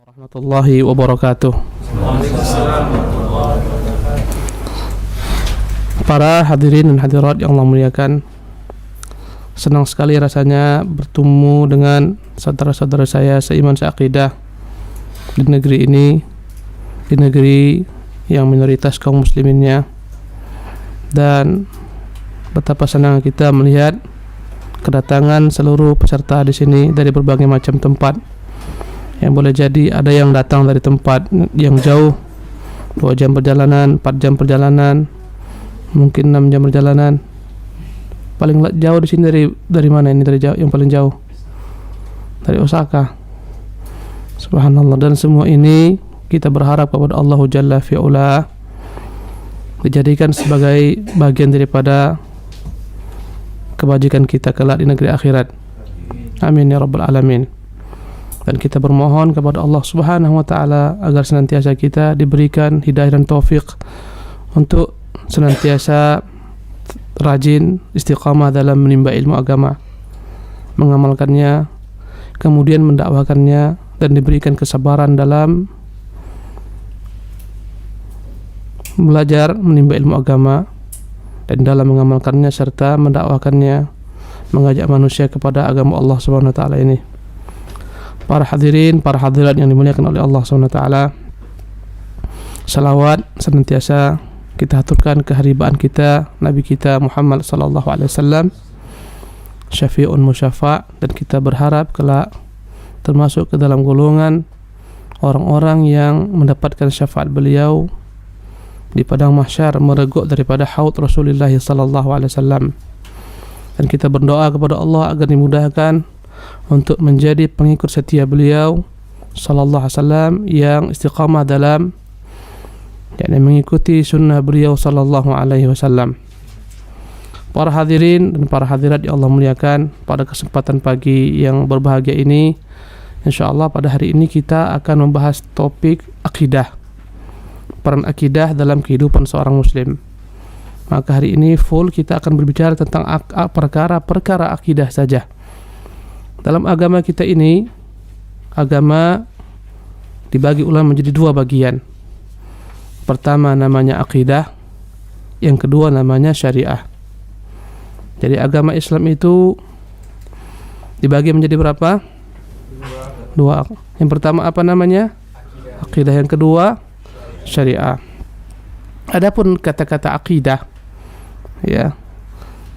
warahmatullahi wabarakatuh. Para hadirin dan hadirat yang Allah muliakan, senang sekali rasanya bertemu dengan saudara-saudara saya seiman seakidah di negeri ini, di negeri yang minoritas kaum musliminnya. Dan betapa senang kita melihat kedatangan seluruh peserta di sini dari berbagai macam tempat. Yang boleh jadi ada yang datang dari tempat yang jauh, 2 jam perjalanan, 4 jam perjalanan, mungkin 6 jam perjalanan. Paling jauh di sini dari mana ini? Dari jauh, yang paling jauh dari Osaka. Subhanallah. Dan semua ini kita berharap kepada Allah Jalla fi'ula dijadikan sebagai bagian daripada kebajikan kita kelak di negeri akhirat. Amin ya rabbal alamin. Dan kita bermohon kepada Allah Subhanahu wa taala agar senantiasa kita diberikan hidayah dan taufik untuk senantiasa rajin istiqamah dalam menimba ilmu agama, mengamalkannya, kemudian mendakwakannya, dan diberikan kesabaran dalam belajar menimba ilmu agama dan dalam mengamalkannya serta mendakwakannya, mengajak manusia kepada agama Allah Subhanahu wa taala ini. Para hadirin, para hadirat yang dimuliakan oleh Allah Subhanahu wa taala, salawat senantiasa kita haturkan keharibaan kita Nabi kita Muhammad sallallahu alaihi wasallam, syafi'un musyafa', dan kita berharap kelak termasuk ke dalam golongan orang-orang yang mendapatkan syafaat beliau di padang mahsyar, mereguk daripada haud Rasulullah sallallahu alaihi wasallam. Dan kita berdoa kepada Allah agar dimudahkan untuk menjadi pengikut setia beliau sallallahu alaihi wasallam yang istiqamah dalam mengikuti sunnah beliau sallallahu alaihi wasallam. Para hadirin dan para hadirat yang Allah muliakan, pada kesempatan pagi yang berbahagia ini, insyaallah pada hari ini kita akan membahas topik akidah, peran akidah dalam kehidupan seorang muslim. Maka hari ini full kita akan berbicara tentang perkara-perkara akidah saja. Dalam agama kita ini, agama dibagi ulama menjadi 2 bagian. Pertama namanya akidah, yang kedua namanya syariah. Jadi agama Islam itu dibagi menjadi berapa? 2. Yang pertama apa namanya? Akidah. Yang kedua syariah. Adapun kata-kata akidah, ya,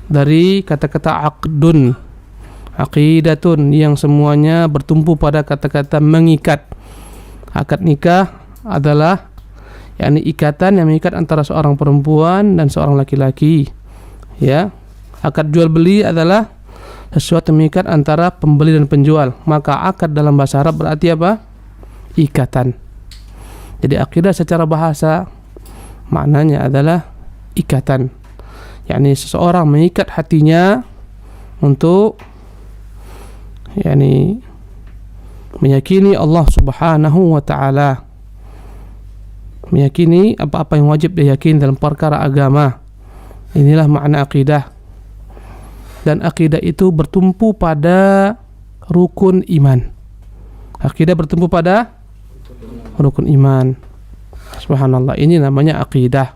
dari kata-kata aqdun, aqidatun, yang semuanya bertumpu pada kata-kata mengikat. Akad nikah adalah ikatan yang mengikat antara seorang perempuan dan seorang laki-laki, ya. Akad jual beli adalah sesuatu yang mengikat antara pembeli dan penjual. Maka akad dalam bahasa Arab berarti apa? Ikatan. Jadi akidah secara bahasa maknanya adalah ikatan, yakni seseorang mengikat hatinya untuk meyakini Allah Subhanahu wa taala, meyakini apa-apa yang wajib diyakini dalam perkara agama. Inilah makna akidah. Dan akidah itu bertumpu pada rukun iman. Akidah bertumpu pada rukun iman. Subhanallah, ini namanya akidah.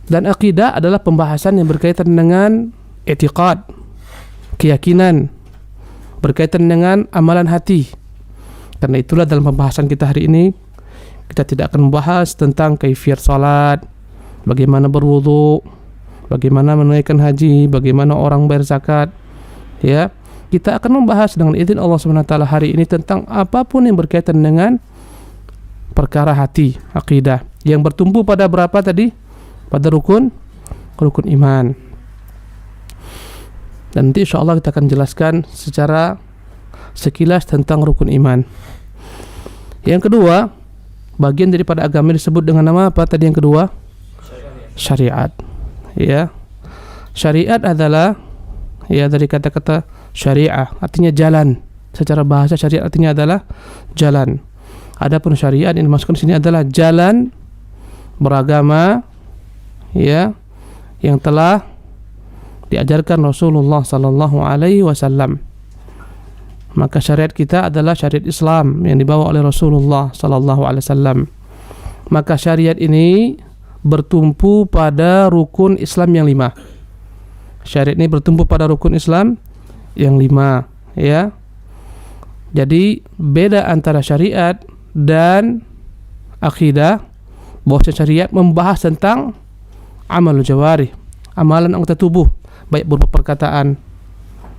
Dan akidah adalah pembahasan yang berkaitan dengan i'tiqad, keyakinan, berkaitan dengan amalan hati. Karena itulah dalam pembahasan kita hari ini kita tidak akan membahas tentang kaifiyat salat, bagaimana berwudu, bagaimana menunaikan haji, bagaimana orang bayar zakat, ya. Kita akan membahas dengan izin Allah Subhanahu wa taala hari ini tentang apapun yang berkaitan dengan perkara hati, akidah, yang bertumpu pada berapa tadi? Pada rukun iman. Dan nanti insyaAllah kita akan jelaskan secara sekilas tentang rukun iman. Yang kedua, bagian daripada agama disebut dengan nama apa tadi yang kedua? Syariat. Ya. Syariat adalah dari kata-kata syariah, artinya jalan. Secara bahasa syariat artinya adalah jalan. Adapun syariat yang dimaksudkan di sini adalah jalan beragama, ya, yang telah diajarkan Rasulullah sallallahu alaihi wasallam. Maka syariat kita adalah syariat Islam yang dibawa oleh Rasulullah sallallahu alaihi wasallam. Maka syariat ini bertumpu pada rukun Islam yang 5. Syariat ini bertumpu pada rukun Islam yang 5, ya. Jadi beda antara syariat dan akidah, bahwa syariat membahas tentang amal jawarih, amalan anggota tubuh, baik berupa perkataan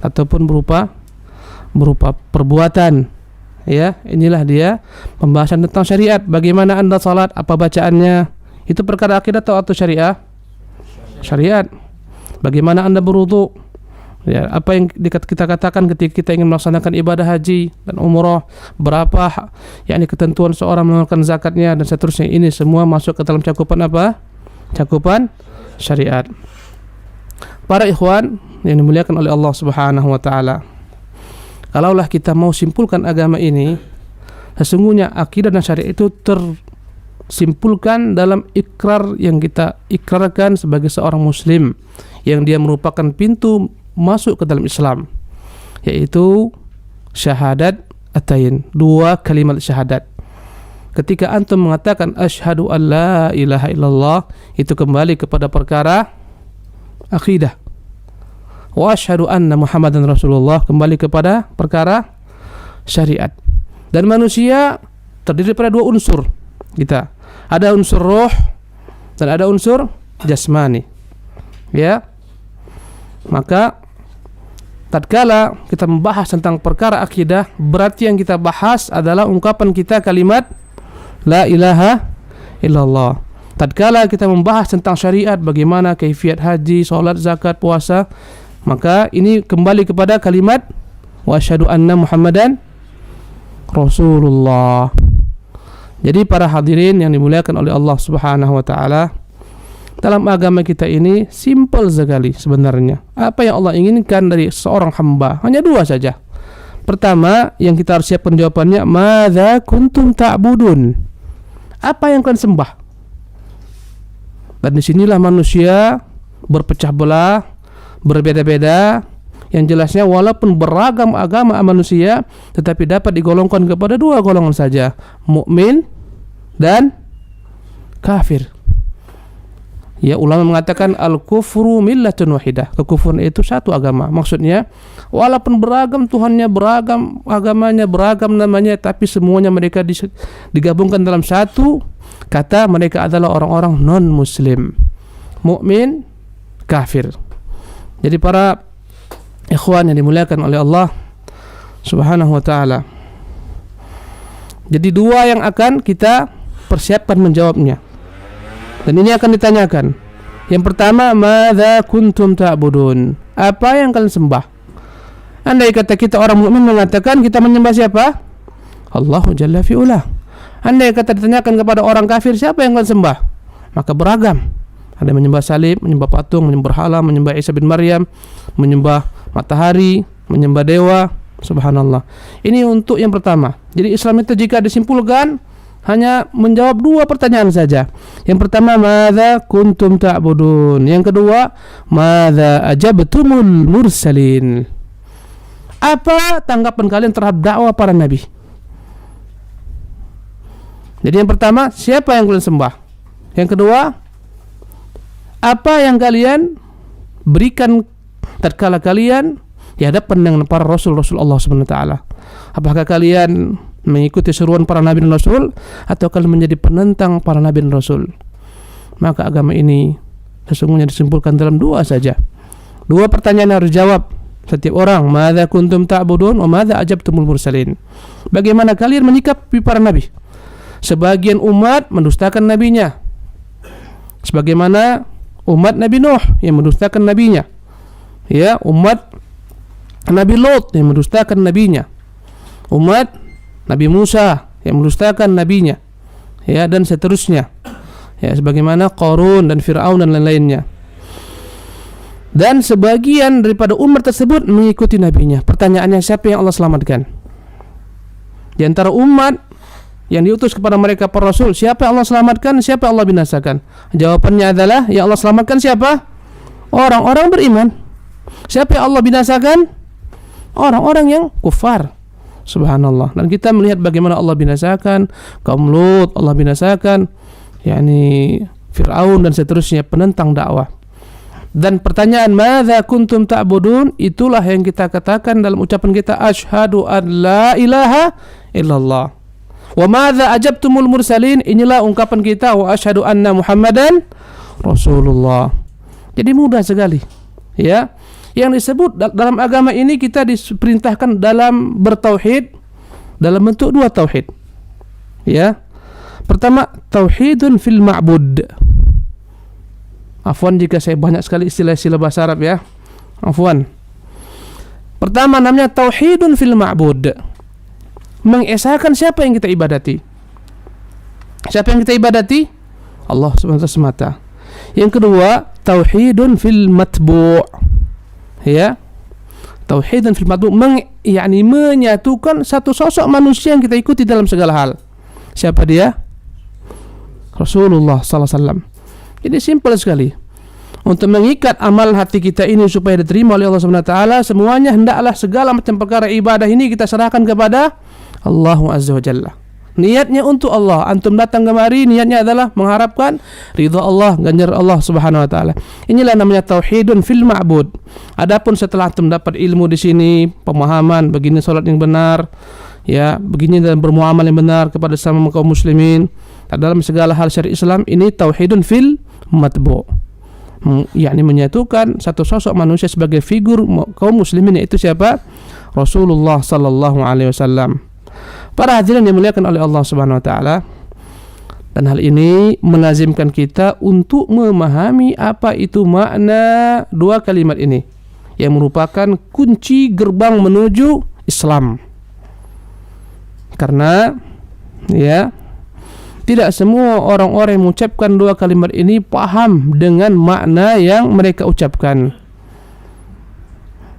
ataupun berupa perbuatan. Ya, inilah dia pembahasan tentang syariat. Bagaimana Anda salat, apa bacaannya? Itu perkara akidah atau syariah? Syariat. Bagaimana Anda berwudu? Ya, apa yang kita katakan ketika kita ingin melaksanakan ibadah haji dan umrah, berapa yakni ketentuan seorang mengeluarkan zakatnya dan seterusnya, ini semua masuk ke dalam cakupan apa? Cakupan syariat. Para ikhwan yang dimuliakan oleh Allah Subhanahu wa taala, kalaulah kita mau simpulkan agama ini, sesungguhnya akidah dan syariat itu tersimpulkan dalam ikrar yang kita ikrarkan sebagai seorang muslim, yang dia merupakan pintu masuk ke dalam Islam, yaitu syahadat atain, 2 kalimat syahadat. Ketika antum mengatakan asyhadu an la ilaha illallah, itu kembali kepada perkara akidah. Wa asyhadu anna Muhammadan Rasulullah, kembali kepada perkara syariat. Dan manusia terdiri pada 2 unsur kita. Ada unsur roh dan ada unsur jasmani. Ya. Maka tatkala kita membahas tentang perkara akidah, berarti yang kita bahas adalah ungkapan kita kalimat la ilaha illallah. Tatkala kita membahas tentang syariat, bagaimana kaifiat haji, salat, zakat, puasa, maka ini kembali kepada kalimat wa asyhadu anna Muhammadan Rasulullah. Jadi para hadirin yang dimuliakan oleh Allah Subhanahu wa taala, dalam agama kita ini simple sekali sebenarnya. Apa yang Allah inginkan dari seorang hamba hanya 2 saja. Pertama, yang kita harus siapkan jawabannya, madza kuntum ta'budun? Apa yang kalian sembah? Dan disinilah manusia berpecah belah, berbeda-beda. Yang jelasnya walaupun beragam agama manusia, tetapi dapat digolongkan kepada 2 golongan saja, mukmin dan kafir. Ya, ulama mengatakan al-kufru millatun wahidah. Kekufuran itu satu agama. Maksudnya walaupun beragam Tuhannya, beragam agamanya, beragam namanya, tapi semuanya mereka digabungkan dalam satu kata, mereka adalah orang-orang non-muslim. Mukmin, kafir. Jadi para ikhwan yang dimuliakan oleh Allah Subhanahu wa taala, jadi 2 yang akan kita persiapkan menjawabnya. Dan ini akan ditanyakan. Yang pertama, madza kuntum ta'budun? Apa yang kalian sembah? Andai kata kita orang mukmin mengatakan kita menyembah siapa? Allahu Jalla fi'ula. Andai kata ditanyakan kepada orang kafir, siapa yang kalian sembah? Maka beragam. Ada yang menyembah salib, menyembah patung, menyembah berhala, menyembah Isa bin Maryam, menyembah matahari, menyembah dewa. Subhanallah. Ini untuk yang pertama. Jadi Islam itu jika disimpulkan hanya menjawab 2 pertanyaan saja. Yang pertama, madza kuntum ta'budun? Yang kedua, madza ajabtumul mursalin? Apa tanggapan kalian terhadap dakwah para nabi? Jadi yang pertama, siapa yang kalian sembah? Yang kedua, apa yang kalian berikan tatkala kalian di hadapan dengan para rasul-rasul Allah Subhanahu wa taala? Apakah kalian mengikuti seruan para nabi dan rasul, atau kalian menjadi penentang para nabi dan rasul? Maka agama ini sesungguhnya disimpulkan dalam 2 saja. 2 pertanyaan harus jawab setiap orang. Madza kuntum ta'budun wa madza ajabtumul mursalin? Bagaimana kalian menyikapi para nabi? Sebagian umat mendustakan nabinya, sebagaimana umat Nabi Nuh yang mendustakan nabinya. Ya, umat Nabi Lot yang mendustakan nabinya. Umat Nabi Musa yang mendustakan nabinya, ya, dan seterusnya, ya, sebagaimana Qarun dan Fir'aun dan lain-lainnya. Dan sebagian daripada umat tersebut mengikuti nabinya. Pertanyaannya, siapa yang Allah selamatkan? Di antara umat yang diutus kepada mereka para rasul, siapa yang Allah selamatkan, siapa yang Allah binasakan? Jawabannya adalah yang Allah selamatkan siapa? Orang-orang beriman. Siapa yang Allah binasakan? Orang-orang yang kufar, Subhanallah. Dan kita melihat bagaimana Allah binasakan kaum Lut, Allah binasakan yakni Fir'aun dan seterusnya penentang dakwah. Dan pertanyaan madza kuntum ta'budun, itulah yang kita katakan dalam ucapan kita asyhadu an la ilaha illallah. Wa madza ajabtumul mursalin, inilah ungkapan kita wa asyhadu anna Muhammadan Rasulullah. Jadi mudah sekali. Ya. Yang disebut dalam agama ini kita diperintahkan dalam bertauhid dalam bentuk dua tauhid. Ya. Pertama, tauhidun fil ma'bud. Afwan jika saya banyak sekali istilah-istilah bahasa Arab ya. Afwan. Pertama namanya tauhidun fil ma'bud. Mengesahkan siapa yang kita ibadati. Siapa yang kita ibadati? Allah Subhanahu wa taala semata. Yang kedua, tauhidun fil matbu'. Ya. Tauhidun fil matbu' yakni menyatukan satu sosok manusia yang kita ikuti dalam segala hal. Siapa dia? Rasulullah sallallahu alaihi wasallam. Jadi simpel sekali. Untuk mengikat amal hati kita ini supaya diterima oleh Allah Subhanahu wa taala, semuanya hendaklah segala macam perkara ibadah ini kita serahkan kepada Allah Azza wa Jalla. Niatnya untuk Allah. Antum datang kemari niatnya adalah mengharapkan ridha Allah, ganjar Allah Subhanahu wa taala. Inilah namanya tauhidun fil ma'bud. Adapun setelah antum dapat ilmu di sini, pemahaman begini salat yang benar, ya, begini dalam bermuamalah yang benar kepada sesama kaum muslimin, dalam segala hal syariat Islam, ini tauhidun fil matbu'. Yakni menyatukan satu sosok manusia sebagai figur kaum muslimin, yaitu siapa? Rasulullah sallallahu alaihi wasallam. Para hadirin yang dimuliakan oleh Allah Subhanahu wa taala, dan hal ini melazimkan kita untuk memahami apa itu makna dua kalimat ini yang merupakan kunci gerbang menuju Islam. Karena ya, tidak semua orang-orang yang mengucapkan dua kalimat ini paham dengan makna yang mereka ucapkan.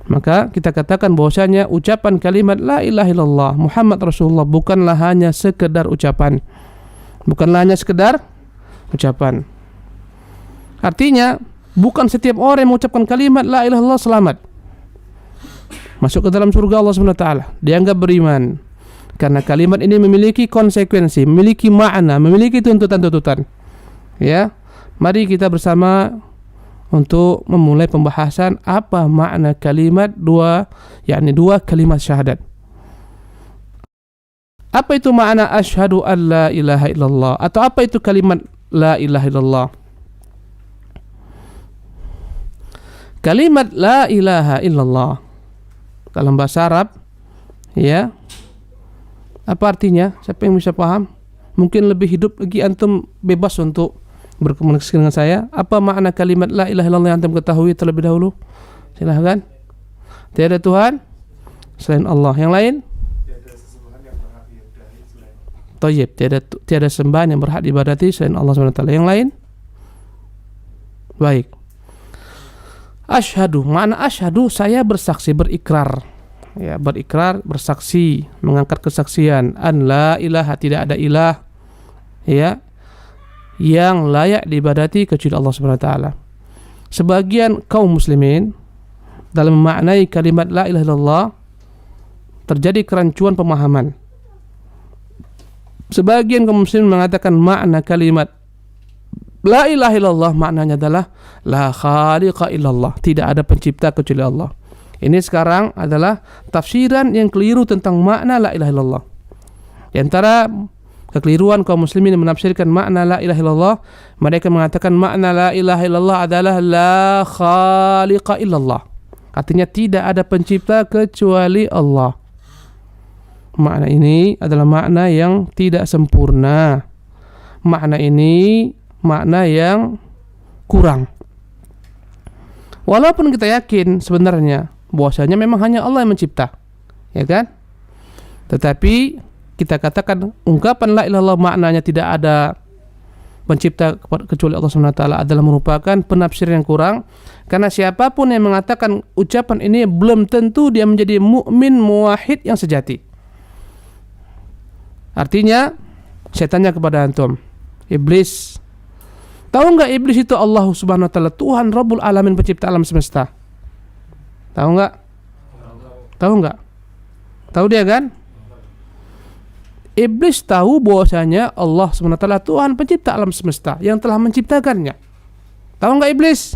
Maka kita katakan bahwasanya ucapan kalimat la ilaha illallah Muhammad Rasulullah bukanlah hanya sekedar ucapan. Bukanlah hanya sekedar ucapan. Artinya bukan setiap orang yang mengucapkan kalimat la ilaha illallah selamat masuk ke dalam surga Allah Subhanahu wa taala, dianggap beriman. Karena kalimat ini memiliki konsekuensi, memiliki makna, memiliki tuntutan-tuntutan. Ya. Mari kita bersama untuk memulai pembahasan apa makna kalimat dua kalimat syahadat. Apa itu makna asyhadu an la ilaha illallah, atau apa itu kalimat la ilaha illallah? Kalimat la ilaha illallah dalam bahasa Arab, ya, apa artinya? Siapa yang bisa paham? Mungkin lebih hidup lagi antum bebas untuk berkomunikasi dengan saya. Apa makna kalimat la ilaha illallah yang antum ketahui terlebih dahulu? Silahkan. Tiada Tuhan selain Allah. Yang lain? Tiada sesembahan yang berhak diibadahi selain Allah. Thayyib, tiada sembahan yang berhak diibadahi selain Allah SWT. Yang lain? Baik. Asyhadu, makna asyhadu saya bersaksi, berikrar. Ya, berikrar, bersaksi, mengangkat kesaksian an la ilaha, tidak ada ilah, ya, yang layak diibadati kecuali Allah Subhanahu wa taala. Sebagian kaum muslimin dalam memaknai kalimat la ilaha illallah terjadi kerancuan pemahaman. Sebagian kaum muslimin mengatakan makna kalimat la ilaha illallah maknanya adalah la khaliqa illallah, tidak ada pencipta kecuali Allah. Ini sekarang adalah tafsiran yang keliru tentang makna la ilaha illallah. Di antara kekeliruan kaum muslimin yang menafsirkan makna la ilaha illallah, mereka mengatakan makna la ilaha illallah adalah la khaliqa illallah, artinya tidak ada pencipta kecuali Allah. Makna ini adalah makna yang tidak sempurna. Makna ini makna yang kurang. Walaupun kita yakin sebenarnya bahwasanya memang hanya Allah yang mencipta, ya kan? Tetapi kita katakan ungkapan la ilaha illallah maknanya tidak ada pencipta kecuali Allah Subhanahu wa taala adalah merupakan penafsiran yang kurang, karena siapapun yang mengatakan ucapan ini belum tentu dia menjadi mukmin muwahhid yang sejati. Artinya saya tanya kepada antum, iblis, tahu enggak iblis itu Allah Subhanahu wa taala, Tuhan Rabbul Alamin, pencipta alam semesta? Tahu enggak? Tahu enggak? Tahu dia kan? Iblis tahu bahwasanya Allah SWT Tuhan pencipta alam semesta yang telah menciptakannya. Tahu nggak iblis?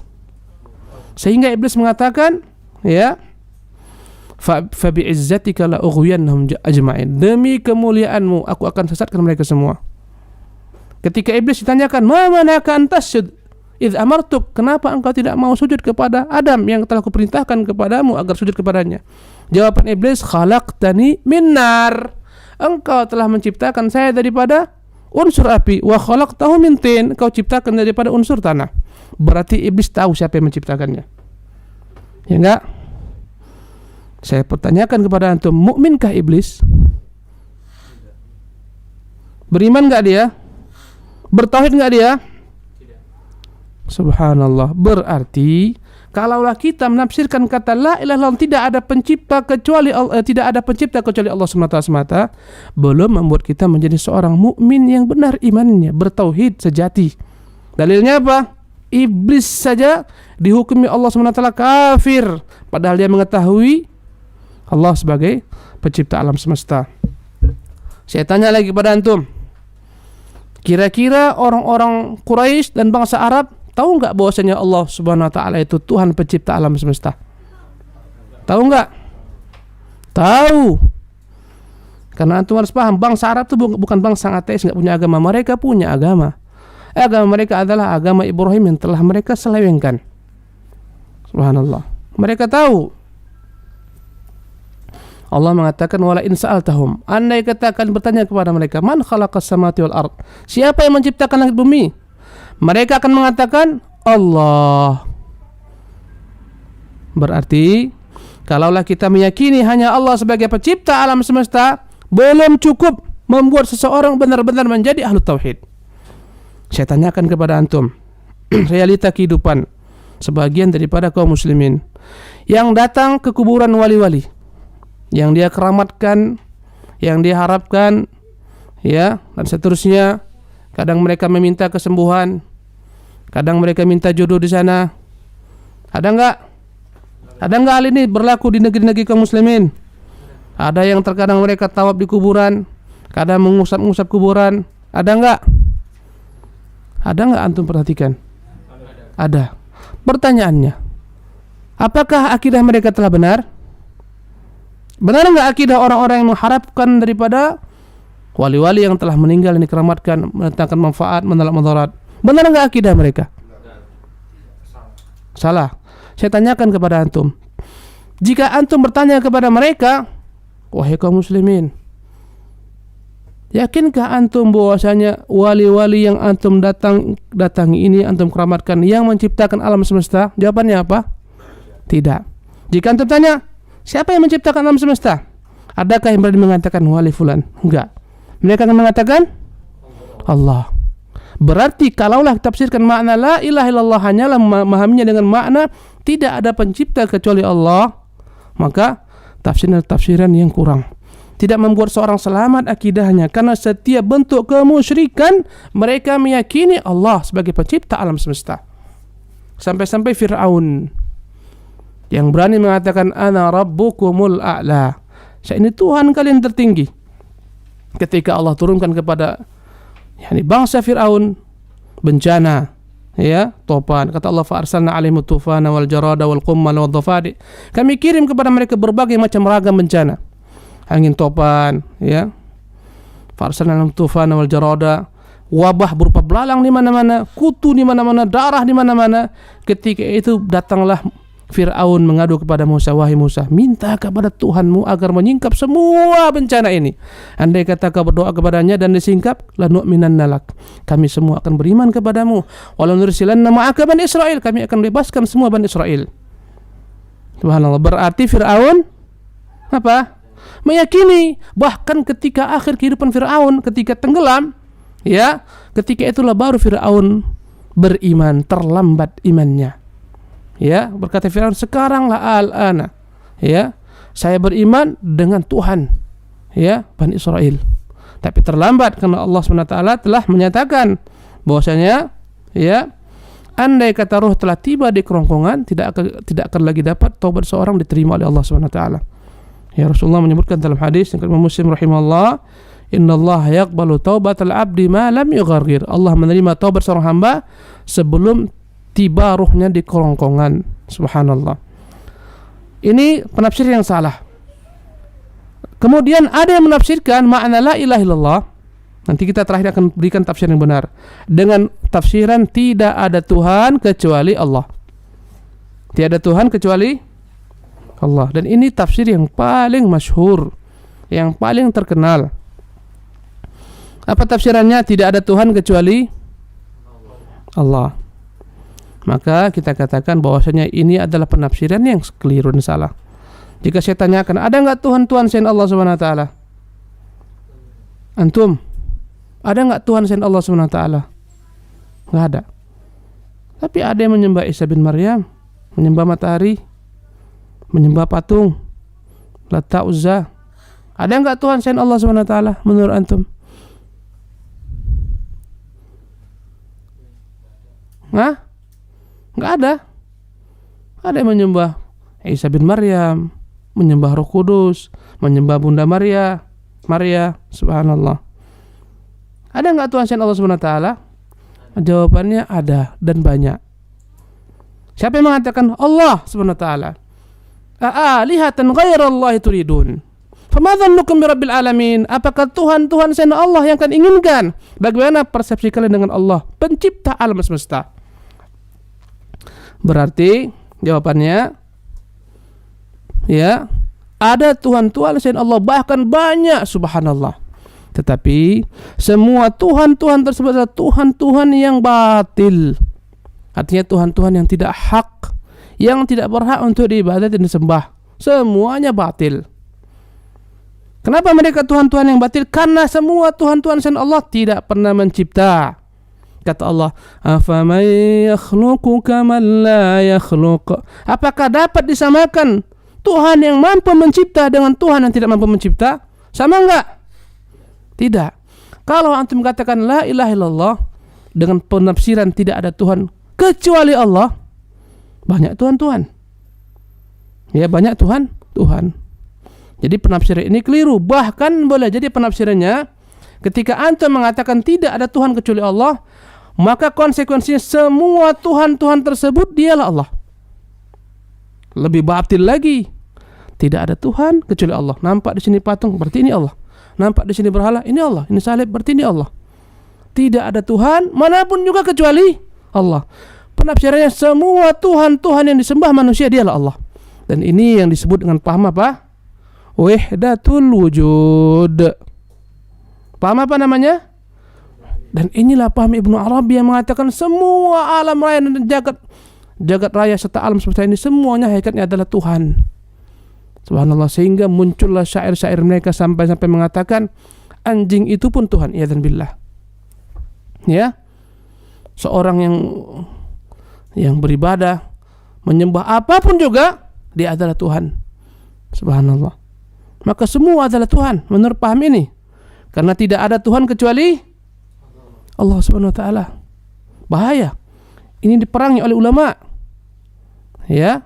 Sehingga iblis mengatakan, ya, fa bi'izzatika la ughwiyannahum ajma'in. Demi kemuliaanmu aku akan sesatkan mereka semua. Ketika iblis ditanyakan, "Ma manaka an tasjud idz amartuk?" Kenapa engkau tidak mau sujud kepada Adam yang telah kuperintahkan kepadamu agar sujud kepadanya? Jawaban iblis, "Khalaqtani min nar." Engkau telah menciptakan saya daripada unsur api, wa khalaqtahu min tin. Engkau ciptakan daripada unsur tanah. Berarti iblis tahu siapa yang menciptakannya. Ya enggak? Saya pertanyakan kepada antum, mukminkah iblis? Beriman enggak dia? Bertauhid enggak dia? Subhanallah. Berarti kalaulah kita menafsirkan kata la ilaha illallah tidak ada pencipta kecuali Allah, tidak ada pencipta kecuali Allah semata, belum membuat kita menjadi seorang mukmin yang benar imannya, bertauhid sejati. Dalilnya apa? Iblis saja dihukumi Allah SWT kafir, padahal dia mengetahui Allah sebagai pencipta alam semesta. Saya tanya lagi pada antum, kira-kira orang-orang Quraisy dan bangsa Arab tahu nggak bahwasanya Allah Subhanahu Wa Taala itu Tuhan pencipta alam semesta? Tahu nggak? Tahu. Karena antum harus paham, bangsa Arab itu bukan bangsa ateis, nggak punya agama. Mereka punya agama. Agama mereka adalah agama Ibrahim yang telah mereka selewengkan. Subhanallah. Mereka tahu. Allah mengatakan, wala in sa'altahum, andai kata akan bertanya kepada mereka, man khalaqas samawati wal ard, siapa yang menciptakan langit bumi? Mereka akan mengatakan Allah. Berarti kalaulah kita meyakini hanya Allah sebagai pencipta alam semesta, belum cukup membuat seseorang benar-benar menjadi ahlu tauhid. Saya tanyakan kepada antum, realita kehidupan sebagian daripada kaum muslimin yang datang ke kuburan wali-wali, yang dia keramatkan, yang dia harapkan, ya, dan seterusnya. Kadang mereka meminta kesembuhan, kadang mereka minta jodoh di sana. Ada enggak? Ada enggak hal ini berlaku di negeri-negeri kaum muslimin? Ada yang terkadang mereka tawaf di kuburan, kadang mengusap-ngusap kuburan. Ada enggak? Ada enggak antum perhatikan? Ada. Pertanyaannya, apakah akidah mereka telah benar? Benar enggak akidah orang-orang yang mengharapkan daripada wali-wali yang telah meninggal yang dikeramatkan, mendatangkan manfaat, menolak mudarat? Benar enggak akidah mereka? Salah. Saya tanyakan kepada antum, jika antum bertanya kepada mereka, wahai kaum muslimin, yakinkah antum bahwasanya wali-wali yang antum datangi ini, antum keramatkan, yang menciptakan alam semesta? Jawabannya apa? Tidak. Jika antum tanya, siapa yang menciptakan alam semesta? Adakah yang berani mengatakan wali fulan? Enggak. Mereka akan mengatakan Allah. Berarti kalaulah tafsirkan makna la ilaha illallah hanyalah memahaminya dengan makna tidak ada pencipta kecuali Allah, maka tafsiran yang kurang. Tidak membuat seorang selamat akidahnya, karena setiap bentuk kemusyrikan mereka meyakini Allah sebagai pencipta alam semesta. Sampai-sampai Fir'aun yang berani mengatakan ana rabbukumul a'la, saya ini Tuhan kalian tertinggi. Ketika Allah turunkan kepada bangsa Fir'aun bencana, ya, topan, kata Allah, fa arsalna 'alaihim tufana wal jarada wal qummal wad dhafadi, kami kirim kepada mereka berbagai macam ragam bencana, angin topan, ya, fa arsalna 'alaihim tufana wal jarada, wabah berupa belalang di mana-mana, kutu di mana-mana, darah di mana-mana. Ketika itu datanglah Fir'aun mengadu kepada Musa, wahai Musa, minta kepada Tuhanmu agar menyingkap semua bencana ini. Andai kata kau berdoa kepadanya dan disingkap, lanu'minanna lak, kami semua akan beriman kepadamu. Walau nursilanna ma'aka Bani Israil, kami akan bebaskan semua Bani Israil. Subhanallah. Berarti Fir'aun apa? Meyakini, bahkan ketika akhir kehidupan Fir'aun, ketika tenggelam, ya, ketika itulah baru Fir'aun beriman, terlambat imannya. Ya, berkata Fir'aun, sekaranglah al-ana, ya, saya beriman dengan Tuhan, ya, Bani Israel. Tapi terlambat karena Allah SWT telah menyatakan bahwasanya, ya, andai kata roh telah tiba di kerongkongan, tidak akan lagi dapat taubat seorang diterima oleh Allah SWT. Ya, Rasulullah menyebutkan dalam hadis yang Imam Muslim rahimahullah, Innallaha yaqbalu taubatal abdi ma lam yughargir. Allah menerima taubat seorang hamba sebelum tiba ruhnya di kerongkongan. Subhanallah. Ini penafsir yang salah. Kemudian ada yang menafsirkan makna la ilaha illallah. Nanti kita terakhir akan berikan tafsir yang benar. Dengan tafsiran tidak ada Tuhan kecuali Allah. Tiada Tuhan kecuali Allah. Dan ini tafsir yang paling masyhur, yang paling terkenal. Apa tafsirannya? Tidak ada Tuhan kecuali Allah. Maka kita katakan bahwasanya ini adalah penafsiran yang keliru dan salah. Jika saya tanyakan, ada enggak Tuhan-Tuhan selain Allah Subhanahu wa taala? Antum, ada enggak Tuhan selain Allah Subhanahu wa taala? Enggak ada. Tapi ada yang menyembah Isa bin Maryam, menyembah matahari, menyembah patung, Lata, Uzza. Ada enggak Tuhan selain Allah Subhanahu wa taala menurut antum? Hah? Enggak ada. Ada yang menyembah Isa bin Maryam, menyembah Roh Kudus, menyembah Bunda Maria, subhanallah. Ada enggak Tuhan selain Allah Subhanahu wa taala? Jawabannya ada dan banyak. Siapa yang mengatakan Allah Subhanahu wa taala? Alihatan ghairallahi turidun. Famadhannukum birabbil alamin? Apakah Tuhan selain Allah yang kalian inginkan? Bagaimana persepsi kalian dengan Allah, pencipta alam semesta? Berarti jawabannya ya, ada Tuhan selain Allah, bahkan banyak, subhanallah. Tetapi semua Tuhan tersebut adalah Tuhan yang batil. Artinya Tuhan yang tidak hak, yang tidak berhak untuk diibadati dan disembah. Semuanya batil. Kenapa mereka Tuhan yang batil? Karena semua Tuhan selain Allah tidak pernah mencipta. Kata Allah, afaman yakhluqu kaman la yakhluq. Apakah dapat disamakan Tuhan yang mampu mencipta dengan Tuhan yang tidak mampu mencipta? Sama enggak? Tidak. Kalau antum katakan la ilaha illallah dengan penafsiran tidak ada Tuhan kecuali Allah, banyak Tuhan. Ya, banyak Tuhan. Jadi penafsiran ini keliru. Bahkan boleh jadi penafsirannya ketika antum mengatakan tidak ada Tuhan kecuali Allah, maka konsekuensinya semua Tuhan tersebut dialah Allah. Lebih batil lagi. Tidak ada Tuhan kecuali Allah. Nampak di sini patung, berarti ini Allah. Nampak di sini berhala, ini Allah. Ini salib, berarti ini Allah. Tidak ada Tuhan manapun juga kecuali Allah. Penafsirannya semua Tuhan yang disembah manusia dialah Allah. Dan ini yang disebut dengan paham apa? Wahdatul wujud. Paham apa namanya? Dan inilah paham Ibnu Arabi yang mengatakan semua alam raya dan jagat raya serta alam semesta ini semuanya hakikatnya adalah Tuhan. Subhanallah, sehingga muncullah syair-syair mereka sampai mengatakan anjing itu pun Tuhan. Iyadzan billah. Ya. Seorang yang beribadah, menyembah apapun juga, dia adalah Tuhan. Subhanallah. Maka semua adalah Tuhan menurut paham ini. Karena tidak ada Tuhan kecuali Allah Subhanahu wa taala. Bahaya. Ini diperangi oleh ulama. Ya.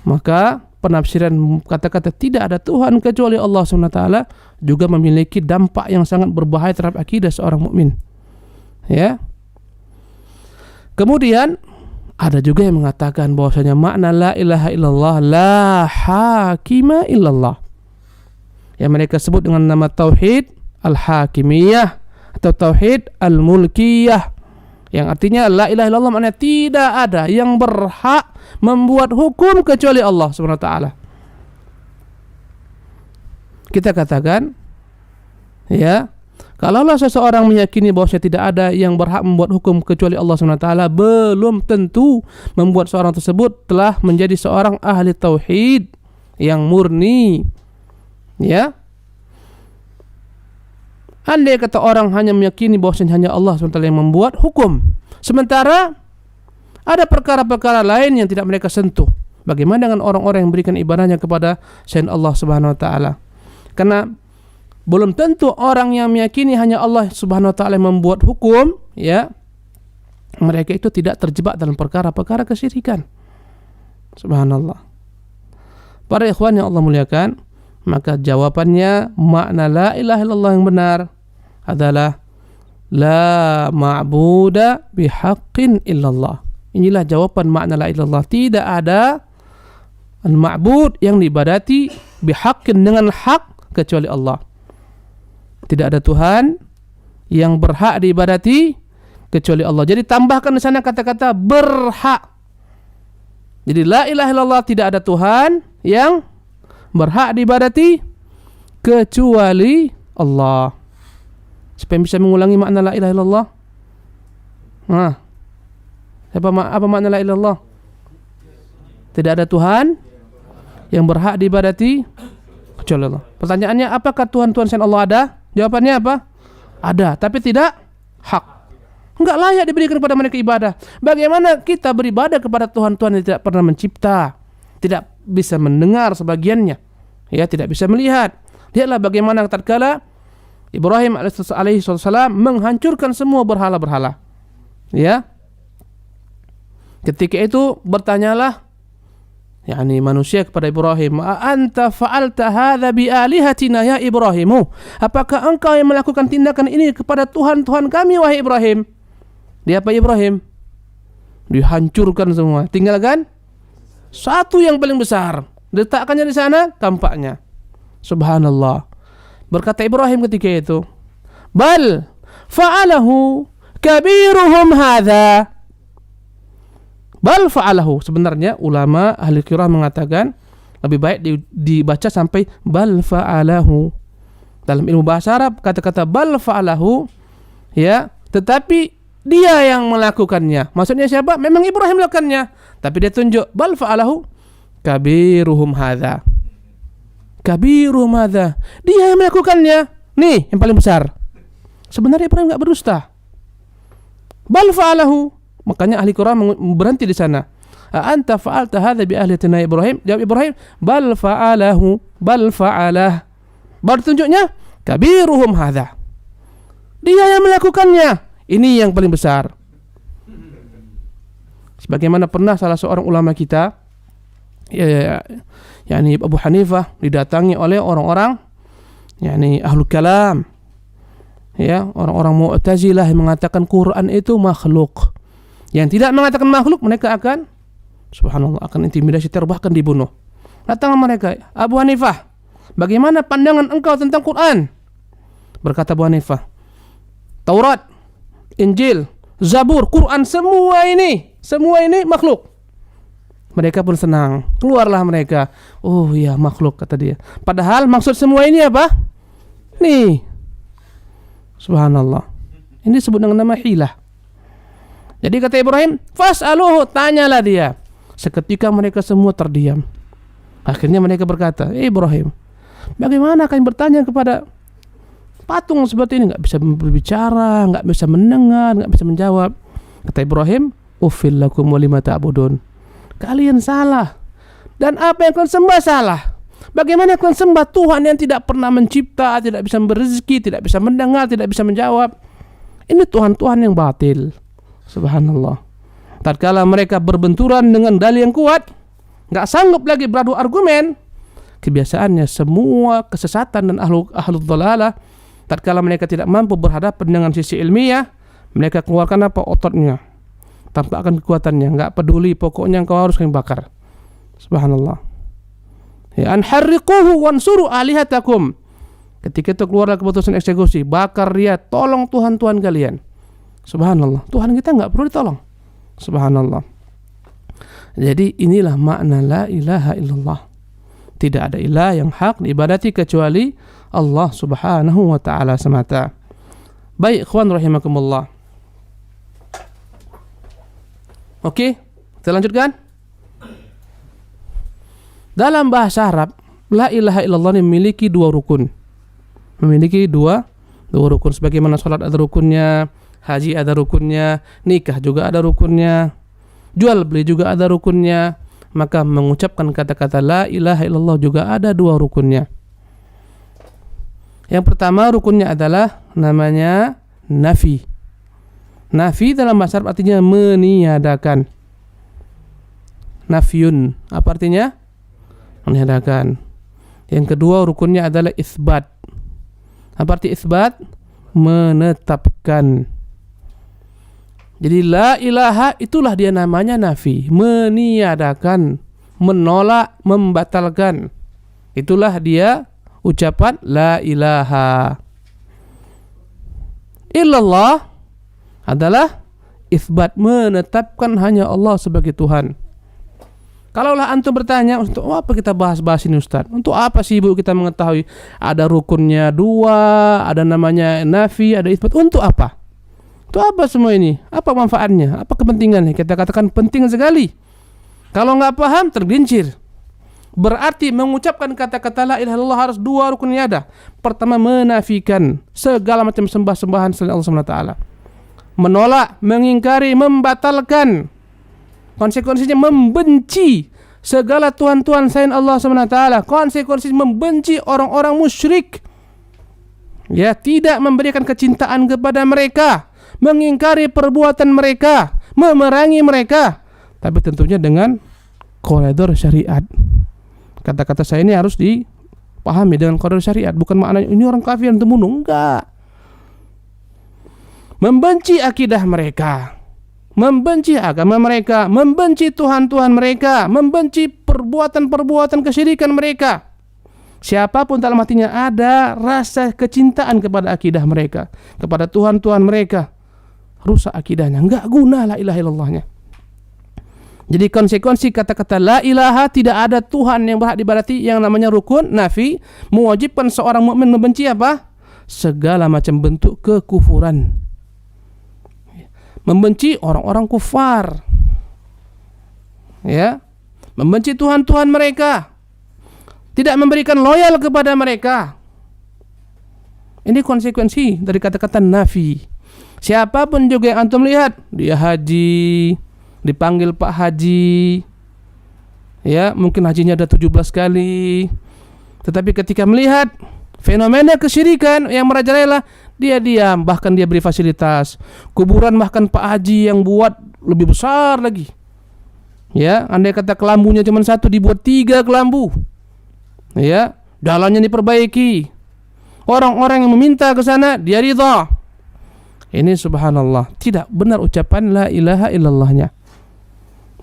Maka penafsiran kata-kata tidak ada Tuhan kecuali Allah Subhanahu wa taala juga memiliki dampak yang sangat berbahaya terhadap akidah seorang mukmin. Ya. Kemudian ada juga yang mengatakan bahwasanya makna la ilaha illallah la hakima illallah. Yang mereka sebut dengan nama tauhid al-hakimiyah atau tauhid al-mulkiyah, yang artinya la ilaha illallah maknanya tidak ada yang berhak membuat hukum kecuali Allah Subhanahu wa taala. Kita katakan ya, kalaulah seseorang meyakini bahwa tidak ada yang berhak membuat hukum kecuali Allah Subhanahu wa taala, belum tentu membuat seorang tersebut telah menjadi seorang ahli tauhid yang murni. Ya. Andai kata orang hanya meyakini bahwasanya hanya Allah SWT yang membuat hukum, sementara ada perkara-perkara lain yang tidak mereka sentuh, bagaimana dengan orang-orang yang berikan ibadahnya kepada selain Allah Subhanahu wa taala? Karena belum tentu orang yang meyakini hanya Allah Subhanahu wa taala yang membuat hukum, ya, mereka itu tidak terjebak dalam perkara-perkara kesyirikan. Subhanallah. Para ikhwan yang Allah muliakan, Maka jawabannya, makna la ilaha illallah yang benar adalah la ma'buda bihaqqin illallah. Inilah jawaban makna la ilaha illallah. Tidak ada al-ma'bud yang diibadati bihaqqin dengan hak kecuali Allah. Tidak ada Tuhan yang berhak diibadati kecuali Allah. Jadi tambahkan di sana kata-kata berhak. Jadi la ilaha illallah, tidak ada Tuhan yang berhak diibadati kecuali Allah. Supaya bisa mengulangi makna la ilaha illallah. Nah, apa makna la ilaha illallah? Tidak ada Tuhan yang berhak diibadati kecuali Allah. Pertanyaannya, apakah Tuhan-Tuhan selain Allah ada? Jawabannya apa? Ada, tapi tidak hak. Enggak layak diberikan kepada mereka ibadah. Bagaimana kita beribadah kepada Tuhan-Tuhan yang tidak pernah mencipta, tidak bisa mendengar sebagiannya, ya, tidak bisa melihat. Lihatlah bagaimana tatkala Ibrahim alaihissalam menghancurkan semua berhala-berhala. Ya. Ketika itu bertanyalah manusia kepada Ibrahim, "Anta fa'alta hadza bi alihatina ya Ibrahimu?" Apakah engkau yang melakukan tindakan ini kepada Tuhan-Tuhan kami wahai Ibrahim? Dia apa Ibrahim? Dihancurkan semua. Tinggalkan satu yang paling besar. Letakkannya di sana, tampaknya. Subhanallah. Berkata Ibrahim ketika itu, "Bal fa'alahu kabiruhum hadza." Bal fa'alahu. Sebenarnya ulama ahli qiraah mengatakan lebih baik dibaca sampai bal fa'alahu. Dalam ilmu bahasa Arab kata-kata bal fa'alahu, ya, tetapi dia yang melakukannya. Maksudnya siapa? Memang Ibrahim melakukannya, tapi dia tunjuk bal fa'alahu kabiruhum hadza. Kabiruhum hadza. Dia yang melakukannya. Nih, yang paling besar. Sebenarnya Ibrahim enggak berdusta. Bal fa'alahu. Makanya ahli Quran berhenti di sana. Anta fa'alta hadza bi ahlitina Ibrahim? Jawab Ibrahim, bal fa'alahu, bal fa'alah. Baru tunjuknya kabiruhum hadza. Dia yang melakukannya. Ini yang paling besar. Sebagaimana pernah salah seorang ulama kita, yakni Abu Hanifah, didatangi oleh orang-orang ahlul kalam, ya, orang-orang Mu'tazilah yang mengatakan Quran itu makhluk. Yang tidak mengatakan makhluk, mereka akan, subhanallah, akan intimidasi, bahkan dibunuh. Datang mereka, Abu Hanifah, bagaimana pandangan engkau tentang Quran? Berkata Abu Hanifah, Taurat, Injil, Zabur, Quran, semua ini makhluk. Mereka pun senang. Keluarlah mereka. Oh iya, makhluk, kata dia. Padahal maksud semua ini apa? Nih. Subhanallah. Ini disebut dengan nama hilah. Jadi kata Ibrahim, fas'aluhu, tanyalah dia. Seketika mereka semua terdiam. Akhirnya mereka berkata, Ibrahim, bagaimana kalian bertanya kepada patung seperti ini? Nggak bisa berbicara, nggak bisa mendengar, nggak bisa menjawab. Kata Ibrahim, uffil lakum wa lima ta'budun. Kalian salah, dan apa yang kalian sembah salah. Bagaimana kalian sembah Tuhan yang tidak pernah mencipta, tidak bisa memberi rezeki, tidak bisa mendengar, tidak bisa menjawab? Ini Tuhan-Tuhan yang batil. Subhanallah. Tatkala mereka berbenturan dengan dalil yang kuat, nggak sanggup lagi beradu argumen. Kebiasaannya semua kesesatan dan ahlul dhalalah, tatkala mereka tidak mampu berhadapan dengan sisi ilmiah, mereka keluarkan apa? Ototnya. Tampakkan kekuatannya, nggak peduli, pokoknya engkau harus kami bakar. Subhanallah. Ya, anharriquhu wansuru alihatakum. Ketika itu keluarlah keputusan eksekusi, bakar dia, tolong Tuhan-Tuhan kalian. Subhanallah. Tuhan kita nggak perlu ditolong. Subhanallah. Jadi inilah makna la ilaha illallah. Tidak ada ilah yang hak diibadati kecuali Allah Subhanahu wa ta'ala semata. Baik, ikhwan rahimakumullah. Oke, kita lanjutkan. Dalam bahasa Arab, la ilaha illallah ini memiliki dua rukun. Memiliki dua rukun. Sebagaimana sholat ada rukunnya, haji ada rukunnya, nikah juga ada rukunnya, jual beli juga ada rukunnya. Maka mengucapkan kata-kata la ilaha illallah juga ada dua rukunnya. Yang pertama rukunnya adalah namanya nafi. Nafi dalam bahasa Arab artinya meniadakan. Nafyun, apa artinya? Meniadakan. Yang kedua rukunnya adalah isbat. Apa arti isbat? Menetapkan. Jadi la ilaha itulah dia namanya nafi, meniadakan, menolak, membatalkan. Itulah dia ucapan la ilaha. Illallah adalah isbat, menetapkan hanya Allah sebagai Tuhan. Kalaulah antum bertanya, untuk apa kita bahas-bahas ini Ustaz? Untuk apa sih ibu kita mengetahui ada rukunnya dua, ada namanya nafi, ada isbat? Untuk apa? Untuk apa semua ini? Apa manfaatnya? Apa kepentingannya? Kita katakan penting sekali. Kalau nggak paham, tergelincir. Berarti mengucapkan kata-kata la ilaha illallah harus dua rukunnya ada. Pertama, menafikan segala macam sembah-sembahan selain Allah SWT. Menolak, mengingkari, membatalkan. Konsekuensinya membenci segala tuhan-tuhan selain Allah SWT. Konsekuensinya membenci orang-orang musyrik. Ya, tidak memberikan kecintaan kepada mereka, mengingkari perbuatan mereka, memerangi mereka. Tapi tentunya dengan koridor syariat. Kata-kata saya ini harus dipahami dengan koridor syariat. Bukan maknanya ini orang kafir yang terbunuh. Enggak. Membenci akidah mereka, membenci agama mereka, membenci Tuhan-Tuhan mereka, membenci perbuatan-perbuatan kesyirikan mereka. Siapapun dalam hatinya ada rasa kecintaan kepada akidah mereka, kepada Tuhan-Tuhan mereka, rusak akidahnya, enggak guna la ilaha illallahnya. Jadi konsekuensi kata-kata la ilaha, tidak ada Tuhan yang berhak diibadati yang namanya rukun nafi, mewajibkan seorang mukmin membenci apa? Segala macam bentuk kekufuran. Membenci orang-orang kufar, ya, membenci Tuhan-Tuhan mereka, tidak memberikan loyal kepada mereka. Ini konsekuensi dari kata-kata nafi. Siapapun juga yang antum lihat, dia haji, dipanggil Pak Haji, ya, mungkin hajinya ada 17 kali, tetapi ketika melihat fenomena kesyirikan yang merajalela, dia diam, bahkan dia beri fasilitas. Kuburan bahkan Pak Haji yang buat lebih besar lagi. Ya, andai kata kelambunya cuma satu, dibuat 3 kelambu. Ya, dalamnya diperbaiki. Orang-orang yang meminta ke sana, dia ridha. Ini subhanallah, tidak benar ucapan la ilaha illallahnya.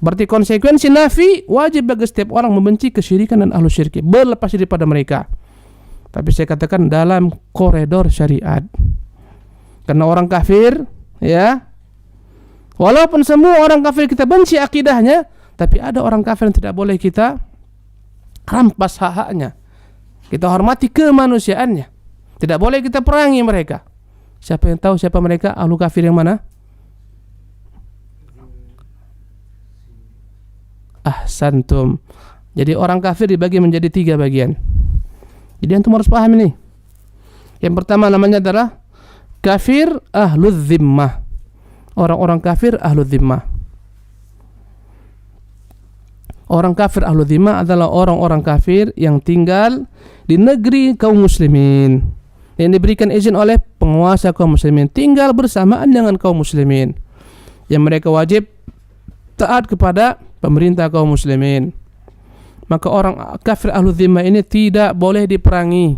Berarti konsekuensi nafi, wajib bagi setiap orang membenci kesyirikan dan ahlu syirki, berlepas daripada mereka. Tapi saya katakan dalam koridor syariat. Karena orang kafir, ya, walaupun semua orang kafir kita benci akidahnya, tapi ada orang kafir yang tidak boleh kita rampas hak-haknya. Kita hormati kemanusiaannya. Tidak boleh kita perangi mereka. Siapa yang tahu siapa mereka? Ahlu kafir yang mana? Ahsantum. Jadi orang kafir dibagi menjadi 3 bagian. Jadi antum harus paham ini. Yang pertama namanya adalah kafir ahlul zimmah. Orang-orang kafir ahlul zimmah. Orang kafir ahlul zimmah adalah orang-orang kafir yang tinggal di negeri kaum muslimin, yang diberikan izin oleh penguasa kaum muslimin, tinggal bersamaan dengan kaum muslimin, yang mereka wajib taat kepada pemerintah kaum muslimin. Maka orang kafir ahlul zimmah ini tidak boleh diperangi,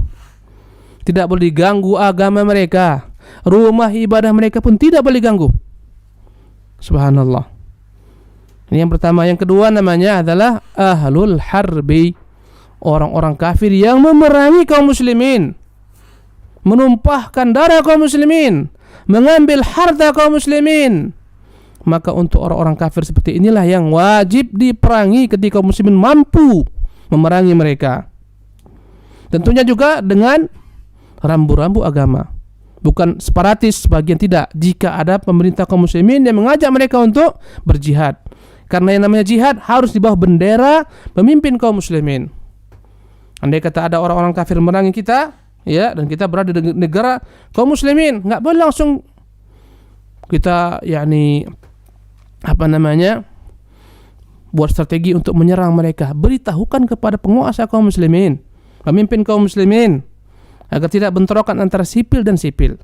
tidak boleh diganggu agama mereka, rumah ibadah mereka pun tidak boleh diganggu. Subhanallah. Ini yang pertama. Yang kedua namanya adalah ahlul harbi, orang-orang kafir yang memerangi kaum muslimin, menumpahkan darah kaum muslimin, mengambil harta kaum muslimin. Maka untuk orang-orang kafir seperti inilah yang wajib diperangi ketika muslimin mampu memerangi mereka. Tentunya juga dengan rambu-rambu agama, bukan separatis sebagian, tidak. Jika ada pemerintah kaum muslimin yang mengajak mereka untuk berjihad, karena yang namanya jihad harus di bawah bendera pemimpin kaum muslimin. Andai kata ada orang-orang kafir memerangi kita, ya, dan kita berada di negara kaum muslimin, nggak boleh langsung kita buat strategi untuk menyerang mereka. Beritahukan kepada penguasa kaum muslimin, pemimpin kaum muslimin, agar tidak bentrokan antara sipil dan sipil.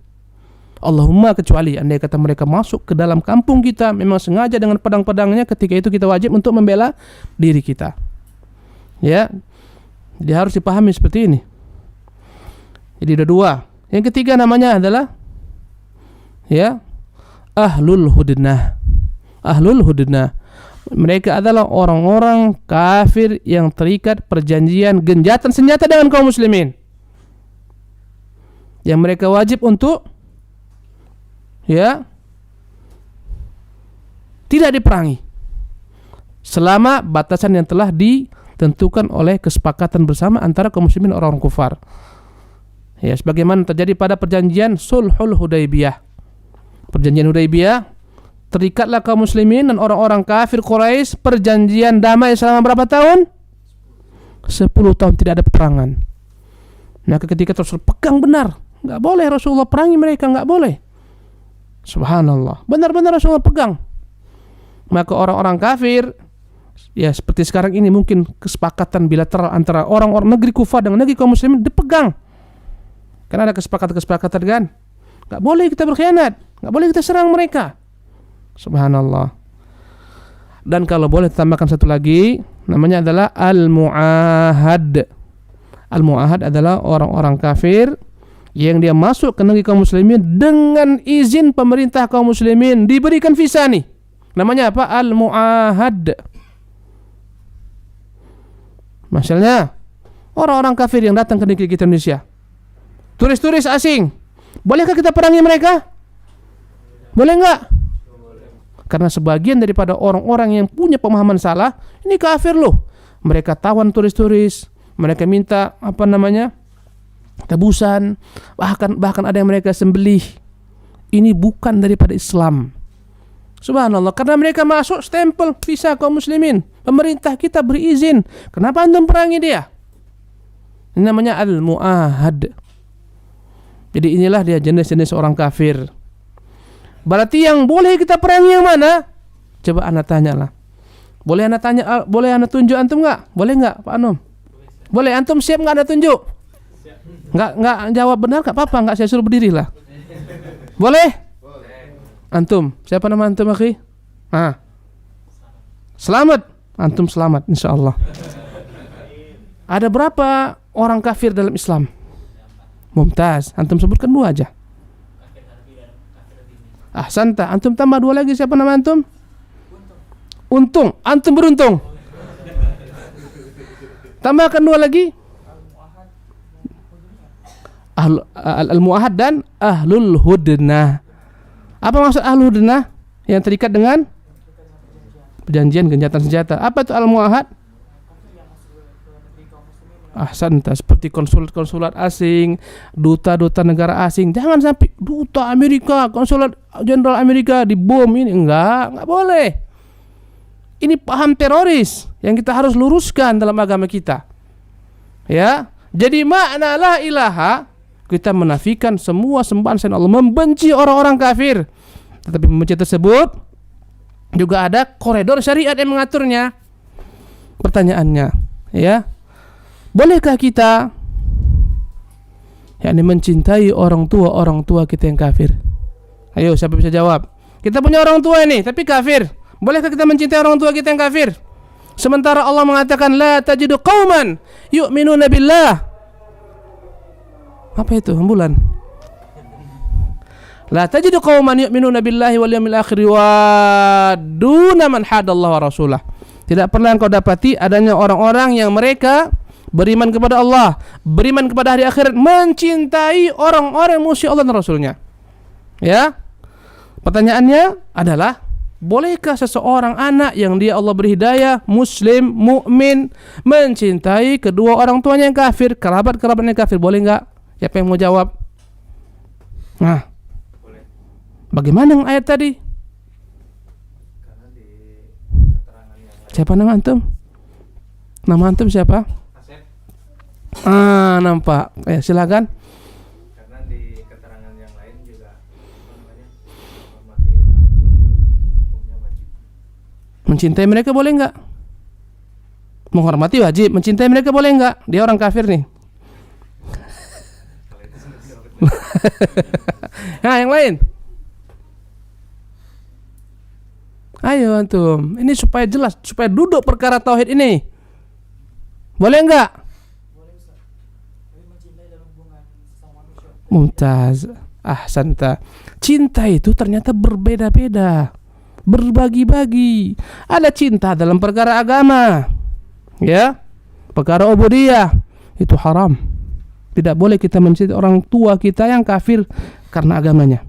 Allahumma kecuali andai kata mereka masuk ke dalam kampung kita memang sengaja dengan pedang-pedangnya, ketika itu kita wajib untuk membela diri kita. Ya. Jadi harus dipahami seperti ini. Jadi ada dua. Yang ketiga namanya adalah ahlul hudnah. Ahlul hudnah. Mereka adalah orang-orang kafir yang terikat perjanjian genjatan senjata dengan kaum muslimin. Yang mereka wajib untuk tidak diperangi selama batasan yang telah ditentukan oleh kesepakatan bersama antara kaum muslimin dan orang kufar. Ya, sebagaimana terjadi pada perjanjian Sulhul Hudaybiyah. Perjanjian Hudaybiyah, terikatlah kaum muslimin dan orang-orang kafir Quraisy perjanjian damai selama berapa tahun? 10 tahun tidak ada peperangan. Maka ketika Rasul pegang benar, enggak boleh Rasulullah perangi mereka, enggak boleh. Subhanallah, benar-benar Rasulullah pegang. Maka orang-orang kafir, ya seperti sekarang ini mungkin kesepakatan bilateral antara orang-orang negeri kufar dengan negeri kaum muslimin dipegang. Karena ada kesepakatan kan, nggak boleh kita berkhianat, nggak boleh kita serang mereka. Subhanallah. Dan kalau boleh tambahkan satu lagi, namanya adalah al-mu'ahad. Al-mu'ahad adalah orang-orang kafir yang dia masuk ke negeri kaum muslimin dengan izin pemerintah kaum muslimin, diberikan visa nih. Namanya apa? Al-mu'ahad. Misalnya orang-orang kafir yang datang ke negeri kita Indonesia, turis-turis asing, bolehkah kita perangi mereka? Boleh enggak? Karena sebagian daripada orang-orang yang punya pemahaman salah, ini kafir loh. Mereka tawan turis-turis, mereka minta tebusan, bahkan ada yang mereka sembelih. Ini bukan daripada Islam. Subhanallah, karena mereka masuk stempel visa kaum muslimin, pemerintah kita berizin. Kenapa antum perangi dia? Ini namanya al-mu'ahad. Jadi inilah dia jenis-jenis orang kafir. Berarti yang boleh kita perangi yang mana? Coba anda tanyalah. Boleh anda tunjuk antum enggak? Boleh enggak Pak Anom? Boleh, antum siap enggak anda tunjuk? Enggak jawab benar enggak apa-apa, enggak saya suruh berdiri lah. Boleh? Antum, siapa nama antum akhi? Selamat. Antum selamat insyaallah. Ada berapa orang kafir dalam Islam? Mumtaz. Antum sebutkan 2 aja. Ahsanta. Antum tambah 2 lagi. Siapa nama antum? Untung. Antum beruntung. Tambahkan 2 lagi. Al-mu'ahad dan ahlul hudnah. Apa maksud ahlul hudnah? Yang terikat dengan perjanjian genjatan senjata. Apa itu al-mu'ahad? Ahsanta, seperti konsulat asing, duta-duta negara asing. Jangan sampai duta Amerika, konsulat jenderal Amerika dibom ini. Enggak boleh. Ini paham teroris yang kita harus luruskan dalam agama kita. Ya. Jadi makna la ilaha, kita menafikan semua sembahan selain Allah, membenci orang-orang kafir. Tetapi membenci tersebut juga ada koridor syariat yang mengaturnya. Pertanyaannya, bolehkah kita mencintai orang tua kita yang kafir? Ayo, siapa bisa jawab? Kita punya orang tua ini tapi kafir. Bolehkah kita mencintai orang tua kita yang kafir? Sementara Allah mengatakan la tajidu qauman yu'minuna billah. Apa itu? Bulan. La tajidu qauman yu'minuna billahi wal yawmil akhir wa duna man hadallahu wa rasulah. Tidak pernah engkau dapati adanya orang-orang yang mereka beriman kepada Allah, beriman kepada hari akhirat, mencintai orang-orang musuh Allah dan Rasulnya. Ya. Pertanyaannya adalah, bolehkah seseorang anak yang dia Allah beri hidayah, muslim, mukmin, mencintai kedua orang tuanya yang kafir, kerabat-kerabatnya kafir? Boleh enggak? Siapa yang mau jawab? Nah, boleh. Bagaimana yang ayat tadi? Karena di keterangan yang lain. Siapa nama antum? Nama antum siapa? Asep. Nampak. Silakan. Karena di keterangan yang lain juga menghormati hukumnya wajib. Mencintai mereka boleh enggak? Menghormati wajib. Mencintai mereka boleh enggak? Dia orang kafir nih. Nah, yang lain. Ayo antum, ini supaya jelas, supaya duduk perkara tauhid ini. Boleh enggak? Mumtaz. Ahsanta. Cinta itu ternyata berbeda-beda, berbagi-bagi. Ada cinta dalam perkara agama, ya, perkara ubudiyah, itu haram. Tidak boleh kita mencintai orang tua kita yang kafir karena agamanya.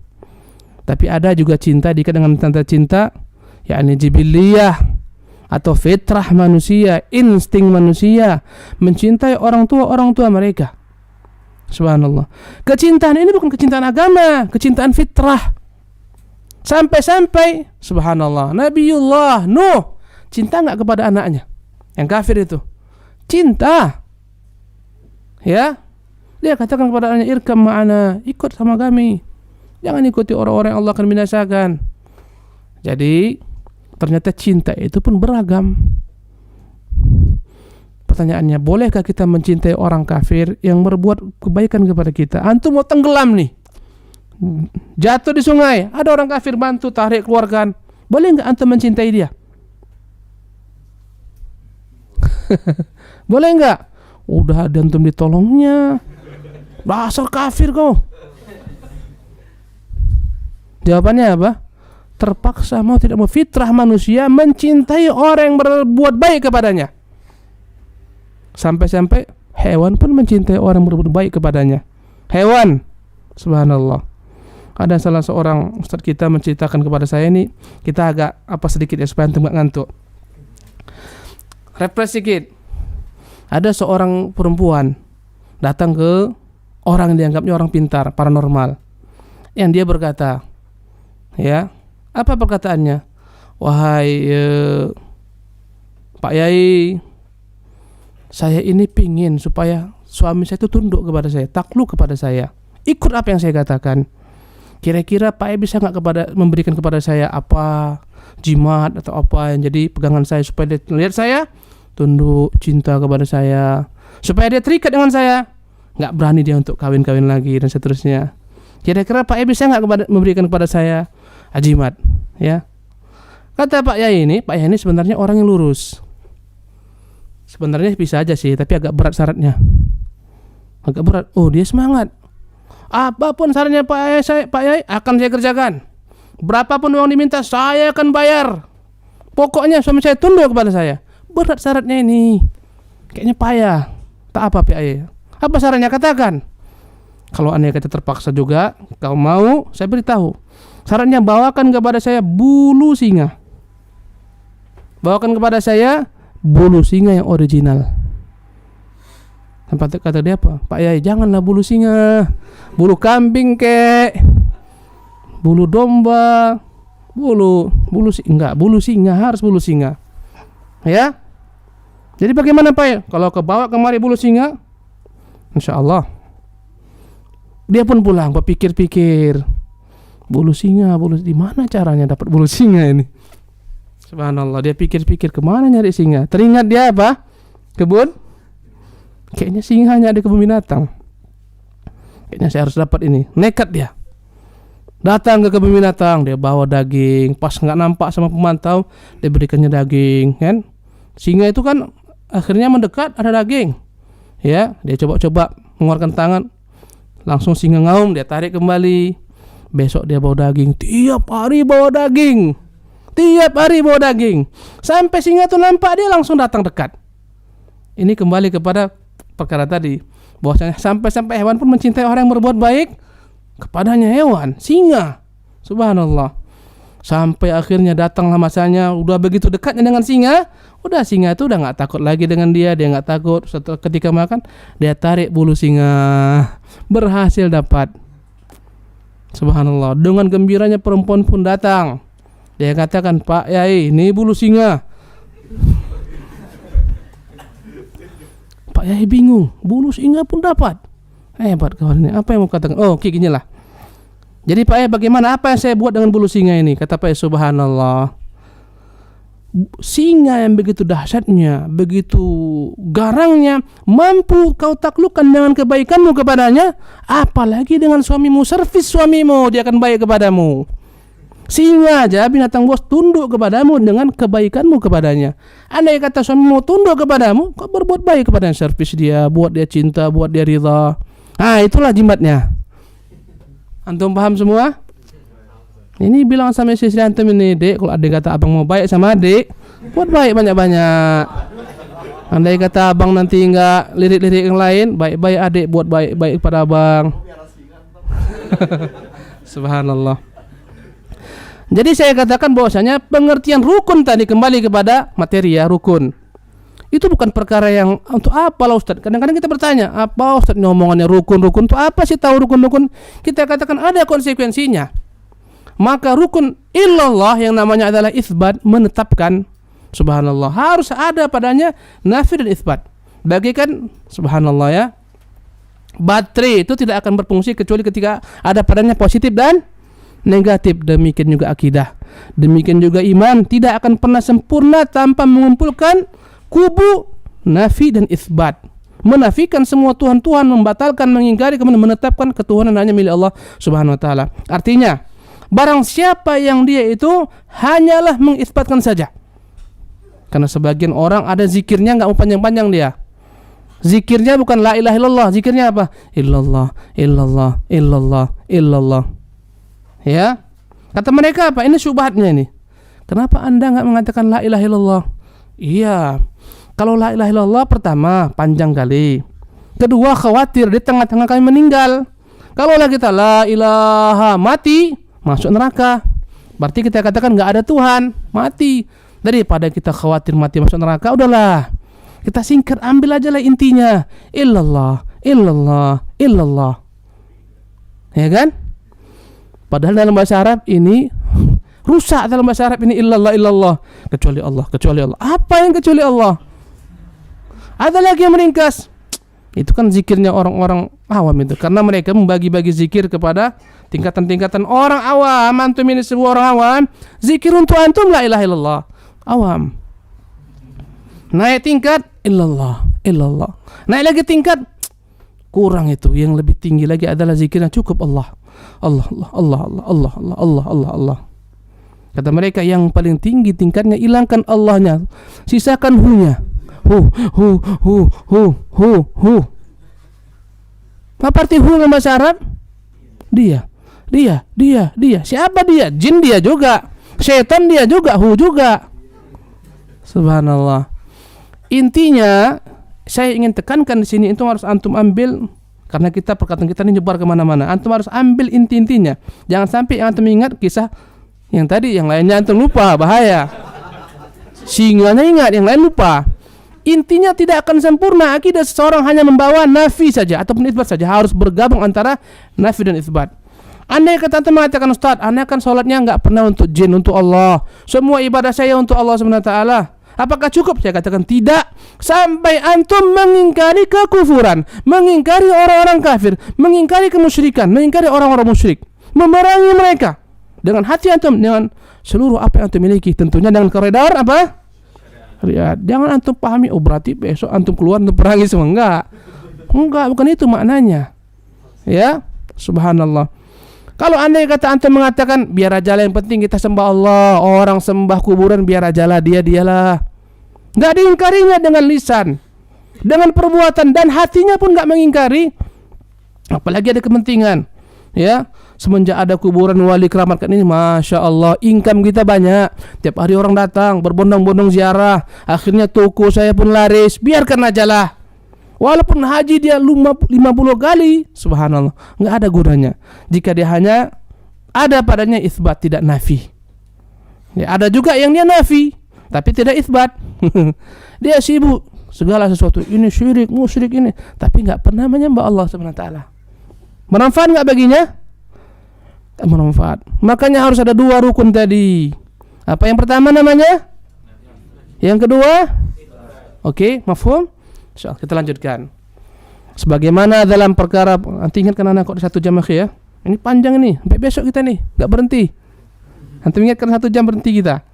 Tapi ada juga cinta diikat dengan tanda cinta, yakni jibiliyah atau fitrah manusia, insting manusia, mencintai orang tua mereka. Subhanallah. Kecintaan ini bukan kecintaan agama, kecintaan fitrah. Sampai-sampai subhanallah, Nabiullah Nuh cinta enggak kepada anaknya yang kafir itu? Cinta. Ya. Dia katakan kepada anaknya, "Irkam ma'ana, ikut sama kami. Jangan ikuti orang-orang yang Allah akan binasakan." Jadi, ternyata cinta itu pun beragam. Pertanyaannya, bolehkah kita mencintai orang kafir yang berbuat kebaikan kepada kita? Antum mau tenggelam nih, jatuh di sungai, ada orang kafir bantu tarik keluarkan, boleh nggak antum mencintai dia? Boleh nggak? Udah ada antum ditolongnya, dasar kafir kau. Jawabannya apa? Terpaksa mau tidak mau, fitrah manusia mencintai orang yang berbuat baik kepadanya. Sampai-sampai hewan pun mencintai orang yang berbuat baik kepadanya. Hewan, subhanallah. Ada salah seorang ustaz kita menceritakan kepada saya ini, kita agak sedikit ya supaya antum gak ngantuk. Refresh sedikit. Ada seorang perempuan datang ke orang yang dianggapnya orang pintar, paranormal. Yang dia berkata, ya, apa perkataannya? "Wahai Pak Yai, saya ini pingin supaya suami saya itu tunduk kepada saya, takluk kepada saya, ikut apa yang saya katakan. Kira-kira Pak Yai bisa nggak memberikan kepada saya apa, jimat atau apa yang jadi pegangan saya supaya dia melihat saya tunduk, cinta kepada saya, supaya dia terikat dengan saya, nggak berani dia untuk kawin-kawin lagi dan seterusnya. Kira-kira Pak Yai bisa nggak memberikan kepada saya jimat?" Ya, kata Pak Yai ini sebenarnya orang yang lurus. Sebenarnya bisa aja sih, tapi agak berat syaratnya. Agak berat. Oh, dia semangat. Apapun syaratnya Pak Yai akan saya kerjakan. Berapapun uang diminta saya akan bayar. Pokoknya suami saya tunduk kepada saya. Berat syaratnya ini. Kayaknya payah. Tak apa Pak Yai. Apa syaratnya? Katakan. Kalau anda kata terpaksa juga, kau mau, saya beritahu. Syaratnya bawakan kepada saya bulu singa. Bawakan kepada saya bulu singa yang original. Tempat kata dia apa? "Pak Yai, janganlah bulu singa, bulu kambing kek, bulu domba, bulu singa, harus bulu singa." Ya. Jadi bagaimana Pak Yai? Kalau kebawa kemari bulu singa, insya Allah. Dia pun pulang, berpikir-pikir, bulu singa, di mana caranya dapat bulu singa ini? Subhanallah, dia pikir-pikir kemana nyari singa. Teringat dia apa? Kebun. Kayaknya singa hanya ada kebun binatang. Kayaknya saya harus dapat ini. Nekat dia. Datang ke kebun binatang, dia bawa daging. Pas nggak nampak sama pemantau, dia berikannya daging, kan? Singa itu kan akhirnya mendekat, ada daging. Ya, dia coba-coba mengeluarkan tangan, langsung singa ngaum, dia tarik kembali. Besok dia bawa daging. Tiap hari bawa daging. Sampai singa itu nampak, dia langsung datang dekat. Ini kembali kepada perkara tadi, bahwasanya sampai-sampai hewan pun mencintai orang yang berbuat baik kepadanya. Hewan, singa, subhanallah. Sampai akhirnya datanglah masanya, udah begitu dekatnya dengan singa, udah singa itu udah nggak takut lagi dengan dia nggak takut. Setelah ketika makan, dia tarik bulu singa, berhasil dapat. Subhanallah, dengan gembiranya perempuan pun datang. Dia katakan, "Pak Yai, ini bulu singa." Pak Yai bingung, bulu singa pun dapat. Hebat kawan ini. Apa yang mau katakan? Oh, gini lah. Jadi Pak Yai, bagaimana, apa yang saya buat dengan bulu singa ini? Kata Pak Yai, subhanallah, singa yang begitu dahsyatnya, begitu garangnya, mampu kau taklukkan dengan kebaikanmu kepadanya, apalagi dengan suamimu, servis suamimu, dia akan baik kepadamu. Singa aja, binatang buas, tunduk kepadamu dengan kebaikanmu kepadanya. Andai kata suamimu tunduk kepadamu, kau berbuat baik kepadanya, servis dia, buat dia cinta, buat dia ridha. Nah, itulah jimatnya. Antum paham semua? Ini bilang sama istri antum ini, Dek, kalau adik kata abang mau baik sama adik, buat baik banyak-banyak. Andai kata abang nanti enggak lirik-lirik yang lain, baik-baik adik buat baik-baik pada abang. Subhanallah. Jadi saya katakan bahwasanya pengertian rukun tadi kembali kepada materi ya, rukun. Itu bukan perkara yang untuk apa lah Ustaz. Kadang-kadang kita bertanya, apa Ustaz ngomongannya rukun-rukun itu apa sih, tahu rukun-rukun? Kita katakan ada konsekuensinya. Maka rukun illallah yang namanya adalah isbat, menetapkan. Subhanallah, harus ada padanya nafi dan isbat. Bagikan subhanallah ya, baterai itu tidak akan berfungsi kecuali ketika ada padanya positif dan negatif. Demikian juga akidah, demikian juga iman tidak akan pernah sempurna tanpa mengumpulkan kubu nafi dan isbat. Menafikan semua Tuhan-Tuhan, membatalkan, mengingkari, kemudian menetapkan ketuhanan hanya milik Allah Subhanahu wa taala. Artinya, barang siapa yang dia itu hanyalah mengisbatkan saja. Karena sebagian orang ada zikirnya enggak mau panjang-panjang dia. Zikirnya bukan la ilaha illallah, zikirnya apa? Illallah, illallah, illallah, illallah. Ya. Kata mereka apa? Ini syubhatnya ini. Kenapa Anda enggak mengatakan la ilaha illallah? Iya. Kalau la ilaha illallah pertama panjang kali. Kedua khawatir di tengah-tengah kami meninggal. Kalau lah kita la ilaha mati, masuk neraka. Berarti kita katakan enggak ada Tuhan, mati. Daripada kita khawatir mati masuk neraka, udahlah. Kita singkat, ambil aja lah intinya. Illallah, illallah, illallah. Ya kan? Padahal dalam bahasa Arab ini rusak, dalam bahasa Arab ini illallah, illallah. Kecuali Allah, kecuali Allah. Apa yang kecuali Allah? Ada lagi yang meringkas. Itu kan zikirnya orang-orang awam itu. Karena mereka membagi-bagi zikir kepada tingkatan-tingkatan orang awam. Antum ini sebuah orang awam. Zikir untuk antum la ilaha illallah. Awam. Naik tingkat illallah, illallah. Naik lagi tingkat kurang itu. Yang lebih tinggi lagi adalah zikirnya cukup Allah. Allah, Allah, Allah, Allah, Allah, Allah, Allah, Allah, Allah. Kata mereka yang paling tinggi tingkatnya hilangkan Allahnya, sisakan hu-nya. Hu. Apa arti hu dalam bahasa Arab? Dia. Siapa dia? Jin dia juga. Syaitan dia juga, hu juga. Subhanallah. Intinya saya ingin tekankan di sini, itu harus antum ambil, karena kita perkataan kita ini nyebar kemana-mana. Antum harus ambil inti-intinya. Jangan sampai antum ingat kisah yang tadi, yang lainnya antum lupa, bahaya. Singanya ingat, yang lain lupa. Intinya tidak akan sempurna akidah seseorang hanya membawa nafi saja ataupun isbat saja. Harus bergabung antara nafi dan isbat. Andai kata antum mengatakan, Ustaz, anda kan sholatnya enggak pernah untuk jin, untuk Allah. Semua ibadah saya untuk Allah SWT. Apakah cukup? Saya katakan tidak. Sampai antum mengingkari kekufuran, mengingkari orang-orang kafir, mengingkari kemusyrikan, mengingkari orang-orang musyrik, memerangi mereka dengan hati antum, dengan seluruh apa yang antum miliki, tentunya dengan keredaan apa? Riyad. Jangan antum pahami, oh berarti besok antum keluar untuk perangi semua. Enggak, bukan itu maknanya. Ya, subhanallah. Kalau andai kata antum mengatakan biar aja lah, yang penting kita sembah Allah, orang sembah kuburan biar aja lah, dialah. Enggak diingkarinya dengan lisan, dengan perbuatan, dan hatinya pun enggak mengingkari. Apalagi ada kepentingan. Ya, semenjak ada kuburan wali keramat kan ini, masya Allah, income kita banyak. Tiap hari orang datang berbondong-bondong ziarah. Akhirnya toko saya pun laris. Biarkan aja lah. Walaupun haji dia 50 kali, subhanallah, enggak ada gunanya jika dia hanya ada padanya isbat, tidak nafi. Ya, ada juga yang dia nafi tapi tidak isbat. Dia sibuk segala sesuatu, ini syirik, musyrik ini, tapi enggak pernah menyembah Allah Subhanahu wa taala. Bermanfaat enggak baginya? Bermanfaat. Makanya harus ada dua rukun tadi. Apa yang pertama namanya? Yang kedua? Oke, mafhum? Kita lanjutkan. Sebagaimana dalam perkara, nanti ingatkan anak kok di 1 jam akhir ya. Ini panjang ini, sampai besok kita nih, enggak berhenti. Nanti ingatkan 1 jam berhenti kita.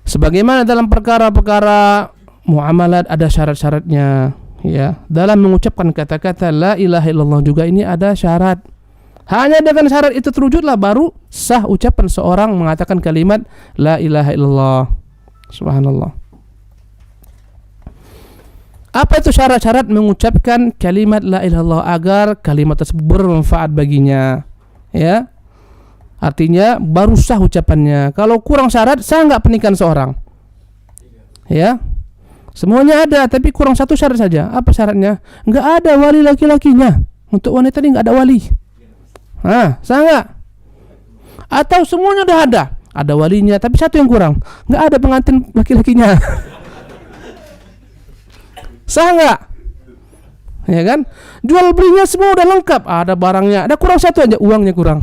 Sebagaimana dalam perkara-perkara muamalat ada syarat-syaratnya, ya. Dalam mengucapkan kata-kata la ilaha illallah juga ini ada syarat. Hanya dengan syarat itu terwujudlah baru sah ucapan seorang mengatakan kalimat la ilaha illallah. Subhanallah. Apa itu syarat-syarat mengucapkan kalimat la ilaha illallah agar kalimat tersebut bermanfaat baginya? Ya, artinya baru sah ucapannya. Kalau kurang syarat, sah nggak pernikahan seorang? Ya, semuanya ada, tapi kurang satu syarat saja. Apa syaratnya? Nggak ada wali laki-lakinya. Untuk wanita ini nggak ada wali. Sah nggak? Atau semuanya udah ada walinya, tapi satu yang kurang, nggak ada pengantin laki-lakinya. Sah nggak? Ya kan? Jual belinya semua udah lengkap, ada barangnya, ada kurang satu aja, uangnya kurang.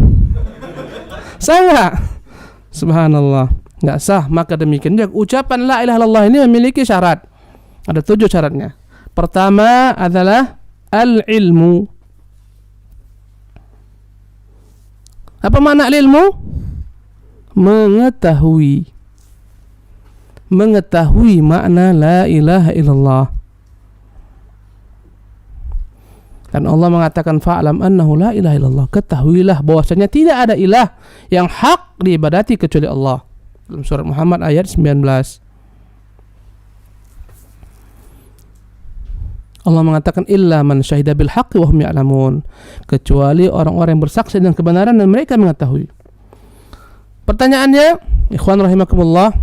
Sah nggak? Subhanallah, nggak sah. Maka demikian juga ucapan la ilaha illallah ini memiliki syarat. Ada 7 syaratnya. Pertama adalah al-ilmu. Apa makna ilmu? Mengetahui makna la ilaha illallah. Dan Allah mengatakan fa'lam annahu la ilaha illallah. Ketahuilah bahwasanya tidak ada ilah yang hak diibadati kecuali Allah. Dalam surat Muhammad ayat 19. Allah mengatakan illa man syahida bil haqqi wa hum ya'lamun. Kecuali orang-orang yang bersaksi dengan kebenaran dan mereka mengetahui. Pertanyaannya, ikhwan rahimakumullah,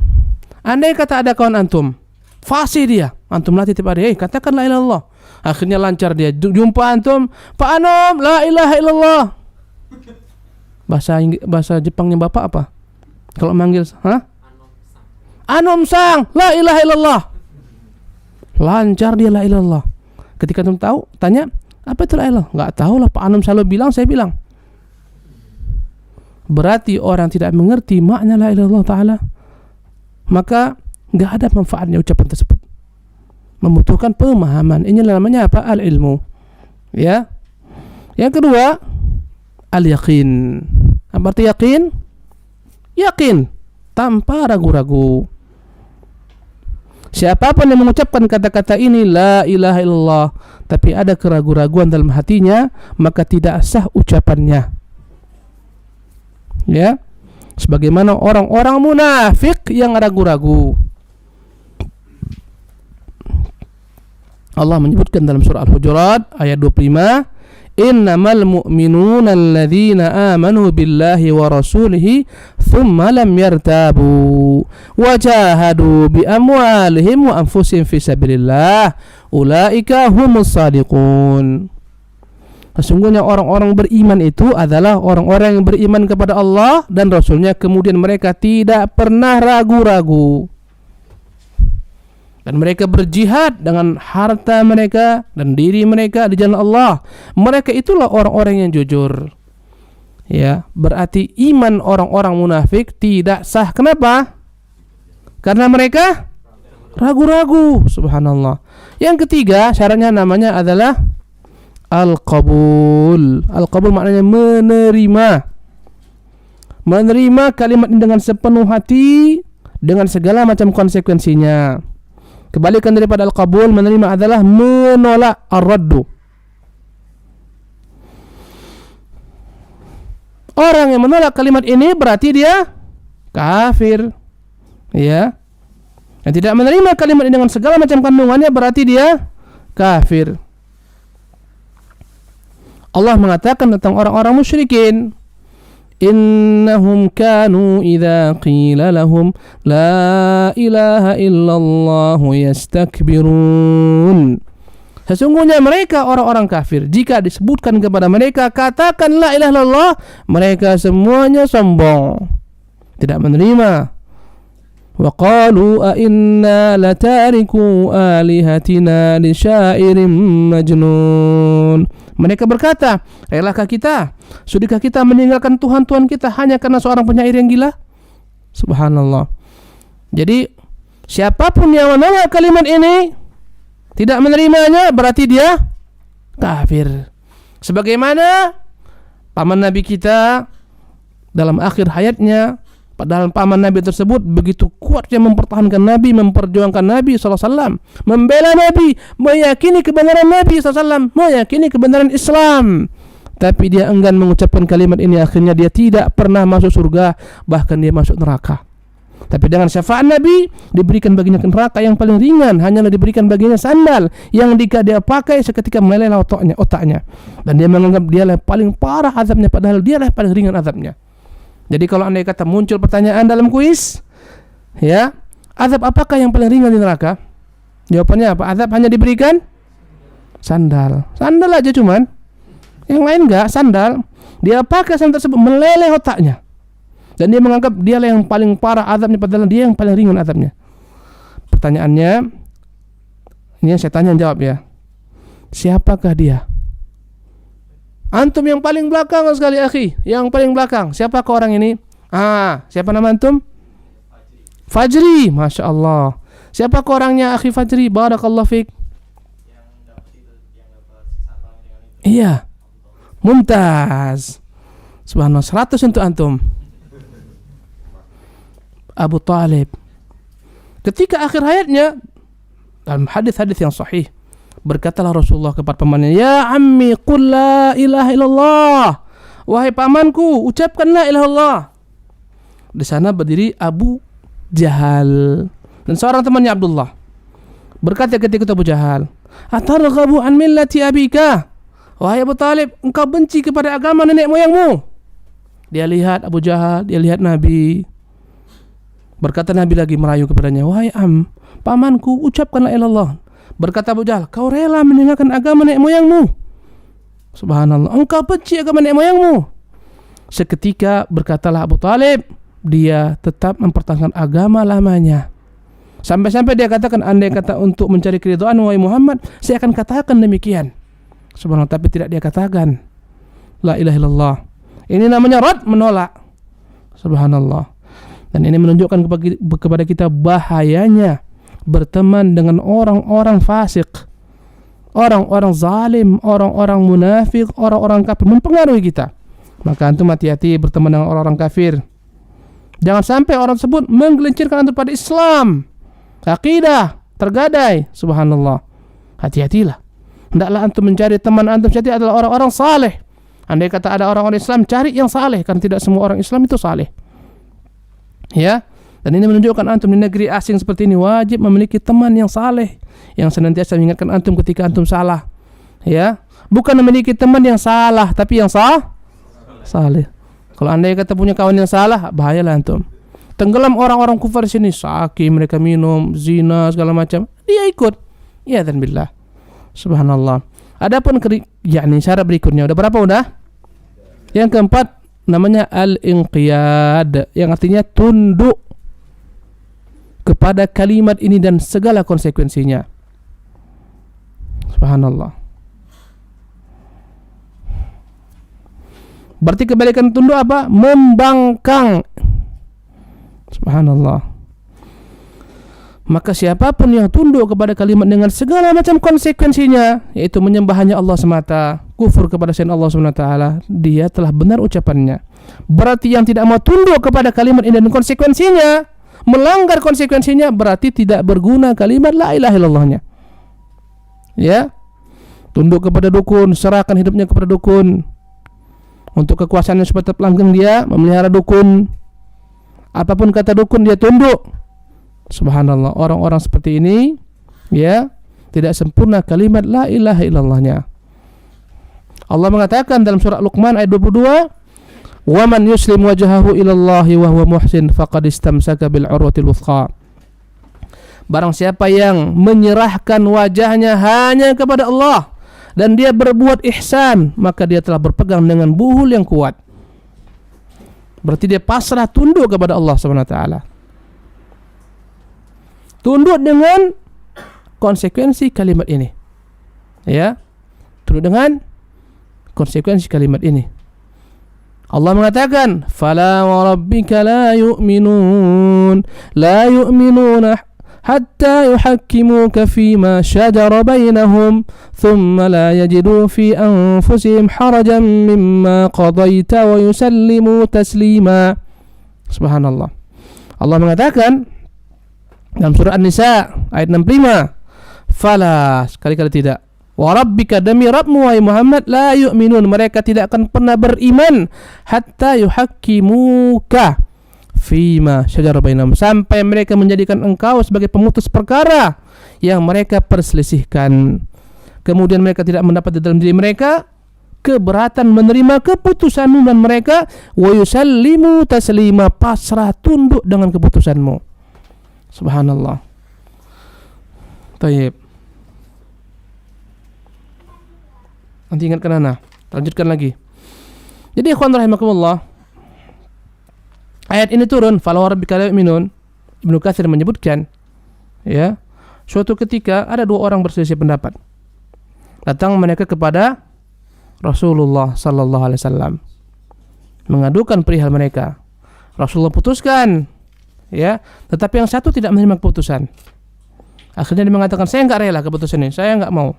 andai kata ada kawan antum, fasih dia, antum latih tiap hari, katakan la ilaha illallah. Akhirnya lancar dia, jumpa antum, Pak Anom, la ilaha illallah. Bahasa Jepangnya Bapak apa? Kalau manggil, Anom sang, la ilaha illallah. Lancar dia la ilaha illallah. Ketika antum tahu, tanya, apa itu la ilaha? Enggak tahu lah, Pak Anom selalu bilang, saya bilang. Berarti orang tidak mengerti makna la ilaha illallah ta'ala, maka enggak ada manfaatnya ucapan tersebut. Membutuhkan pemahaman. Ini namanya apa? Al-ilmu. Ya. Yang kedua, al-yaqin. Apa arti yakin? Yakin tanpa ragu-ragu. Siapapun yang mengucapkan kata-kata ini la ilaha illallah tapi ada keraguan-raguan dalam hatinya, maka tidak sah ucapannya. Ya. Sebagaimana orang-orang munafik yang ragu-ragu. Allah menyebutkan dalam surah Al-Hujurat ayat 25, innamal mu'minuna alladzina amanu billahi wa rasulihi thumma lam yartabu wa jahadu bi amwalihim wa anfusihim fi sabilillah ulaika humus shadiqun. Sesungguhnya orang-orang beriman itu adalah orang-orang yang beriman kepada Allah dan Rasulnya, kemudian mereka tidak pernah ragu-ragu. Dan mereka berjihad dengan harta mereka dan diri mereka di jalan Allah. Mereka itulah orang-orang yang jujur. Ya, berarti iman orang-orang munafik tidak sah. Kenapa? Karena mereka ragu-ragu. Subhanallah. Yang ketiga, syaratnya namanya adalah al-qabul. Al-qabul maknanya menerima. Menerima kalimat ini dengan sepenuh hati, dengan segala macam konsekuensinya. Kebalikan daripada al-qabul, menerima adalah menolak, ar-raddu. Orang yang menolak kalimat ini berarti dia kafir. Ya. Yang tidak menerima kalimat ini dengan segala macam kandungannya berarti dia kafir. Allah mengatakan tentang orang-orang musyrikin, innahum kanu idza qila lahum la ilaha illallah yastakbirun. Sesungguhnya mereka orang-orang kafir, jika disebutkan kepada mereka katakan la ilaha illallah, mereka semuanya sombong, tidak menerima. Wa qalu a inna latariku alihatina li syairin majnun. Mereka berkata, relakah kita, sudahkah kita meninggalkan Tuhan-Tuhan kita hanya karena seorang penyair yang gila? Subhanallah. Jadi siapapun yang menolak kalimat ini, tidak menerimanya, berarti dia kafir. Sebagaimana paman Nabi kita dalam akhir hayatnya, padahal paman Nabi tersebut begitu kuatnya mempertahankan Nabi, memperjuangkan Nabi SAW, membela Nabi, meyakini kebenaran Nabi SAW, meyakini kebenaran Islam. Tapi dia enggan mengucapkan kalimat ini, akhirnya dia tidak pernah masuk surga, bahkan dia masuk neraka. Tapi dengan syafaat Nabi diberikan baginya neraka yang paling ringan, hanyalah diberikan baginya sandal yang jika dia pakai seketika meleleh otaknya. Dan dia menganggap dialah paling parah azabnya, padahal dialah paling ringan azabnya. Jadi kalau andai kata muncul pertanyaan dalam kuis, ya, azab apakah yang paling ringan di neraka? Jawabannya apa? Azab hanya diberikan sandal. Sandal aja cuman. Yang lain enggak, sandal. Dia pakai sandal tersebut meleleh otaknya. Dan dia menganggap dialah yang paling parah azabnya, padahal dia yang paling ringan azabnya. Pertanyaannya, ini yang saya tanya jawab ya. Siapakah dia? Antum yang paling belakang sekali akhi, yang paling belakang. Siapakah orang ini? Siapa nama antum? Fajri, Masya Allah. Siapakah orangnya akhi Fajri? Barakallahu fiik. Iya, Mumtaz. Subhanallah, 100 untuk antum. Abu Talib. Ketika akhir hayatnya, dalam hadis-hadis yang sahih, berkatalah Rasulullah kepada pamannya, "Ya ammi, qul la ilaha illallah." Wahai pamanku, ucapkan la ilaha illallah. Di sana berdiri Abu Jahal dan seorang temannya Abdullah. Berkata ketika itu Abu Jahal, "Atarghabu an millati abika?" Wahai Abu Talib, engkau benci kepada agama nenek moyangmu? Dia lihat Abu Jahal, dia lihat Nabi. Berkata Nabi lagi merayu kepadanya, "Wahai pamanku, ucapkan la ilaha illallah." Berkata Abu Jahal, "Kau rela meninggalkan agama nenek moyangmu?" Subhanallah, engkau benci agama nenek moyangmu. Seketika berkatalah Abu Talib, dia tetap mempertahankan agama lamanya. Sampai-sampai dia katakan, andai kata untuk mencari keridhaan wahai Muhammad, saya akan katakan demikian. Subhanallah, tapi tidak dia katakan la ilaha illallah. Ini namanya rad, menolak. Subhanallah. Dan ini menunjukkan kepada kita bahayanya berteman dengan orang-orang fasik, orang-orang zalim, orang-orang munafik, orang-orang kafir mempengaruhi kita. Maka antum hati-hati berteman dengan orang-orang kafir. Jangan sampai orang tersebut menggelincirkan antum pada Islam, akidah tergadai. Subhanallah. Hati-hatilah. Hendaklah antum mencari teman antum jadi adalah orang-orang saleh. Andai kata ada orang-orang Islam, cari yang saleh, karena tidak semua orang Islam itu saleh. Ya, dan ini menunjukkan antum di negeri asing seperti ini wajib memiliki teman yang saleh, yang senantiasa mengingatkan antum ketika antum salah. Ya, bukan memiliki teman yang salah, tapi yang saleh. Kalau andai kata punya kawan yang salah, bahayalah antum. Tenggelam orang-orang kufar di sini, saki, mereka minum, zina, segala macam, dia ikut. Ya dan billah. Subhanallah. Adapun syarat berikutnya udah berapa udah? Yang keempat namanya al-inqiyad, yang artinya tunduk kepada kalimat ini dan segala konsekuensinya. Subhanallah. Berarti kebalikan tunduk apa? Membangkang. Subhanallah. Maka siapapun yang tunduk kepada kalimat dengan segala macam konsekuensinya, yaitu menyembah hanya Allah semata, kufur kepada selain Allah SWT, dia telah benar ucapannya. Berarti yang tidak mau tunduk kepada kalimat ini dan konsekuensinya, melanggar konsekuensinya, berarti tidak berguna kalimat la ilaha illallahnya. Ya, tunduk kepada dukun, serahkan hidupnya kepada dukun. Untuk kekuasaannya supaya tetap langgeng, dia memelihara dukun. Apapun kata dukun dia tunduk. Subhanallah, orang-orang seperti ini ya tidak sempurna kalimat la ilaha illallahnya. Allah mengatakan dalam surah Luqman ayat 22, "Wa man yuslim wajhahu ilallahi wa huwa muhsin faqad istamsaka bil urwatil wuthqa." Barang siapa yang menyerahkan wajahnya hanya kepada Allah dan dia berbuat ihsan, maka dia telah berpegang dengan buhul yang kuat. Berarti dia pasrah tunduk kepada Allah Subhanahu wa taala. Tunduk dengan konsekuensi kalimat ini. Ya. Tunduk dengan konsekuensi kalimat ini. Allah mengatakan, "Fala wa rabbika la yu'minun hatta yuhakkimuka fima shajara bainahum thumma la yajidu fi anfusihim harajan mimma qadaita wa yusallimu taslima." Subhanallah. Allah mengatakan dalam surah An-Nisa ayat 65, "Fala," sekali-kali tidak, "wa rabbika," demi Rabbmu wahai Muhammad, "la yu'minun," mereka tidak akan pernah beriman, "hatta yuhakkimuka fima syajara bainahum, sampai mereka menjadikan engkau sebagai pemutus perkara yang mereka perselisihkan. Kemudian mereka tidak mendapat di dalam diri mereka keberatan menerima keputusanmu, dan mereka wa yusallimu taslima, pasrah tunduk dengan keputusanmu. Subhanallah. Tayyib. Nanti ingatkan ana. Lanjutkan lagi. Jadi ikhwan rahimakumullah, ayat ini turun fala rabbika la yu'minun. Ibnu Katsir menyebutkan, ya, suatu ketika ada dua orang berselisih pendapat. Datang mereka kepada Rasulullah sallallahu alaihi wasallam mengadukan perihal mereka. Rasulullah putuskan, ya, tetapi yang satu tidak menerima keputusan. Akhirnya dia mengatakan, saya enggak rela keputusan ini, saya enggak mau.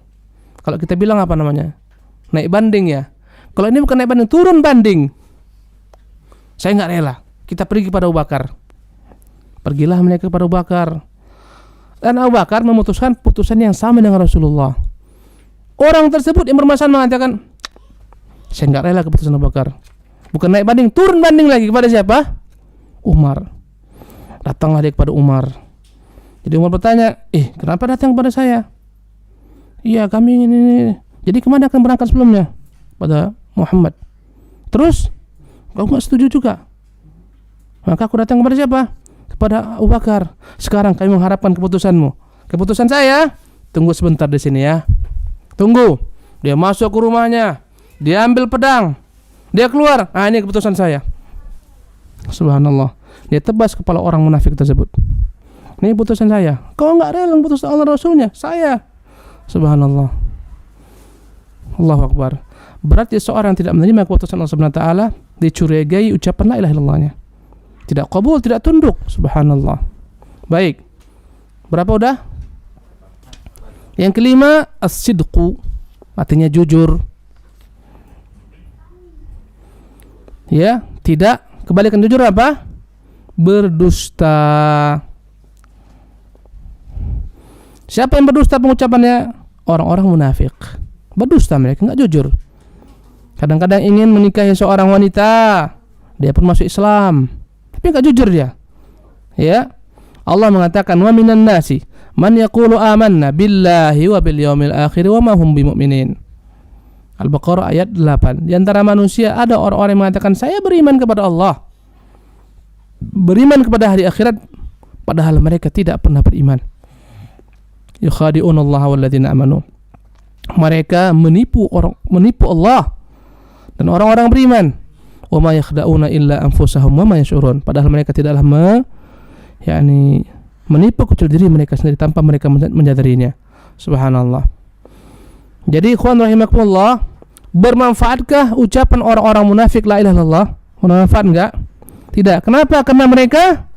Kalau kita bilang apa namanya? Naik banding ya. Kalau ini bukan naik banding, turun banding. Saya enggak rela. Kita pergi kepada Abu Bakar. Pergilah mereka kepada Abu Bakar. Dan Abu Bakar memutuskan putusan yang sama dengan Rasulullah. Orang tersebut yang bermasalah mengatakan, saya enggak rela keputusan Abu Bakar. Bukan naik banding, turun banding lagi kepada siapa? Umar. Datanglah dia kepada Umar. Jadi Umar bertanya, kenapa datang kepada saya? Iya, kami ini. Jadi kemana akan berangkat sebelumnya? Pada Muhammad. Terus, kau enggak setuju juga. Maka aku datang kepada siapa? Kepada Abu Bakar. Sekarang kami mengharapkan keputusanmu. Keputusan saya, tunggu sebentar di sini ya. Tunggu. Dia masuk ke rumahnya. Dia ambil pedang. Dia keluar. Ini keputusan saya. Subhanallah. Dia tebas kepala orang munafik tersebut. Ini keputusan saya. Kau enggak rela keputusan Allah Rasulnya? Saya. Subhanallah. Allahu Akbar. Berarti seorang yang tidak menerima keputusan Allah Subhanahu wa taala dicurigai ucapan la ilaha illallahnya. Tidak qabul, tidak tunduk. Subhanallah. Baik. Berapa udah? Yang kelima, as-sidqu, artinya jujur. Ya, tidak, kebalikan jujur apa? Berdusta. Siapa yang berdusta pengucapannya? Orang-orang munafik. Berdusta mereka, enggak jujur. Kadang-kadang ingin menikahi seorang wanita, dia pun masuk Islam, tapi enggak jujur dia. Ya. Allah mengatakan, wa minan nasi man yaqulu amanna billahi wa bil yaumil akhir wa ma hum bimumin. Al-Baqarah ayat 8. Di antara manusia ada orang-orang yang mengatakan, saya beriman kepada Allah, beriman kepada hari akhirat, padahal mereka tidak pernah beriman. Yukhadi'unallaha walladzina amanu. Mereka menipu Allah dan orang-orang beriman. Wa ma yakhda'una illa anfusahum wa ma yash'urun. Padahal mereka tidaklah menipu kecuali diri mereka sendiri tanpa mereka menyadarinya. Subhanallah. Jadi ikhwan rahimakumullah, bermanfaatkah ucapan orang-orang munafik la ilaha illallah? Bermanfaat enggak? Tidak. Kenapa? Karena mereka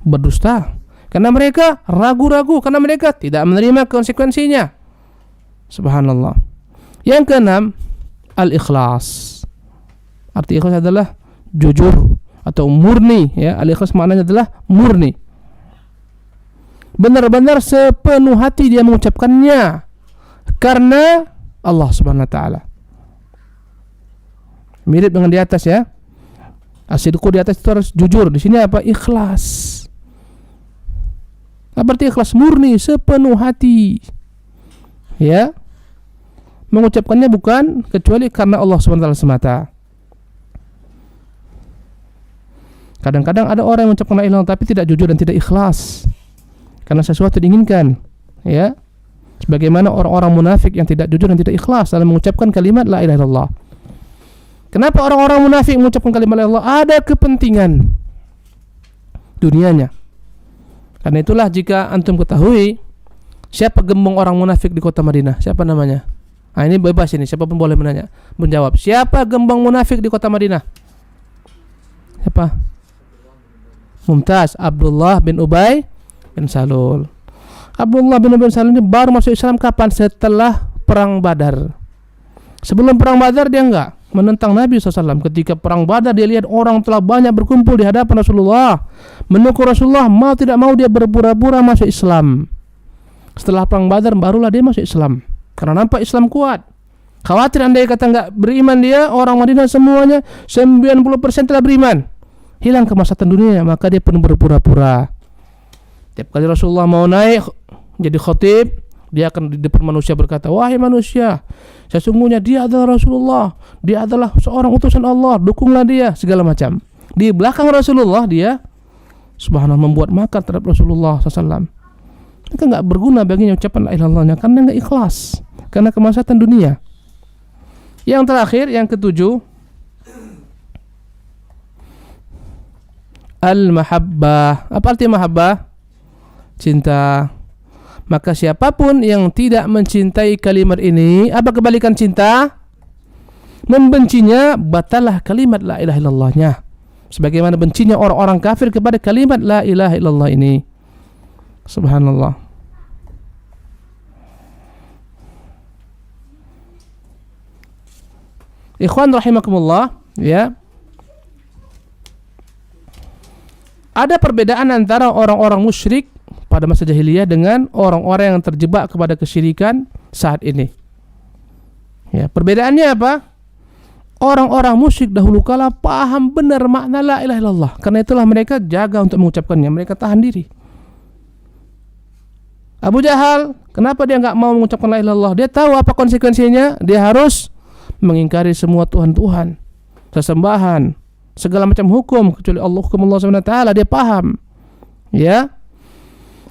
berdusta. Karena mereka ragu-ragu, karena mereka tidak menerima konsekuensinya. Subhanallah. Yang keenam, al-ikhlas. Arti ikhlas adalah jujur atau murni, ya. Al-ikhlas maknanya adalah murni. Benar-benar sepenuh hati dia mengucapkannya karena Allah Subhanahu wa taala. Mirip dengan di atas ya. As-sidqu di atas itu harus jujur. Di sini apa? Ikhlas. Berarti ikhlas murni sepenuh hati. Ya. Mengucapkannya bukan kecuali karena Allah Subhanahu wa taala semata. Kadang-kadang ada orang yang mengucapkan la ilaha illallah tapi tidak jujur dan tidak ikhlas karena sesuatu diinginkan, ya. Sebagaimana orang-orang munafik yang tidak jujur dan tidak ikhlas dalam mengucapkan kalimat la ilaha illallah. Kenapa orang-orang munafik mengucapkan kalimat la ilaha illallah? Ada kepentingan dunianya. Karena itulah jika antum ketahui siapa gembong orang munafik di kota Madinah, siapa namanya? Ini bebas ini, siapa pun boleh menjawab. Siapa gembong munafik di kota Madinah? Siapa? Mumtaz, Abdullah bin Ubay bin Salul. Abdullah bin Ubay bin Salul ini baru masuk Islam kapan? Setelah perang Badar. Sebelum perang Badar dia enggak menentang Nabi SAW. Ketika perang Badar dia lihat orang telah banyak berkumpul di hadapan Rasulullah, mendukung Rasulullah, mau tidak mau dia berpura-pura masuk Islam. Setelah perang Badar barulah dia masuk Islam karena nampak Islam kuat. Khawatir andai kata enggak beriman dia, orang Madinah semuanya 90% telah beriman. hilang kemaslahatan dunia, maka dia penuh berpura-pura. Tiap kali Rasulullah mau naik jadi khatib, dia akan di depan manusia berkata, wahai manusia, sesungguhnya dia adalah Rasulullah, dia adalah seorang utusan Allah, dukunglah dia, segala macam. Di belakang Rasulullah dia subhanallah membuat makar terhadap Rasulullah SAW. Maka nggak berguna baginya ucapan la ilaha illallahnya, karena nggak ikhlas, karena kemaslahatan dunia. Yang terakhir, yang ketujuh, al-mahabbah. Apa arti mahabbah? Cinta. Maka siapapun yang tidak mencintai kalimat ini, apa kebalikan cinta? Membencinya, batalah kalimat la ilaha illallahnya. Sebagaimana bencinya orang-orang kafir kepada kalimat la ilaha illallah ini. Subhanallah. Ikhwan rahimakumullah, ya. Ada perbedaan antara orang-orang musyrik pada masa jahiliyah dengan orang-orang yang terjebak kepada kesyirikan saat ini. Ya, perbedaannya apa? Orang-orang musyrik dahulu kala paham benar makna la ilaha illallah. Karena itulah mereka jaga untuk mengucapkannya, mereka tahan diri. Abu Jahal, kenapa dia enggak mau mengucapkan la ilaha illallah? Dia tahu apa konsekuensinya, dia harus mengingkari semua Tuhan-Tuhan, sesembahan, segala macam hukum kecuali hukum Allah SWT. Dia paham, ya.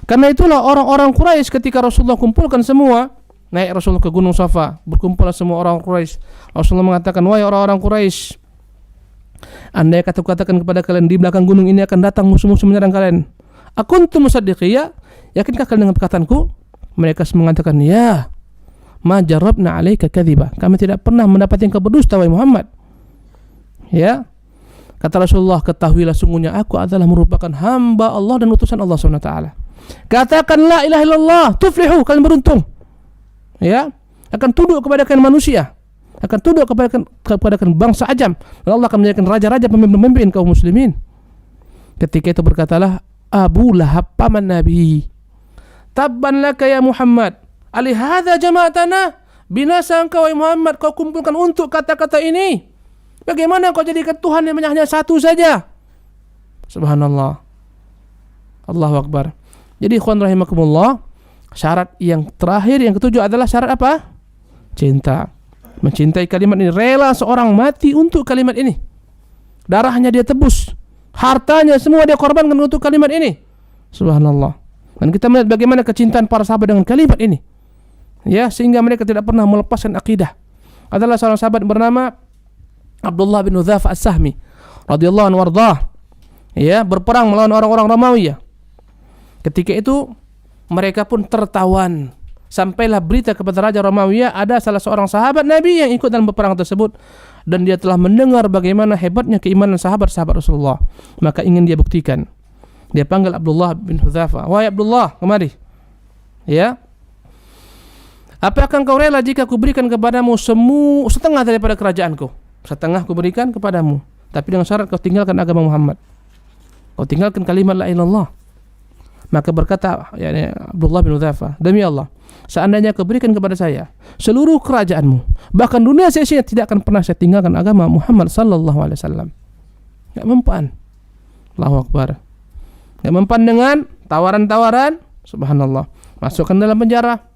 Karena itulah orang-orang Quraisy ketika Rasulullah kumpulkan semua, naik Rasulullah ke Gunung Safa, berkumpullah semua orang Quraisy. Rasulullah mengatakan, wahai orang-orang Quraisy, andai katakan kepada kalian di belakang gunung ini akan datang musuh-musuh menyerang kalian, akuntum musaddiqiyya, yakinkah kalian dengan perkataanku? Mereka mengatakan, ya, ma jarabna 'alaika kadziba, kami tidak pernah mendapati engkau berdusta wahai Muhammad. Ya. Kata Rasulullah, ketahuilah sungguhnya aku adalah merupakan hamba Allah dan utusan Allah SWT. Katakan la ilaha illallah, tuflihu, kalian beruntung. Ya, akan tunduk kepada kalian manusia, akan tunduk kepada kalian bangsa ajam, dan Allah akan menjadikan raja-raja pemimpin kaum muslimin. Ketika itu berkatalah Abu Lahab paman Nabi, tabban laka ya Muhammad, alihadza jama'atana, binasa engkau wahai Muhammad, kau kumpulkan untuk kata-kata ini. Bagaimana kau jadikan Tuhan yang hanya satu saja? Subhanallah. Allahu Akbar. Jadi ikhwan rahimakumullah, syarat yang terakhir, yang ketujuh adalah syarat apa? Cinta. Mencintai kalimat ini, rela seorang mati untuk kalimat ini. Darahnya dia tebus, hartanya semua dia korbankan untuk kalimat ini. Subhanallah. Dan kita melihat bagaimana kecintaan para sahabat dengan kalimat ini. Ya, sehingga mereka tidak pernah melepaskan akidah. Adalah seorang sahabat bernama Abdullah bin Udzafah As-Sahmi radhiyallahu anhu warḍah. Ya, berperang melawan orang-orang Romawi. Ketika itu mereka pun tertawan. Sampailah berita kepada Raja Romawi, ada salah seorang sahabat Nabi yang ikut dalam peperangan tersebut, dan dia telah mendengar bagaimana hebatnya keimanan sahabat-sahabat Rasulullah. Maka ingin dia buktikan. Dia panggil Abdullah bin Udzafah, wahai Abdullah, kemari. Ya, apakah engkau rela jika kuberikan kepadamu setengah daripada kerajaanku? Setengah kuberikan kepadamu, tapi dengan syarat kau tinggalkan agama Muhammad, kau tinggalkan kalimat la ilaha illallah. Maka berkata Abdullah bin Udzafah, demi Allah, seandainya kau berikan kepada saya seluruh kerajaanmu, bahkan dunia saya tidak akan pernah saya tinggalkan agama Muhammad sallallahu alaihi wasallam. Enggak mempan. Allahu Akbar. Enggak mempan dengan tawaran-tawaran, subhanallah. Masukkan dalam penjara,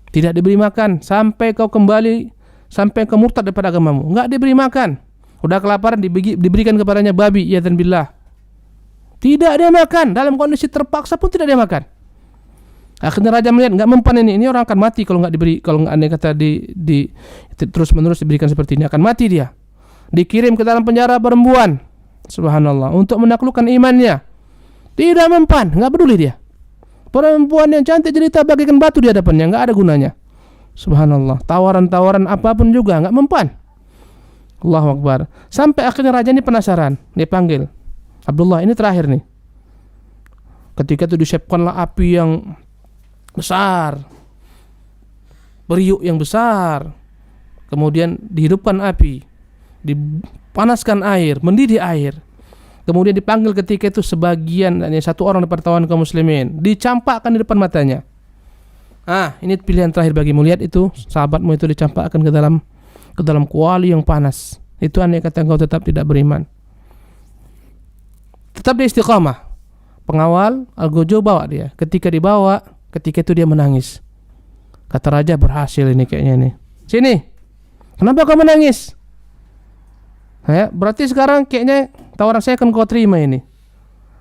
tidak diberi makan sampai kau kembali, sampai kau murtad daripada agamamu. Enggak diberi makan. Udah kelaparan diberikan kepadanya babi, ya dan billah. Tidak dia makan, dalam kondisi terpaksa pun tidak dia makan. Akhirnya raja melihat enggak mempan ini orang akan mati kalau enggak diberi, kalau enggak andai kata di terus menerus diberikan seperti ini, akan mati dia. Dikirim ke dalam penjara perempuan, subhanallah, untuk menaklukkan imannya. Tidak mempan, enggak peduli dia. Perempuan yang cantik jelita bagaikan batu di hadapannya, enggak ada gunanya. Subhanallah, tawaran-tawaran apapun juga enggak mempan. Allahu Akbar. Sampai akhirnya raja ini penasaran, dia panggil Abdullah, ini terakhir nih. Ketika itu disiapkanlah api yang besar, periuk yang besar, kemudian dihidupkan api, dipanaskan air, mendidih air, kemudian dipanggil ketika itu sebagian, satu orang daripada tawanan kaum muslimin, dicampakkan di depan matanya. Ini pilihan terakhir bagimu, lihat itu sahabatmu itu dicampakkan ke dalam kuali yang panas. Itu andai kata engkau tetap tidak beriman. Tetap dia istiqamah. Pengawal Algojo bawa dia. Ketika itu dia menangis. Kata raja, berhasil ini kayaknya nih. Sini. Kenapa kau menangis? Ya, berarti sekarang kayaknya tawaran saya akan kau terima ini.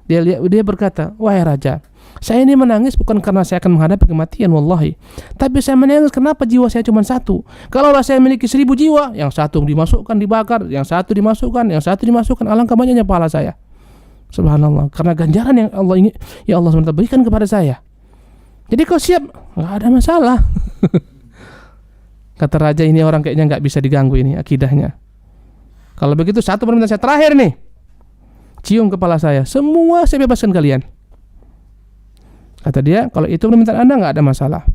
Dia berkata, wahai raja, saya ini menangis bukan karena saya akan menghadapi kematian, wallahi. Tapi saya menangis kenapa jiwa saya cuma satu. Kalau saya memiliki 1000 jiwa, yang satu dimasukkan dibakar, yang satu dimasukkan, alangkah banyaknya pahala saya. Subhanallah, karena ganjaran yang Allah SWT berikan kepada saya. Jadi kau siap? Nggak ada masalah. Kata raja, ini orang kayaknya nggak bisa diganggu ini akidahnya. Kalau begitu satu permintaan saya terakhir nih, cium kepala saya, semua saya bebaskan kalian. Kata dia, kalau itu permintaan Anda nggak ada masalah.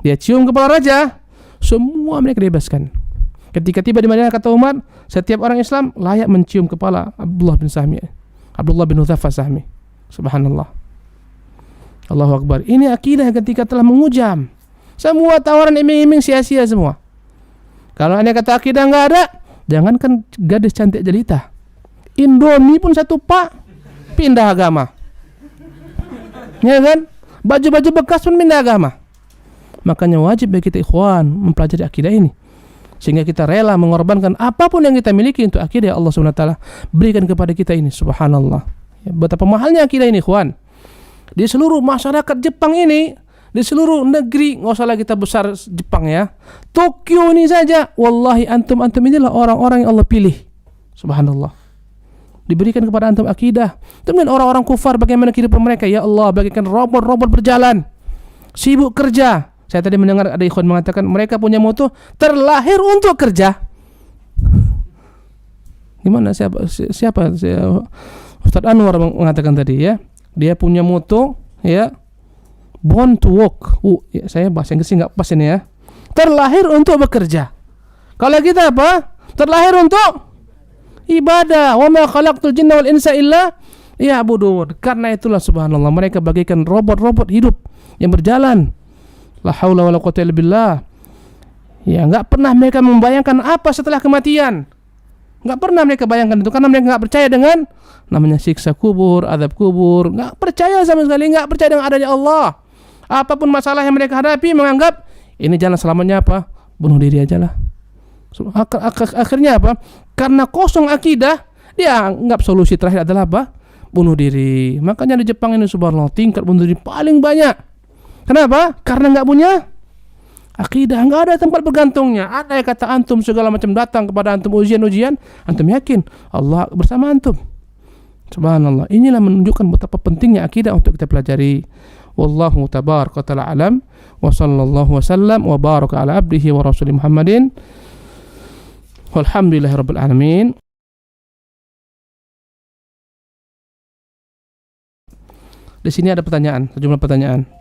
Dia cium kepala raja, semua mereka dibebaskan. Ketika tiba di Madinah, kata Umar, setiap orang Islam layak mencium kepala Abdullah bin Hudzafah Sahmi. Subhanallah. Allahu Akbar. Ini akidah ketika telah mengujam. Semua tawaran iming-iming sia-sia semua. Kalau Anda kata akidah nggak ada, jangankan gadis cantik jelita, Indomie pun satu pak pindah agama. Ya kan? Baju-baju bekas pun pindah agama. Makanya wajib bagi kita ikhwan mempelajari akidah ini, sehingga kita rela mengorbankan apapun yang kita miliki untuk akidah Allah SWT berikan kepada kita ini. Subhanallah. Ya, betapa mahalnya akidah ini ikhwan. Di seluruh masyarakat Jepang ini, di seluruh negeri, nggak usah lagi kita besar Jepang ya, Tokyo ini saja, wallahi antum inilah orang-orang yang Allah pilih. Subhanallah. Diberikan kepada antum akidah. Kemudian orang-orang kufar bagaimana kehidupan mereka? Ya Allah, bagaikan robot-robot berjalan, sibuk kerja. Saya tadi mendengar ada ikhwan mengatakan mereka punya moto terlahir untuk kerja. Gimana siapa Ustaz Anwar mengatakan tadi ya, dia punya moto ya, born to work. Ya, saya bahasa Inggris nggak pas ini ya. Terlahir untuk bekerja. Kalau kita apa? Terlahir untuk ibadah. Wa ma khalaqtul jinna wal insa illa liya'budun. Karena itulah subhanallah mereka bagaikan robot-robot hidup yang berjalan. La haula wala quwwata illa billah. Ya, enggak pernah mereka membayangkan apa setelah kematian. Enggak pernah mereka bayangkan itu karena mereka enggak percaya dengan namanya siksa kubur, azab kubur. Enggak percaya sama sekali, enggak percaya dengan adanya Allah. Apapun masalah yang mereka hadapi menganggap ini jalan selamatnya apa? Bunuh diri aja lah. Akhirnya apa? Karena kosong akidah, dia anggap solusi terakhir adalah apa? Bunuh diri. Makanya di Jepang ini subhanallah tingkat bunuh diri paling banyak. Kenapa? Karena enggak punya akidah, enggak ada tempat bergantungnya. Ada yang kata antum segala macam datang kepada antum ujian-ujian, antum yakin Allah bersama antum. Subhanallah. Inilah menunjukkan betapa pentingnya akidah untuk kita pelajari. Wallahu tabaraka ta'ala alam wa sallallahu wasallam wa baraka ala abdihi wa rasulih Muhammadin. Walhamdulillahirabbil alamin. Di sini ada pertanyaan, sejumlah pertanyaan.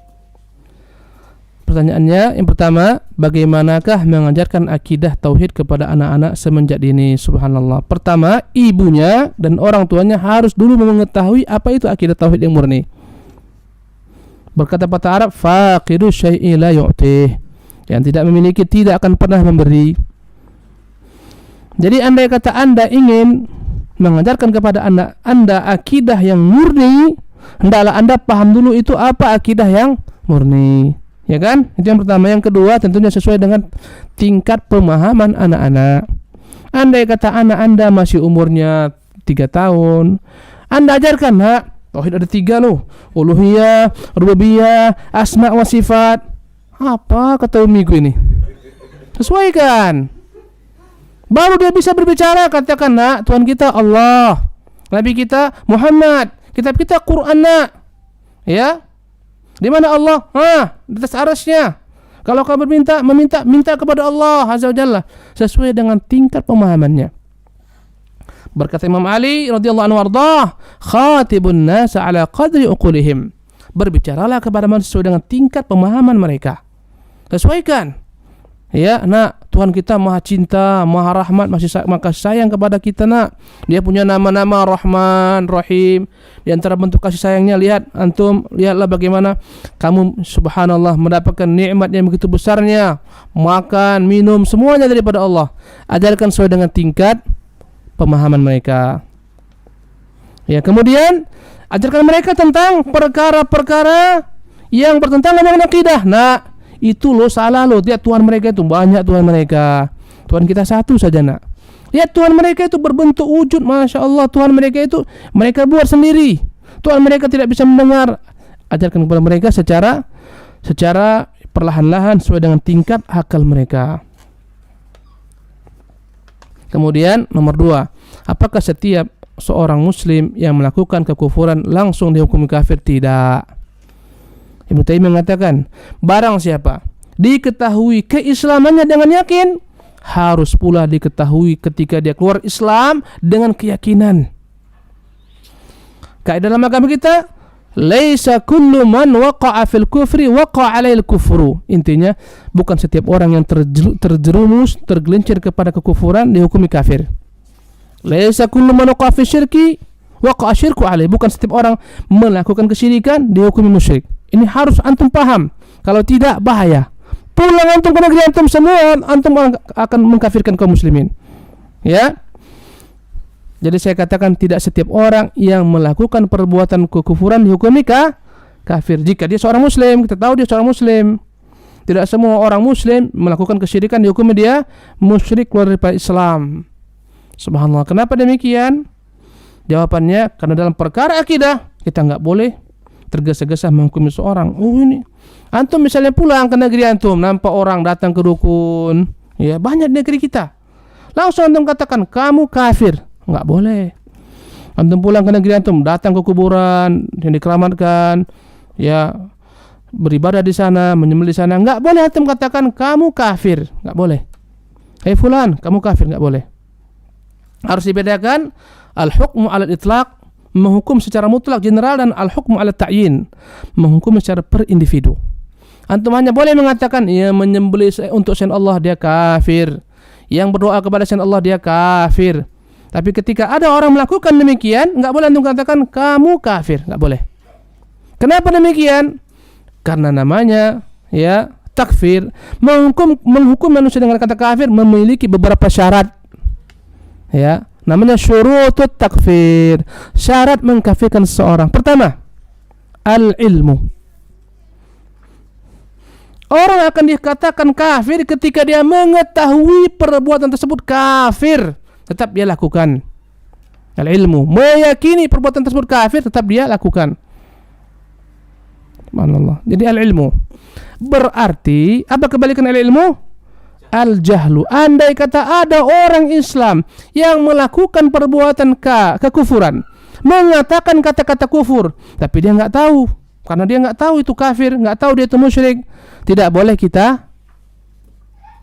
Pertanyaannya yang pertama, bagaimanakah mengajarkan akidah tauhid kepada anak-anak semenjak dini? Subhanallah. Pertama, ibunya dan orang tuanya harus dulu mengetahui apa itu akidah tauhid yang murni. Berkata patah Arab, faqidu syai'i la yu'tih. Yang tidak memiliki tidak akan pernah memberi. Jadi andai kata Anda ingin mengajarkan kepada anak Anda akidah yang murni, hendaklah Anda paham dulu itu apa akidah yang murni. Ya kan? Itu yang pertama. Yang kedua, tentunya sesuai dengan tingkat pemahaman anak-anak. Andai kata anak Anda masih umurnya 3 tahun, Anda ajarkan, nak, tauhid ada 3 loh. Uluhiyah, rububiyah, asma wa sifat. Apa kata umiku ini? Sesuaikan. Baru dia bisa berbicara, katakan, nak, Tuhan kita Allah, Nabi kita Muhammad, kitab kita Quran, nak. Ya? Di mana Allah? Di atas arasnya. Kalau kamu minta kepada Allah Azza wa Jalla sesuai dengan tingkat pemahamannya. Berkata Imam Ali radhiyallahu anhu warḍah, khatibun nas ala qadri uqulihim. Berbicaralah kepada manusia sesuai dengan tingkat pemahaman mereka. Sesuaikan. Ya, nak, Tuhan kita Maha Cinta, Maha Rahmat, masih sayang kepada kita, nak. Dia punya nama-nama Rahman, Rahim. Di antara bentuk kasih sayangnya, lihatlah bagaimana kamu subhanallah mendapatkan nikmat yang begitu besarnya, makan, minum, semuanya daripada Allah. Ajarkan sesuai dengan tingkat pemahaman mereka. Ya, kemudian ajarkan mereka tentang perkara-perkara yang bertentangan dengan akidah. Nah, itu lo salah lo. Lihat Tuhan mereka itu banyak Tuhan mereka. Tuhan kita satu saja, nak. Lihat Tuhan mereka itu berbentuk wujud, Masya Allah. Tuhan mereka itu mereka buat sendiri. Tuhan mereka tidak bisa mendengar. Ajarkan kepada mereka secara perlahan-lahan sesuai dengan tingkat akal mereka. Kemudian nomor 2, apakah setiap seorang muslim yang melakukan kekufuran langsung dihukumi kafir? Tidak. Ibnu Taimiyah mengatakan, barang siapa diketahui keislamannya dengan yakin, harus pula diketahui ketika dia keluar Islam dengan keyakinan. Kaidah dalam agama kita, laisa kullu man waqa'a fil kufri waqa'a 'alail kufru. Intinya, bukan setiap orang yang terjerumus, tergelincir kepada kekufuran dihukumi kafir. Laisa kullu man waqa'a fi syirki waqa'a syirku 'alaih. Bukan setiap orang melakukan kesyirikan dihukumi musyrik. Ini harus antum paham. Kalau tidak, bahaya. Pulang antum ke negeri antum, semua antum akan mengkafirkan kaum muslimin. Ya. Jadi saya katakan, tidak setiap orang yang melakukan perbuatan kekufuran dihukumi kafir. Jika dia seorang muslim, kita tahu dia seorang muslim. Tidak semua orang muslim melakukan kesyirikan dihukumi dia musyrik, keluar dari Islam. Subhanallah. Kenapa demikian? Jawabannya, karena dalam perkara akidah kita enggak boleh tergesa-gesa menghukumi seorang. Oh, ini antum misalnya pulang ke negeri antum, nampak orang datang ke dukun, ya banyak di negeri kita, langsung antum katakan kamu kafir. Enggak boleh. Antum pulang ke negeri antum, datang ke kuburan yang dikeramatkan, ya beribadah di sana, menyembelih di sana, enggak boleh antum katakan kamu kafir. Enggak boleh. Hei fulan, kamu kafir, enggak boleh. Harus dibedakan al-hukmu 'alal itlaq, menghukum secara mutlak general, dan al-hukmu 'ala ta'yin, menghukum secara per individu. Antum hanya boleh mengatakan ya menyembelih untuk selain Allah dia kafir, yang berdoa kepada selain Allah dia kafir. Tapi ketika ada orang melakukan demikian, enggak boleh antum katakan kamu kafir, enggak boleh. Kenapa demikian? Karena namanya ya takfir, menghukum manusia dengan kata kafir memiliki beberapa syarat. Ya, namanya syurutut takfir, syarat mengkafirkan seseorang. Pertama, al-ilmu. Orang akan dikatakan kafir ketika dia mengetahui perbuatan tersebut kafir, tetap dia lakukan. Al-ilmu, meyakini perbuatan tersebut kafir, tetap dia lakukan. Subhanallah. Jadi al-ilmu berarti apa kebalikan al-ilmu? Al-jahlu. Andai kata ada orang Islam yang melakukan perbuatan kekufuran, mengatakan kata-kata kufur, tapi dia enggak tahu, karena dia enggak tahu itu kafir, enggak tahu dia itu musyrik, tidak boleh kita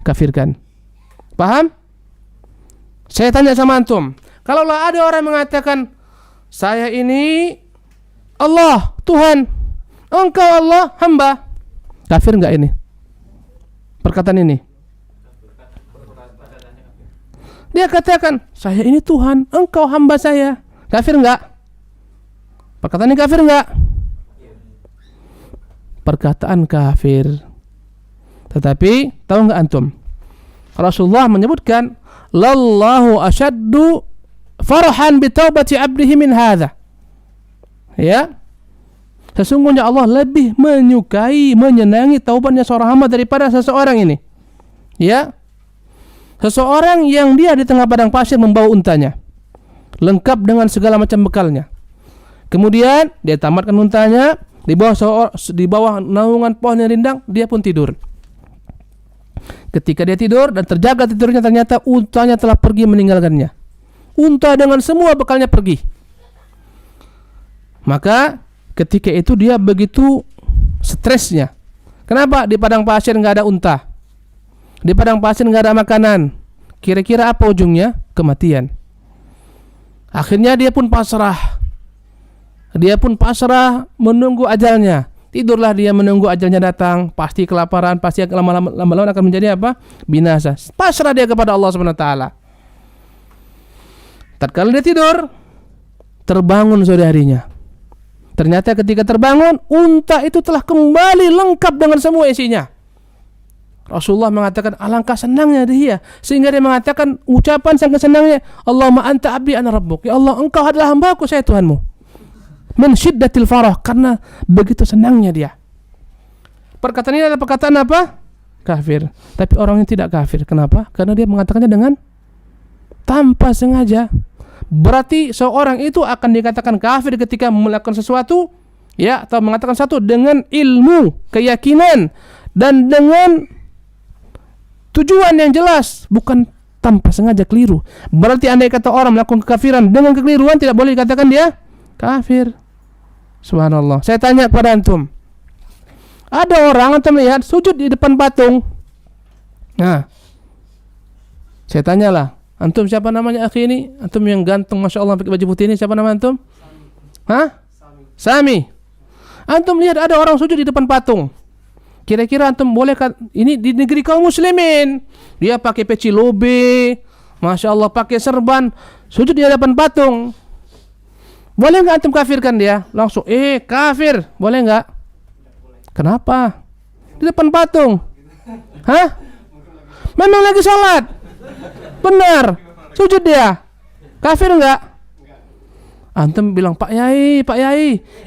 kafirkan. Paham? Saya tanya sama antum, kalaulah ada orang mengatakan saya ini Allah, Tuhan, engkau Allah, hamba, kafir enggak ini? Perkataan ini. Dia katakan, saya ini Tuhan, engkau hamba saya. Kafir enggak? Perkataan ini kafir enggak? Perkataan kafir. Tetapi, tahu enggak antum? Rasulullah menyebutkan, lallahu asyaddu farhan bitaubati abdihi min hadha. Ya. Sesungguhnya Allah lebih menyukai, menyenangi taubatnya seorang hamba daripada seseorang ini. Ya. Seseorang yang dia di tengah padang pasir membawa untanya, lengkap dengan segala macam bekalnya. Kemudian dia tamatkan untanya di bawah naungan pohon yang rindang, dia pun tidur. Ketika dia tidur dan terjaga tidurnya, ternyata untanya telah pergi meninggalkannya. Unta dengan semua bekalnya pergi. Maka ketika itu dia begitu stresnya. Kenapa? Di padang pasir nggak ada unta. Di padang pasir nggak ada makanan. Kira-kira apa ujungnya? Kematian. Akhirnya dia pun pasrah. Dia pun pasrah menunggu ajalnya. Tidurlah dia menunggu ajalnya datang. Pasti kelaparan, pasti lama-lama akan menjadi apa? Binasa. Pasrah dia kepada Allah Subhanahu wa taala. Tatkala dia tidur, terbangun sore harinya. Ternyata ketika terbangun, unta itu telah kembali lengkap dengan semua isinya. Rasulullah mengatakan alangkah senangnya dia, sehingga dia mengatakan ucapan sangat senangnya, Allahumma anta abdi ana rabbuk, ya Allah engkau adalah hambaku, saya Tuhanmu. Min syiddatil farah, karena begitu senangnya dia. Perkataan ini adalah perkataan apa? Kafir. Tapi orang yang tidak kafir, kenapa? Karena dia mengatakannya dengan tanpa sengaja. Berarti seorang itu akan dikatakan kafir ketika melakukan sesuatu, ya, atau mengatakan sesuatu dengan ilmu, keyakinan, dan dengan tujuan yang jelas, bukan tanpa sengaja keliru. Berarti andai kata orang melakukan kekafiran dengan kekeliruan, tidak boleh dikatakan dia kafir. Subhanallah. Saya tanya kepada antum, ada orang antum lihat sujud di depan patung. Nah, saya tanyalah, antum siapa namanya akhi ini? Antum yang ganteng Masya Allah pakai baju putih ini, siapa nama antum? Hah? Sami. Antum lihat ada orang sujud di depan patung. Kira-kira antum boleh kan? Ini di negeri kaum muslimin, dia pakai peci lobe, Masya Allah pakai serban, sujud di hadapan patung. Boleh nggak antum kafirkan dia? Langsung, kafir, boleh nggak? Kenapa? Di depan patung. Hah? Memang lagi sholat. Benar, sujud dia. Kafir nggak? Antum bilang, Pak Yai,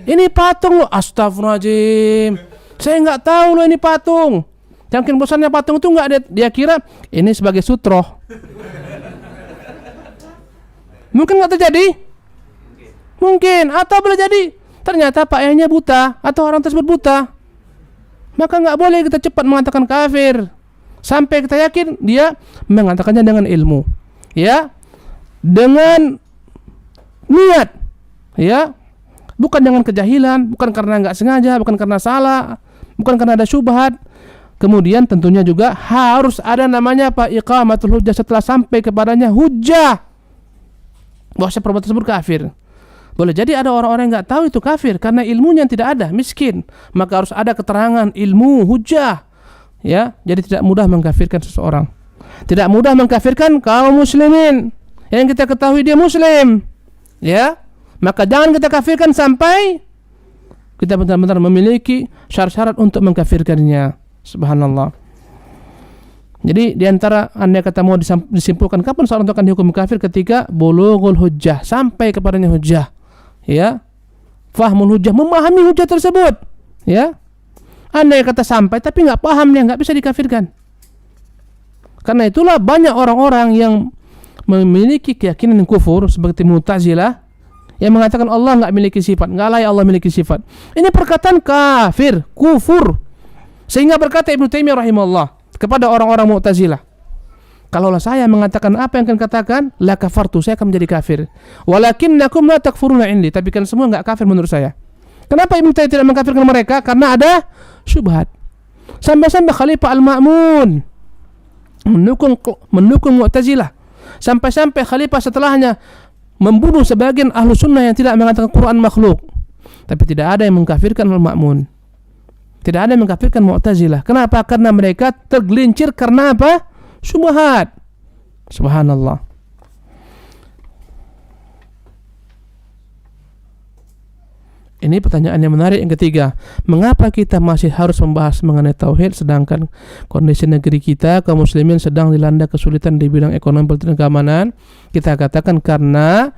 ini patung loh. Astagfirullahaladzim. Saya nggak tahu loh ini patung. Jangan bosannya patung itu nggak dia kira ini sebagai sutroh. Mungkin nggak terjadi? Mungkin. Atau boleh jadi ternyata Pak Yainya buta atau orang tersebut buta. Maka nggak boleh kita cepat mengatakan kafir sampai kita yakin dia mengatakannya dengan ilmu, ya, dengan niat, ya, bukan dengan kejahilan, bukan karena nggak sengaja, bukan karena salah, bukan karena ada syubhat. Kemudian tentunya juga harus ada namanya apa? Iqamatul hujjah, setelah sampai kepadanya hujjah bahwa perbuatan tersebut kafir. Boleh jadi ada orang-orang yang nggak tahu itu kafir karena ilmunya tidak ada, miskin. Maka harus ada keterangan ilmu, hujjah, ya. Jadi tidak mudah mengkafirkan seseorang. Tidak mudah mengkafirkan kaum muslimin yang kita ketahui dia muslim, ya. Maka jangan kita kafirkan sampai kita benar-benar memiliki syarat-syarat untuk mengkafirkannya. Subhanallah. Jadi diantara andai kata mau disimpulkan kapan seorang itu akan dihukum kafir, ketika bulughul hujjah, sampai kepadanya hujjah, ya, fahmul hujjah, memahami hujjah tersebut, ya. Andai kata sampai tapi nggak paham, dia nggak bisa dikafirkan. Karena itulah banyak orang-orang yang memiliki keyakinan kufur seperti Mu'tazilah yang mengatakan Allah nggak memiliki sifat, nggak layak Allah memiliki sifat. Ini perkataan kafir, kufur. Sehingga berkata Ibnu Taimiyah rahimahullah kepada orang-orang Mu'tazilah, kalaulah saya mengatakan apa yang kalian katakan, la kafartu, saya akan menjadi kafir. Walakinnakum la takfuruna indi, tapi kan semua enggak kafir menurut saya. Kenapa Ibnu Taimiyah tidak mengkafirkan mereka? Karena ada syubhat. Sampai-sampai Khalifah Al-Ma'mun mendukung Mu'tazilah. Sampai-sampai Khalifah setelahnya membunuh sebagian ahlu sunnah yang tidak mengatakan Quran makhluk. Tapi tidak ada yang mengkafirkan Al-Ma'mun. Tidak ada yang mengkafirkan Mu'tazilah. Kenapa? Karena mereka tergelincir karena apa? Syubhat. Subhanallah. Ini pertanyaan yang menarik yang ketiga. Mengapa kita masih harus membahas mengenai tauhid sedangkan kondisi negeri kita kaum muslimin sedang dilanda kesulitan di bidang ekonomi, politik, dan keamanan? Kita katakan karena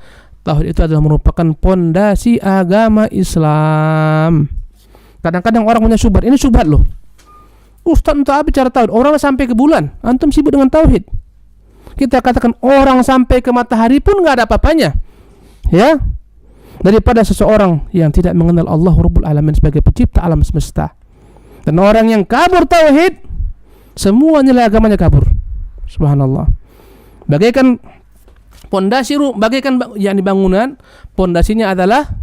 tauhid itu adalah merupakan pondasi agama Islam. Kadang-kadang orang punya syubhat, ini syubhat loh. Ustaz untuk apa bicara tauhid? Orang sampai ke bulan, antum sibuk dengan tauhid. Kita katakan orang sampai ke matahari pun nggak ada apa-apanya, ya, daripada seseorang yang tidak mengenal Allah Rabbul Alamin sebagai pencipta alam semesta. Dan orang yang kabur tauhid, semua nilai agamanya kabur. Subhanallah. Bagaikan pondasi, bagaikan yakni bangunan, pondasinya adalah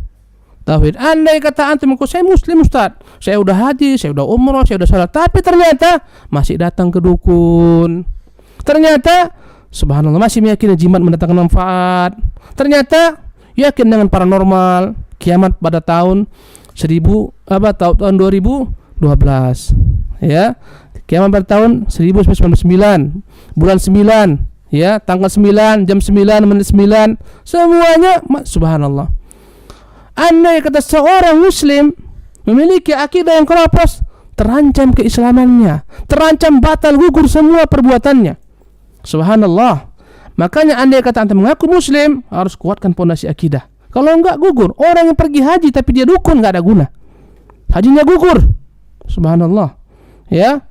tauhid. Andai kata antum, saya muslim Ustaz, saya udah haji, saya udah umrah, saya udah salat, tapi ternyata masih datang ke dukun. Ternyata subhanallah masih meyakini jimat mendatangkan manfaat. Ternyata yakin dengan paranormal, kiamat pada tahun 2012, ya. Kiamat pada tahun 1999, bulan 9, ya, tanggal 9, jam 9, menit 9, semuanya subhanallah. Andai kata seorang muslim memiliki akidah yang keropos, terancam keislamannya, terancam batal gugur semua perbuatannya. Subhanallah. Makanya andai kata antum mengaku muslim, harus kuatkan pondasi akidah. Kalau enggak gugur. Orang yang pergi haji tapi dia dukun, enggak ada guna. Hajinya gugur. Subhanallah. Ya.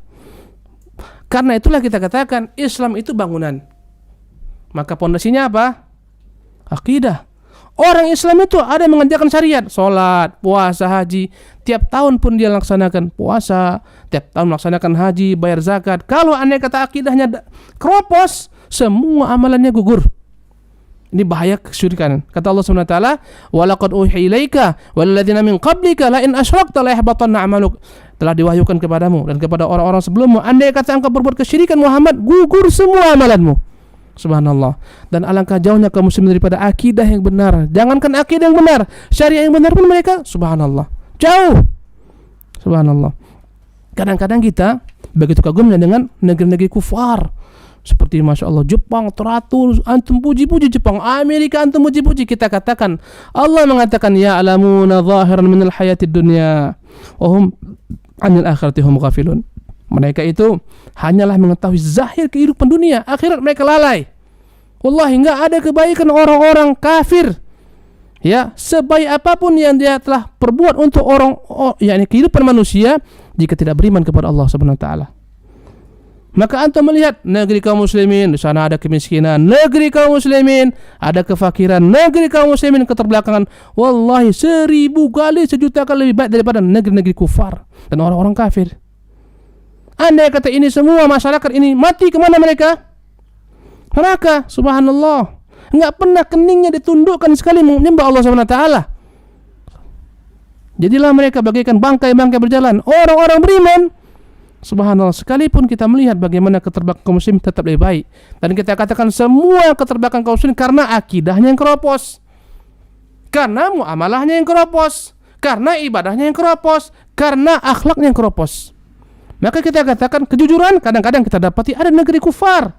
Karena itulah kita katakan Islam itu bangunan. Maka pondasinya apa? Akidah. Orang Islam itu ada yang mengerjakan syariat, salat, puasa, haji. Tiap tahun pun dia laksanakan puasa, tiap tahun melaksanakan haji, bayar zakat. Kalau andai kata akidahnya keropos, semua amalannya gugur. Ini bahaya kesyirikan. Kata Allah Subhanahu wa taala, "Wa laqad uhiya ilaika wal ladzina min qablika la in asyrakta la yahbatanna 'amaluk." Telah diwahyukan kepadamu dan kepada orang-orang sebelummu, andai kata engkau berbuat kesyirikan Muhammad, gugur semua amalanmu. Subhanallah. Dan alangkah jauhnya kaum muslimin daripada akidah yang benar. Jangankan akidah yang benar, syariah yang benar pun mereka, subhanallah, jauh. Subhanallah. Kadang-kadang kita begitu kagumnya dengan negeri-negeri kufar. Seperti Masya Allah Jepang teratur, antum puji-puji Jepang, Amerika antum puji-puji. Kita katakan, Allah mengatakan, ya alamuna zahiran minal hayatid dunya wa hum anil akhirati hum ghafilun. Mereka itu hanyalah mengetahui zahir kehidupan dunia, akhirat mereka lalai. Wallahi enggak ada kebaikan orang-orang kafir. Ya, sebaik apapun yang dia telah perbuat untuk yakni kehidupan manusia, jika tidak beriman kepada Allah Subhanahu wa taala. Maka antum melihat negeri kaum muslimin, di sana ada kemiskinan, negeri kaum muslimin ada kefakiran, negeri kaum muslimin keterbelakangan. Wallahi 1000 kali, 1.000.000 kali lebih baik daripada negeri-negeri kufar dan orang-orang kafir. Andai kata ini semua masyarakat ini mati, kemana mereka? Neraka. Subhanallah. Enggak pernah keningnya ditundukkan sekali menyembah Allah Subhanahu wa taala. Jadilah mereka bagaikan bangkai-bangkai berjalan. Orang-orang beriman, subhanallah, sekalipun kita melihat bagaimana keterbelakangan kaum muslim tetap lebih baik. Dan kita katakan semua keterbelakangan kaum muslim karena akidahnya yang keropos, karena muamalahnya yang keropos, karena ibadahnya yang keropos, karena akhlaknya yang keropos. Maka kita katakan kejujuran kadang-kadang kita dapati ada negeri kufar,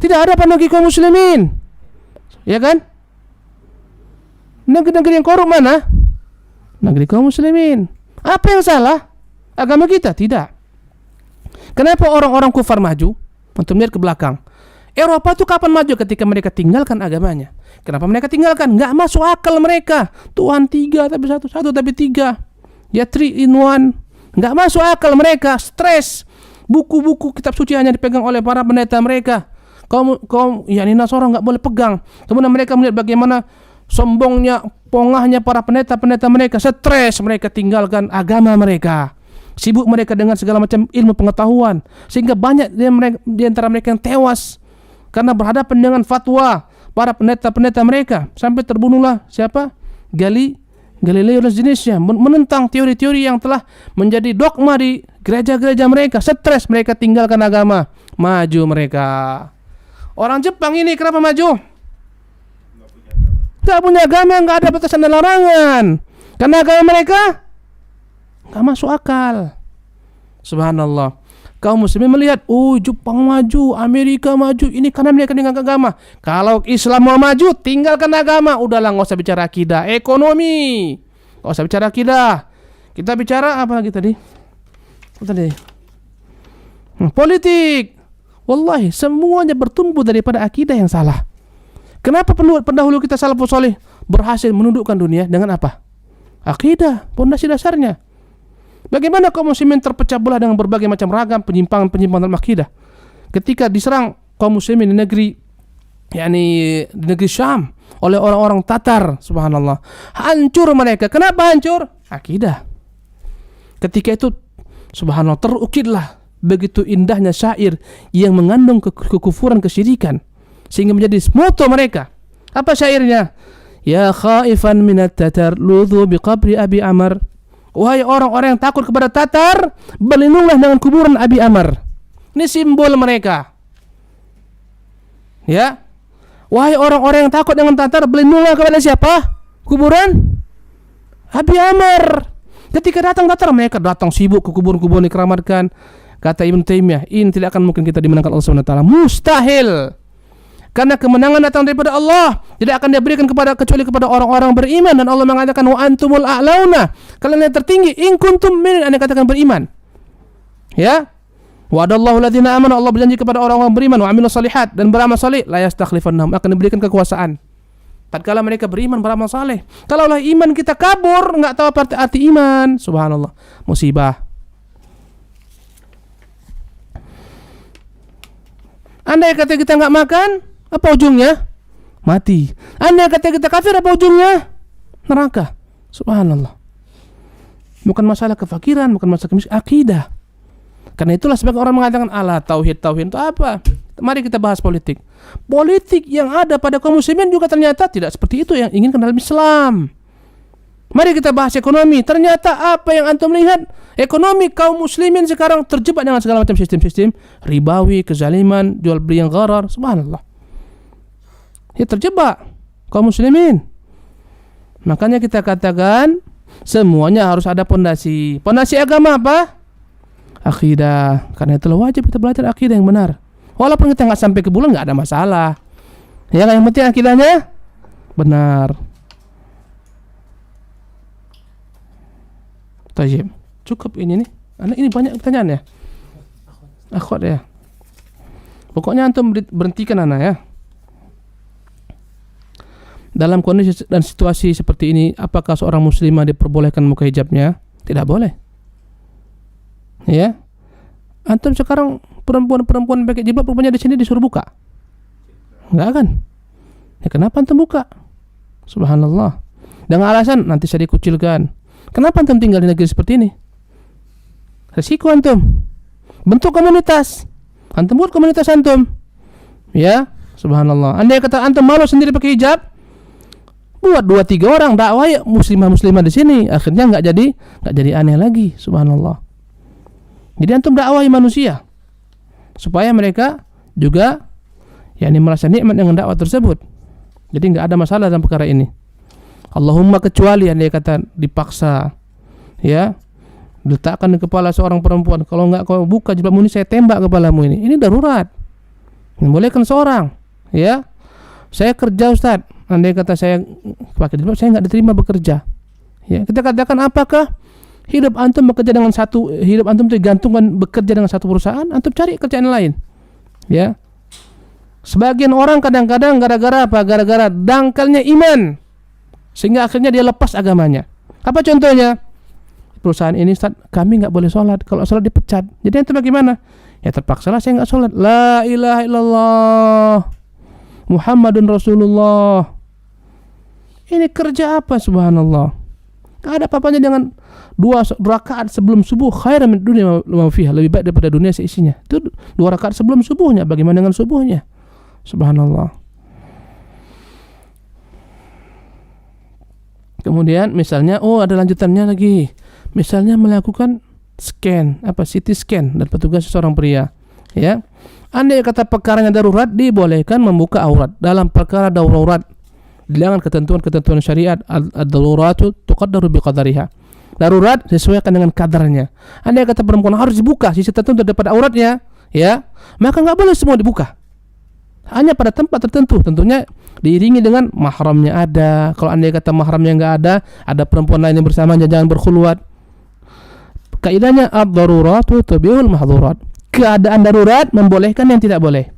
tidak ada pada negeri kaum muslimin, ya kan? Negeri-negeri yang korup mana? Negeri kaum muslimin. Apa yang salah? Agama kita? Tidak. Kenapa orang-orang kufar maju? Untuk melihat ke belakang, Eropa itu kapan maju? Ketika mereka tinggalkan agamanya. Kenapa mereka tinggalkan? Nggak masuk akal mereka. Tuhan 3 tapi satu tapi 3. Ya 3 in 1. Nggak masuk akal mereka, stres. Buku-buku kitab suci hanya dipegang oleh para pendeta mereka. Kaum yakni Nasara nggak boleh pegang. Kemudian mereka melihat bagaimana sombongnya, pongahnya para pendeta-pendeta mereka, stres, mereka tinggalkan agama mereka. Sibuk mereka dengan segala macam ilmu pengetahuan, sehingga banyak di antara mereka yang tewas karena berhadapan dengan fatwa para pendeta-pendeta mereka. Sampai terbunuhlah siapa? Galileo dan jenisnya, menentang teori-teori yang telah menjadi dogma di gereja-gereja mereka. Stres, mereka tinggalkan agama, maju mereka. Orang Jepang ini kenapa maju? Gak punya agama, gak ada batasan dan larangan, karena agama mereka gak masuk akal. Subhanallah. Kaum muslimin melihat, oh Jepang maju, Amerika maju, ini karena mereka dengan agama. Kalau Islam mau maju, tinggalkan agama. Udahlah, gak usah bicara akidah, ekonomi, gak usah bicara akidah. Kita bicara apa lagi tadi? Politik. Wallahi semuanya bertumbuh daripada akidah yang salah. Kenapa pendahulu kita salafus saleh berhasil menundukkan dunia dengan apa? Akidah, pondasi dasarnya. Bagaimana kaum muslimin terpecah belah dengan berbagai macam ragam penyimpangan dalam akidah. Ketika diserang kaum muslimin di negeri Syam oleh orang-orang Tatar, subhanallah, hancur mereka. Kenapa hancur? Akidah. Ketika itu subhanallah terukirlah begitu indahnya syair yang mengandung kekufuran, kesyirikan, sehingga menjadi moto mereka. Apa syairnya? Ya khaifan minat tatar ludhu biqabri Abi Amr. Wahai orang-orang yang takut kepada Tatar, berlindunglah dengan kuburan Abi Amr. Ini simbol mereka. Ya. Wahai orang-orang yang takut dengan Tatar, berlindunglah kepada siapa? Kuburan Abi Amr. Ketika datang Tatar, mereka datang sibuk ke kuburan-kuburan dikeramatkan. Kata Ibnu Taimiyah, ini tidak akan mungkin kita dimenangkan Allah Subhanahu wa taala. Mustahil. Karena kemenangan datang daripada Allah, tidak akan diberikan kecuali kepada orang-orang beriman. Dan Allah mengatakan wa antumul a'launa, kalian yang tertinggi in kuntum mu'minin, Anda katakan beriman. Ya. Wa'adallahu alladziina aamanu, Allah berjanji kepada orang-orang beriman wa amilus shalihat, dan beramal saleh, la yastakhlifannahum, akan diberikan kekuasaan. Tatkala mereka beriman beramal saleh. Kalaulah iman kita kabur, enggak tahu apa arti iman, subhanallah, musibah. Andai kata kita enggak makan, apa ujungnya? Mati. Andai kata kita kafir, apa ujungnya? Neraka. Subhanallah. Bukan masalah kefakiran, bukan masalah kemiskinan, akidah. Karena itulah sebagian orang mengatakan, alah tauhid itu apa? Mari kita bahas politik. Politik yang ada pada kaum muslimin juga ternyata tidak seperti itu yang inginkan dalam Islam. Mari kita bahas ekonomi. Ternyata apa yang antum lihat, ekonomi kaum muslimin sekarang terjebak dengan segala macam sistem-sistem ribawi, kezaliman, jual beli yang gharar. Subhanallah. Ya, terjebak kaum muslimin. Makanya kita katakan semuanya harus ada pondasi. Pondasi agama apa? Akidah. Karena itulah wajib kita belajar akidah yang benar. Walaupun kita nggak sampai ke bulan, nggak ada masalah. Ya, yang penting akidahnya benar. Tayyib. Cukup ini nih. Ini banyak pertanyaan ya. Akhwat ya. Pokoknya antum berhentikan anak ya. Dalam kondisi dan situasi seperti ini, apakah seorang muslimah diperbolehkan buka hijabnya? Tidak boleh. Ya. Antum sekarang perempuan-perempuan pakai jilbab rupanya di sini disuruh buka. Enggak kan? Ya kenapa antum buka? Subhanallah. Dengan alasan nanti saya dikucilkan. Kenapa antum tinggal di negeri seperti ini? Resiko antum. Bentuk komunitas. Antum buat komunitas antum. Ya, subhanallah. Andai kata antum malu sendiri pakai hijab, buat 2-3 orang dakwah ya muslimah-muslimah di sini. Akhirnya enggak jadi aneh lagi. Subhanallah. Jadi antum dakwahi manusia supaya mereka juga merasa nikmat dengan dakwah tersebut. Jadi enggak ada masalah dalam perkara ini. Allahumma kecuali andai kata dipaksa, ya, diletakkan di kepala seorang perempuan, kalau enggak kau buka jilbabmu ini saya tembak kepalamu ini. Ini darurat. Membolehkan seorang, ya. Saya kerja Ustaz, andai kata saya pakai jilbab saya enggak diterima bekerja. Ya, kita katakan apakah hidup antum tergantungkan bekerja dengan satu perusahaan, antum cari kerjaan lain. Ya. Sebagian orang kadang-kadang gara-gara apa? Gara-gara dangkalnya iman. Sehingga akhirnya dia lepas agamanya. Apa contohnya? Perusahaan ini Ustaz, kami enggak boleh sholat. Kalau sholat dipecat. Jadi antum bagaimana? Ya terpaksalah saya enggak sholat. La ilaha illallah Muhammadun Rasulullah. Ini kerja apa subhanallah? Enggak ada apa-apanya dengan 2 rakaat sebelum subuh, khairan min dunya wa fiha, lebih baik daripada dunia seisinya. Itu 2 rakaat sebelum subuhnya, bagaimana dengan subuhnya? Subhanallah. Kemudian misalnya ada lanjutannya lagi. Misalnya melakukan CT scan dan petugas seorang pria, ya. Andai kata perkaranya darurat, dibolehkan membuka aurat dalam perkara darurat. Dengan ketentuan-ketentuan syariat, ad-daruratu tuqaddaru biqadariha. Darurat disesuaikan dengan kadarnya. Andai kata perempuan harus dibuka sisi tertentu daripada auratnya, ya, maka enggak boleh semua dibuka. Hanya pada tempat tertentu, tentunya diiringi dengan mahramnya ada. Kalau andai kata mahramnya enggak ada perempuan lain yang bersamanya, jangan berkhulwat. Kaidahnya ad-daruratu tubihul mahdzurat. Keadaan darurat membolehkan yang tidak boleh.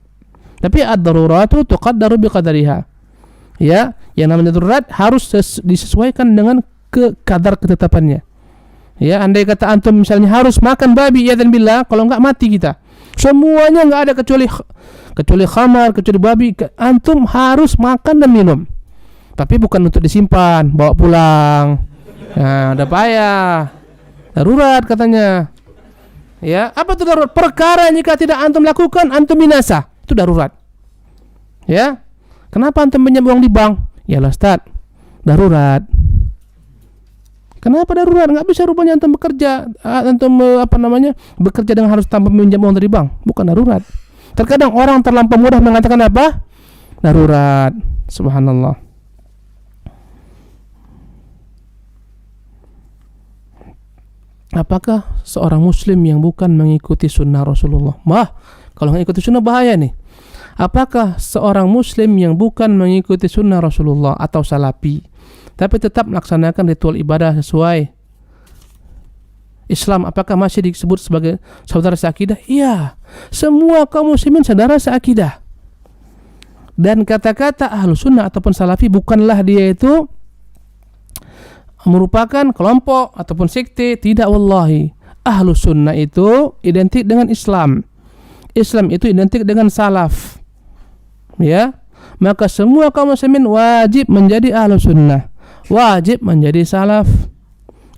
Tapi ad-daruratu tuqaddaru biqadariha. Ya, yang namanya darurat harus disesuaikan dengan kadar ketetapannya. Ya, andai kata antum misalnya harus makan babi, ya dan billah, kalau enggak mati kita. Semuanya enggak ada kecuali khamar, kecuali babi, antum harus makan dan minum. Tapi bukan untuk disimpan, bawa pulang. Nah, udah payah. Darurat katanya. Ya, apa itu darurat? Perkara yang jika tidak antum lakukan, antum binasa. Itu darurat. Ya. Kenapa antum pinjam uang di bank? Ya lah Ustaz, darurat. Kenapa darurat? Enggak bisa rupanya antum bekerja, bekerja dengan harus tanpa meminjam uang dari bank. Bukan darurat. Terkadang orang terlampau mudah mengatakan apa? Darurat. Subhanallah. Apakah seorang muslim yang bukan mengikuti sunnah Rasulullah? Kalau mengikuti sunnah bahaya nih. Apakah seorang muslim yang bukan mengikuti sunnah Rasulullah atau salafi, tapi tetap melaksanakan ritual ibadah sesuai Islam, apakah masih disebut sebagai saudara seakidah? Iya, semua kaum muslimin saudara seakidah. Dan kata-kata ahlu sunnah ataupun salafi bukanlah dia itu merupakan kelompok ataupun sekte. Tidak, wallahi. Ahlu sunnah itu identik dengan Islam. Islam itu identik dengan salaf. Ya, maka semua kaum muslimin wajib menjadi ahlu sunnah, wajib menjadi salaf.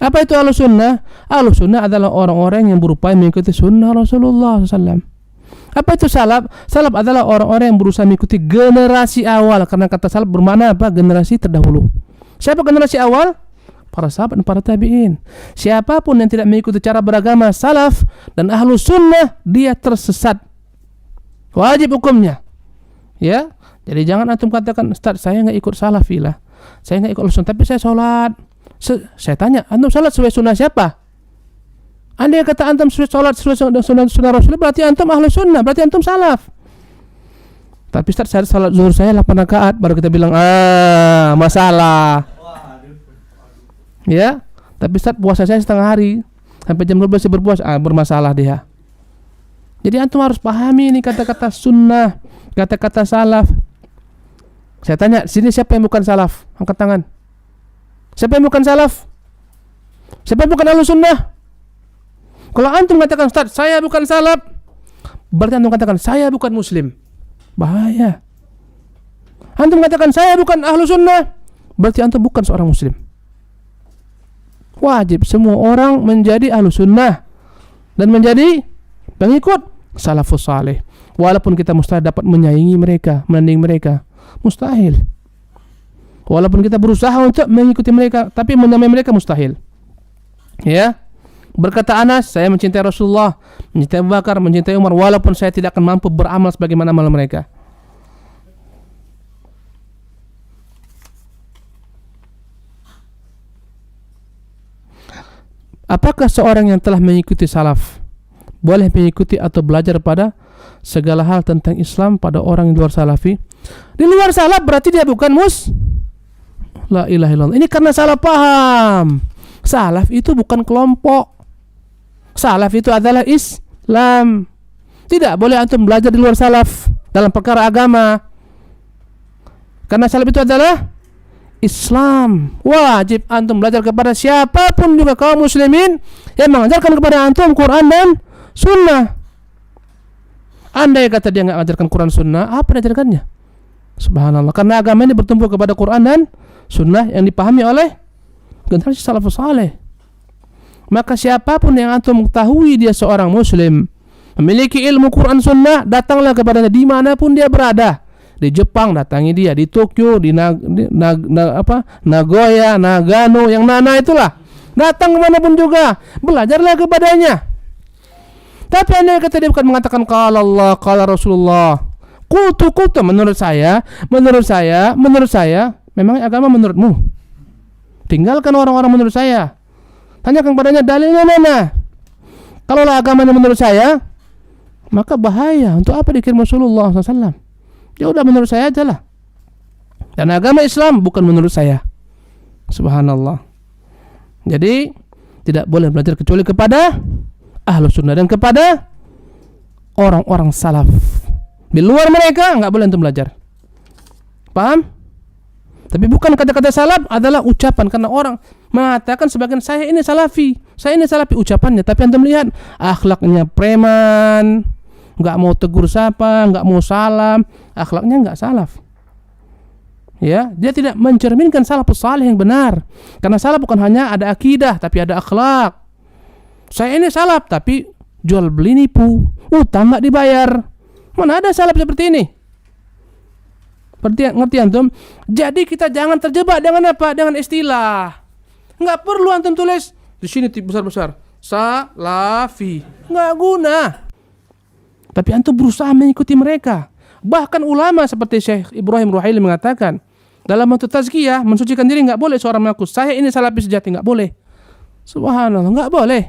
Apa itu ahlu sunnah? Ahlu sunnah adalah orang-orang yang berupaya mengikuti sunnah Rasulullah SAW. Apa itu salaf? Salaf adalah orang-orang yang berusaha mengikuti generasi awal. Karena kata salaf bermakna apa? Generasi terdahulu. Siapa generasi awal? Para sahabat dan para tabi'in. Siapapun yang tidak mengikuti cara beragama salaf dan ahlu sunnah, dia tersesat. Wajib hukumnya. Ya, jadi jangan antum katakan, Ustaz, saya nggak ikut salafi lah, saya nggak ikut ahlu sunnah, tapi saya sholat. Saya tanya, antum sholat sesuai sunnah siapa? Andai kata antum sholat sesuai sunnah Rasulullah, berarti antum ahlu sunnah, berarti antum salaf. Tapi Ustaz, saya sholat zuhur saya 8 rakaat, baru kita bilang masalah. Ya, tapi Ustaz, puasa saya setengah hari sampai jam 12 saya berpuasa, bermasalah dia. Jadi antum harus pahami ini kata-kata sunnah, kata-kata salaf. Saya tanya, sini siapa yang bukan salaf? Angkat tangan. Siapa yang bukan salaf? Siapa yang bukan ahlu sunnah? Kalau antum katakan, Ustaz, saya bukan salaf, berarti antum katakan, saya bukan muslim. Bahaya. Antum katakan, saya bukan ahlu sunnah, berarti antum bukan seorang muslim. Wajib semua orang menjadi ahlu sunnah dan menjadi pengikut salafus saleh. Walaupun kita mustahil dapat menyaingi mereka, menanding mereka, mustahil. Walaupun kita berusaha untuk mengikuti mereka, tapi menyamai mereka mustahil. Ya, berkata Anas, saya mencintai Rasulullah, mencintai Abu Bakar, mencintai Umar, walaupun saya tidak akan mampu beramal sebagaimana amal mereka. Apakah seorang yang telah mengikuti salaf boleh mengikuti atau belajar pada segala hal tentang Islam pada orang di luar salafi? Di luar salaf berarti dia bukan La ilaha illallah. Ini karena salah paham. Salaf itu bukan kelompok. Salaf itu adalah Islam. Tidak boleh antum belajar di luar salaf dalam perkara agama. Karena salaf itu adalah Islam. Wajib antum belajar kepada siapapun juga kaum muslimin yang mengajarkan kepada antum Quran dan Sunnah. Andai kata dia nggak mengajarkan Quran Sunnah, apa yang diajarkannya? Subhanallah. Karena agama ini bertumpu kepada Quran dan Sunnah yang dipahami oleh generasi salafus saleh. Maka siapapun yang antum ketahui dia seorang muslim, memiliki ilmu Quran Sunnah, datanglah kepadanya dimanapun dia berada. Di Jepang datangi dia, di Tokyo, di Nagoya, Nagano, yang Nana itulah. Datang kemanapun juga, belajarlah kepadanya. Tapi andai kata dia bukan mengatakan qala Allah, qala Rasulullah, Kutu menurut saya, memang agama menurutmu? Tinggalkan orang-orang menurut saya. Tanyakan kepadanya dalilnya mana. Kalau agamanya menurut saya, maka bahaya. Untuk apa dikirim Rasulullah SAW? Ya udah menurut saya aja lah. Dan agama Islam bukan menurut saya. Subhanallah. Jadi tidak boleh belajar kecuali kepada ahlu sunnah dan kepada orang-orang salaf. Di luar mereka nggak boleh untuk belajar. Paham? Tapi bukan kata-kata salaf adalah ucapan, karena orang mengatakan sebagian saya ini salafi ucapannya, tapi antum lihat akhlaknya preman, nggak mau tegur sapa, nggak mau salam, akhlaknya nggak salaf. Ya, dia tidak mencerminkan salafus saleh yang benar. Karena salaf bukan hanya ada akidah, tapi ada akhlak. Saya ini salaf, tapi jual beli nipu, utang nggak dibayar. Mana ada salaf seperti ini? Ngerti antum? Jadi kita jangan terjebak dengan apa? Dengan istilah. Nggak perlu antum tulis di sini besar-besar salafi, nggak guna. Tapi antum berusaha mengikuti mereka. Bahkan ulama seperti Syekh Ibrahim Ruhaili mengatakan, dalam bentuk tazkiyah, mensucikan diri, nggak boleh seorang mengaku saya ini salafi sejati, nggak boleh. Subhanallah, nggak boleh.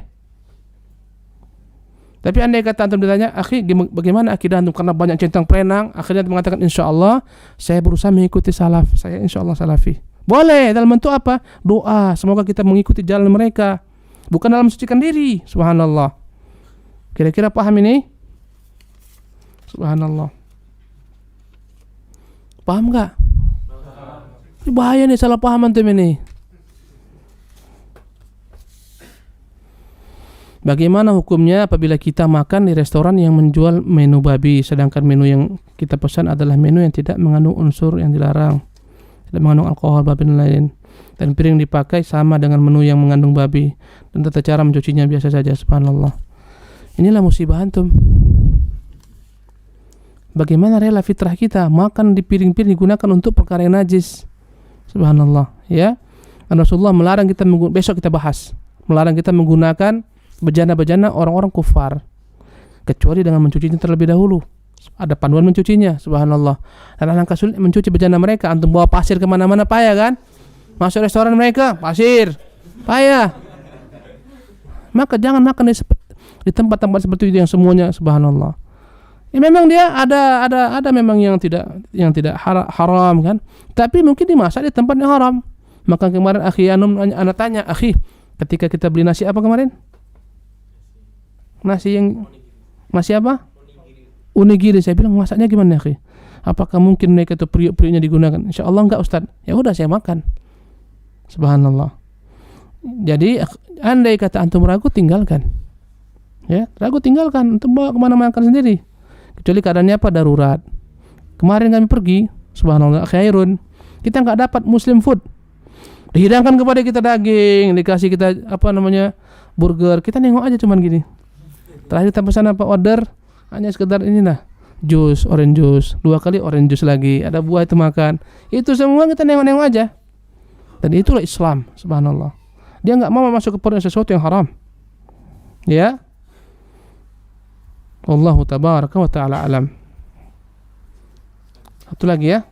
Tapi andai kata antum ditanya, akhi bagaimana akidah antum karena banyak centang perenang, akhirnya antum mengatakan insyaallah saya berusaha mengikuti salaf, saya insyaallah salafi. Boleh, dalam bentuk apa? Doa, semoga kita mengikuti jalan mereka. Bukan dalam mensucikan diri. Subhanallah. Kira-kira paham ini? Subhanallah. Paham enggak? Ini bahaya nih salah paham antum ini. Bagaimana hukumnya apabila kita makan di restoran yang menjual menu babi, sedangkan menu yang kita pesan adalah menu yang tidak mengandung unsur yang dilarang, tidak mengandung alkohol, babi dan lain, dan piring dipakai sama dengan menu yang mengandung babi, dan tata cara mencucinya biasa saja. Subhanallah. Inilah musibah antum. Bagaimana rela fitrah kita makan di piring-piring digunakan untuk perkara yang najis. Subhanallah, ya. Dan Rasulullah melarang kita besok kita bahas, melarang kita menggunakan bejana-bejana orang-orang kufar, kecuali dengan mencucinya terlebih dahulu. Ada panduan mencucinya, subhanallah. Dan alangkah sulit mencuci bejana mereka. Antum bawa pasir kemana-mana payah kan? Masuk restoran mereka, pasir, payah. Maka jangan makan di tempat-tempat seperti itu yang semuanya, subhanallah. Ya memang dia ada memang yang tidak haram kan? Tapi mungkin dimasak di tempat yang haram. Maka kemarin akhi Anum anak tanya, akhi, ketika kita beli nasi apa kemarin? Nasi apa? Unigiri. Saya bilang masaknya gimana akhi? Apakah mungkin mereka itu periuk-periuknya digunakan? Insyaallah enggak Ustaz. Ya udah saya makan. Subhanallah. Jadi andai kata antum ragu, tinggalkan. Ya, ragu tinggalkan. Antum bawa kemana makan sendiri. Kecuali keadaannya apa? Darurat. Kemarin kami pergi, subhanallah, khairun. Kita enggak dapat Muslim food. Dihidangkan kepada kita daging, dikasih kita burger. Kita nengok aja cuman gini. Terakhir kita pesan apa? Order hanya sekedar inilah jus, orange juice, 2 kali orange juice lagi, ada buah itu makan. Itu semua kita nengok-nengok aja. Dan itulah Islam, subhanallah. Dia enggak mau masuk ke perut sesuatu yang haram. Ya. Wallahu tabaraka wa ta'ala alam. Satu lagi ya.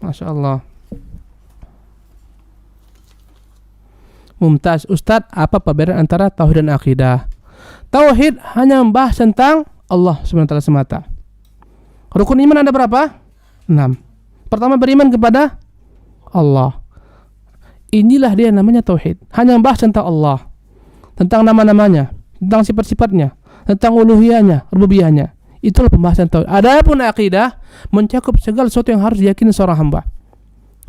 Masya Allah. Mumtaz. Ustaz, apa perbedaan antara tauhid dan akidah? Tauhid hanya membahas tentang Allah SWT semata. Rukun iman ada berapa? 6. Pertama, beriman kepada Allah. Inilah dia namanya tauhid. Hanya membahas tentang Allah, tentang nama-namanya, tentang sifat-sifatnya, tentang uluhiyahnya, rububiyahnya. Itulah pembahasan tauhid. Adapun akidah mencakup segala sesuatu yang harus diyakini seorang hamba.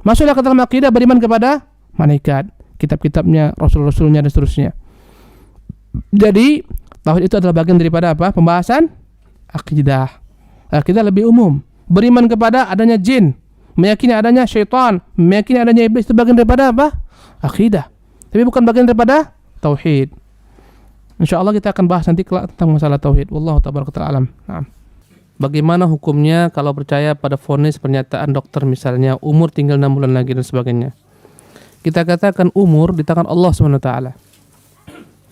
Masuklah ke dalam akidah beriman kepada malaikat, kitab-kitabnya, rasul-rasulnya dan seterusnya. Jadi tauhid itu adalah bagian daripada apa? Pembahasan akidah. Akidah lebih umum. Beriman kepada adanya jin, meyakini adanya syaitan, meyakini adanya iblis, itu bagian daripada apa? Akidah. Tapi bukan bagian daripada tauhid. InsyaAllah kita akan bahas nanti tentang masalah tauhid. Wallahu tabaraka ta'ala alam. Nah. Bagaimana hukumnya kalau percaya pada vonis pernyataan dokter, misalnya umur tinggal 6 bulan lagi dan sebagainya? Kita katakan umur di tangan Allah SWT.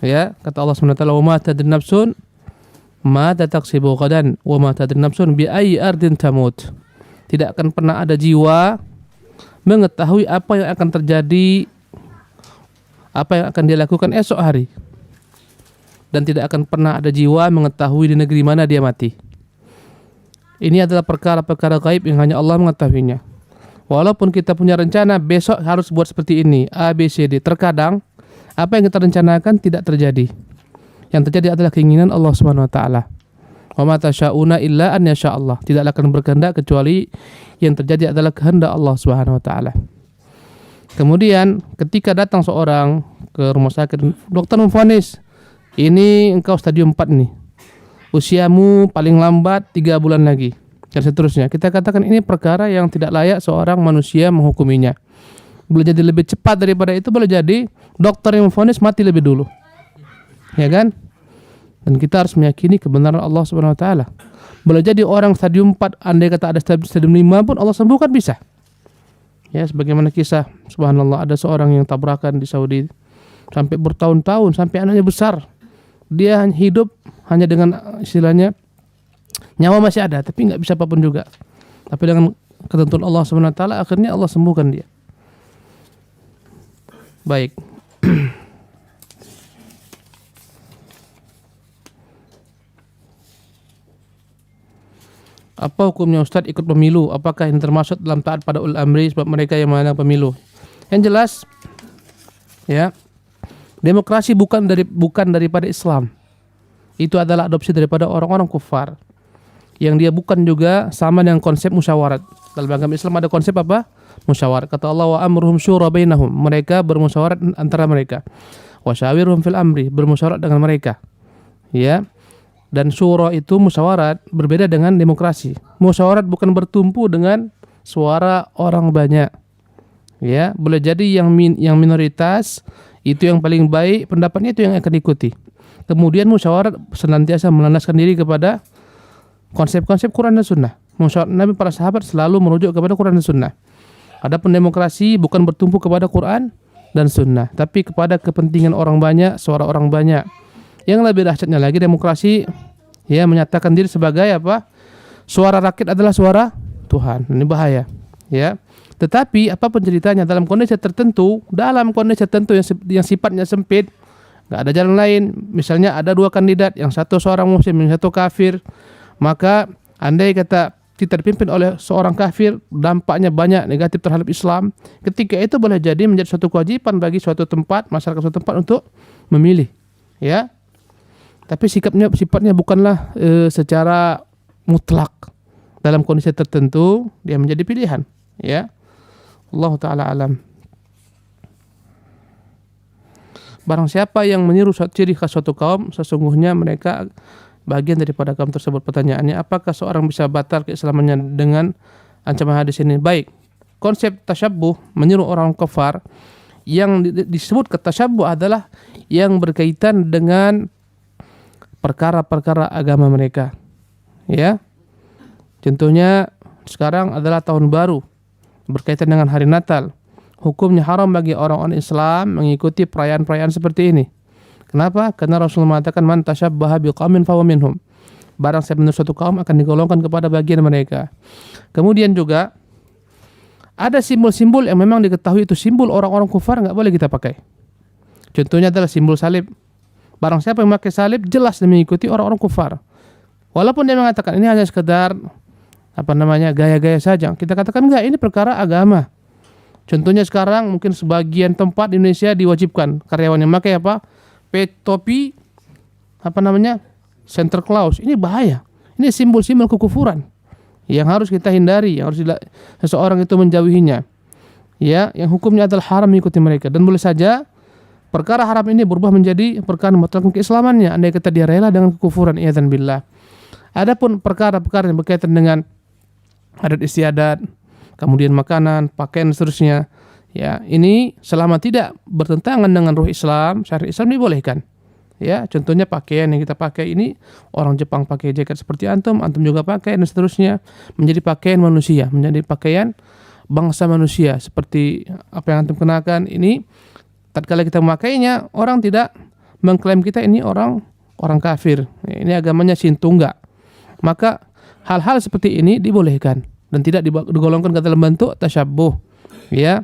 Ya, kata Allah SWT, wa ma tadri nafsun ma taksibu ghadan wa ma tadri nafsun bi ayyi ardin tamut. Tidak akan pernah ada jiwa mengetahui apa yang akan terjadi, apa yang akan dia lakukan esok hari. Dan tidak akan pernah ada jiwa mengetahui di negeri mana dia mati. Ini adalah perkara-perkara gaib yang hanya Allah mengetahuinya. Walaupun kita punya rencana besok harus buat seperti ini, A, B, C, D, terkadang apa yang kita rencanakan tidak terjadi. Yang terjadi adalah keinginan Allah Subhanahu wa taala. Wa ma tasyauna illa an yasha Allah. Tidaklah akan berkehendak kecuali yang terjadi adalah kehendak Allah Subhanahu wa taala. Kemudian ketika datang seorang ke rumah sakit, dokter memvonis, ini engkau stadium 4 nih. Usiamu paling lambat 3 bulan lagi, dan seterusnya. Kita katakan ini perkara yang tidak layak seorang manusia menghukuminya. Boleh jadi lebih cepat daripada itu, boleh jadi dokter yang memvonis mati lebih dulu. Ya kan? Dan kita harus meyakini kebenaran Allah Subhanahu wa taala. Boleh jadi orang stadium 4, andai kata ada stadium 5 pun Allah sembuhkan, bisa. Ya, sebagaimana kisah subhanallah ada seorang yang tabrakan di Saudi sampai bertahun-tahun, sampai anaknya besar. Dia hidup hanya dengan istilahnya nyawa masih ada, tapi nggak bisa apapun juga. Tapi dengan ketentuan Allah Subhanahu wa taala akhirnya Allah sembuhkan dia. Baik. Apa hukumnya Ustadz ikut pemilu? Apakah ini termasuk dalam taat pada ulil amri sebab mereka yang menang pemilu? Yang jelas, ya, demokrasi bukan daripada Islam. Itu adalah adopsi daripada orang-orang kufar. Yang dia bukan juga sama dengan konsep musyawarat. Dalam agama Islam ada konsep apa? Musyawarat. Kata Allah, wa amruhum syura bainahum. Mereka bermusyawarat antara mereka. Wa syawirhum fil amri, bermusyawarat dengan mereka. Ya. Dan syura itu musyawarat, berbeda dengan demokrasi. Musyawarat bukan bertumpu dengan suara orang banyak. Ya, boleh jadi yang minoritas itu yang paling baik, pendapatnya itu yang akan diikuti. Kemudian musyawarat senantiasa melandaskan diri kepada konsep-konsep Quran dan Sunnah. Musyawarat Nabi, para sahabat selalu merujuk kepada Quran dan Sunnah. Adapun demokrasi bukan bertumpu kepada Quran dan Sunnah, tapi kepada kepentingan orang banyak, suara orang banyak. Yang lebih dahsyatnya lagi, demokrasi ya menyatakan diri sebagai apa? Suara rakyat adalah suara Tuhan. Ini bahaya, ya. Tetapi apapun ceritanya, dalam kondisi tertentu yang sifatnya sempit, nggak ada jalan lain. Misalnya ada dua kandidat, yang satu seorang muslim, yang satu kafir. Maka andai kata kita dipimpin oleh seorang kafir, dampaknya banyak negatif terhadap Islam. Ketika itu boleh jadi menjadi suatu kewajiban bagi suatu tempat, masyarakat suatu tempat untuk memilih, ya. Tapi sifatnya bukanlah secara mutlak. Dalam kondisi tertentu dia menjadi pilihan, ya. Allah Ta'ala alam. Barang siapa yang meniru ciri khas suatu kaum, sesungguhnya mereka bagian daripada kaum tersebut. Pertanyaannya, apakah seorang bisa batal keislamannya dengan ancaman hadis ini? Baik, konsep tasyabbuh, meniru orang kafir, yang disebut tasyabbuh adalah yang berkaitan dengan perkara-perkara agama mereka, ya. Contohnya sekarang adalah tahun baru berkaitan dengan hari Natal. Hukumnya haram bagi orang-orang Islam mengikuti perayaan-perayaan seperti ini. Kenapa? Karena Rasulullah mengatakan, man tasyabbaha biqaumin fahuwa minhum. Barang siapa meniru suatu kaum akan digolongkan kepada bagian mereka. Kemudian juga ada simbol-simbol yang memang diketahui itu simbol orang-orang kufar, nggak boleh kita pakai. Contohnya adalah simbol salib. Barang siapa yang memakai salib jelas dia mengikuti orang-orang kufar. Walaupun dia mengatakan ini hanya sekedar gaya-gaya saja, kita katakan enggak, ini perkara agama. Contohnya sekarang mungkin sebagian tempat di Indonesia diwajibkan karyawannya memakai topi Santa Claus. Ini bahaya. Ini simbol-simbol kekufuran yang harus kita hindari, yang harus seseorang itu menjauhinya. Ya, yang hukumnya adalah haram mengikuti mereka, dan boleh saja perkara haram ini berubah menjadi perkara membatalkan keislamannya andai kata dia rela dengan kekufuran, iyadzan billah. Adapun perkara-perkara yang berkaitan dengan adat istiadat, kemudian makanan, pakaian, seterusnya, ya, ini selama tidak bertentangan dengan ruh Islam, syariat Islam dibolehkan. Ya, contohnya pakaian yang kita pakai ini, orang Jepang pakai jaket seperti antum juga pakai, dan seterusnya, menjadi pakaian manusia, menjadi pakaian bangsa manusia seperti apa yang antum kenakan ini. Tatkala kita memakainya, orang tidak mengklaim kita ini orang kafir, ini agamanya Shinto, enggak. Maka hal-hal seperti ini dibolehkan dan tidak digolongkan ke dalam bentuk tasyabbuh, ya.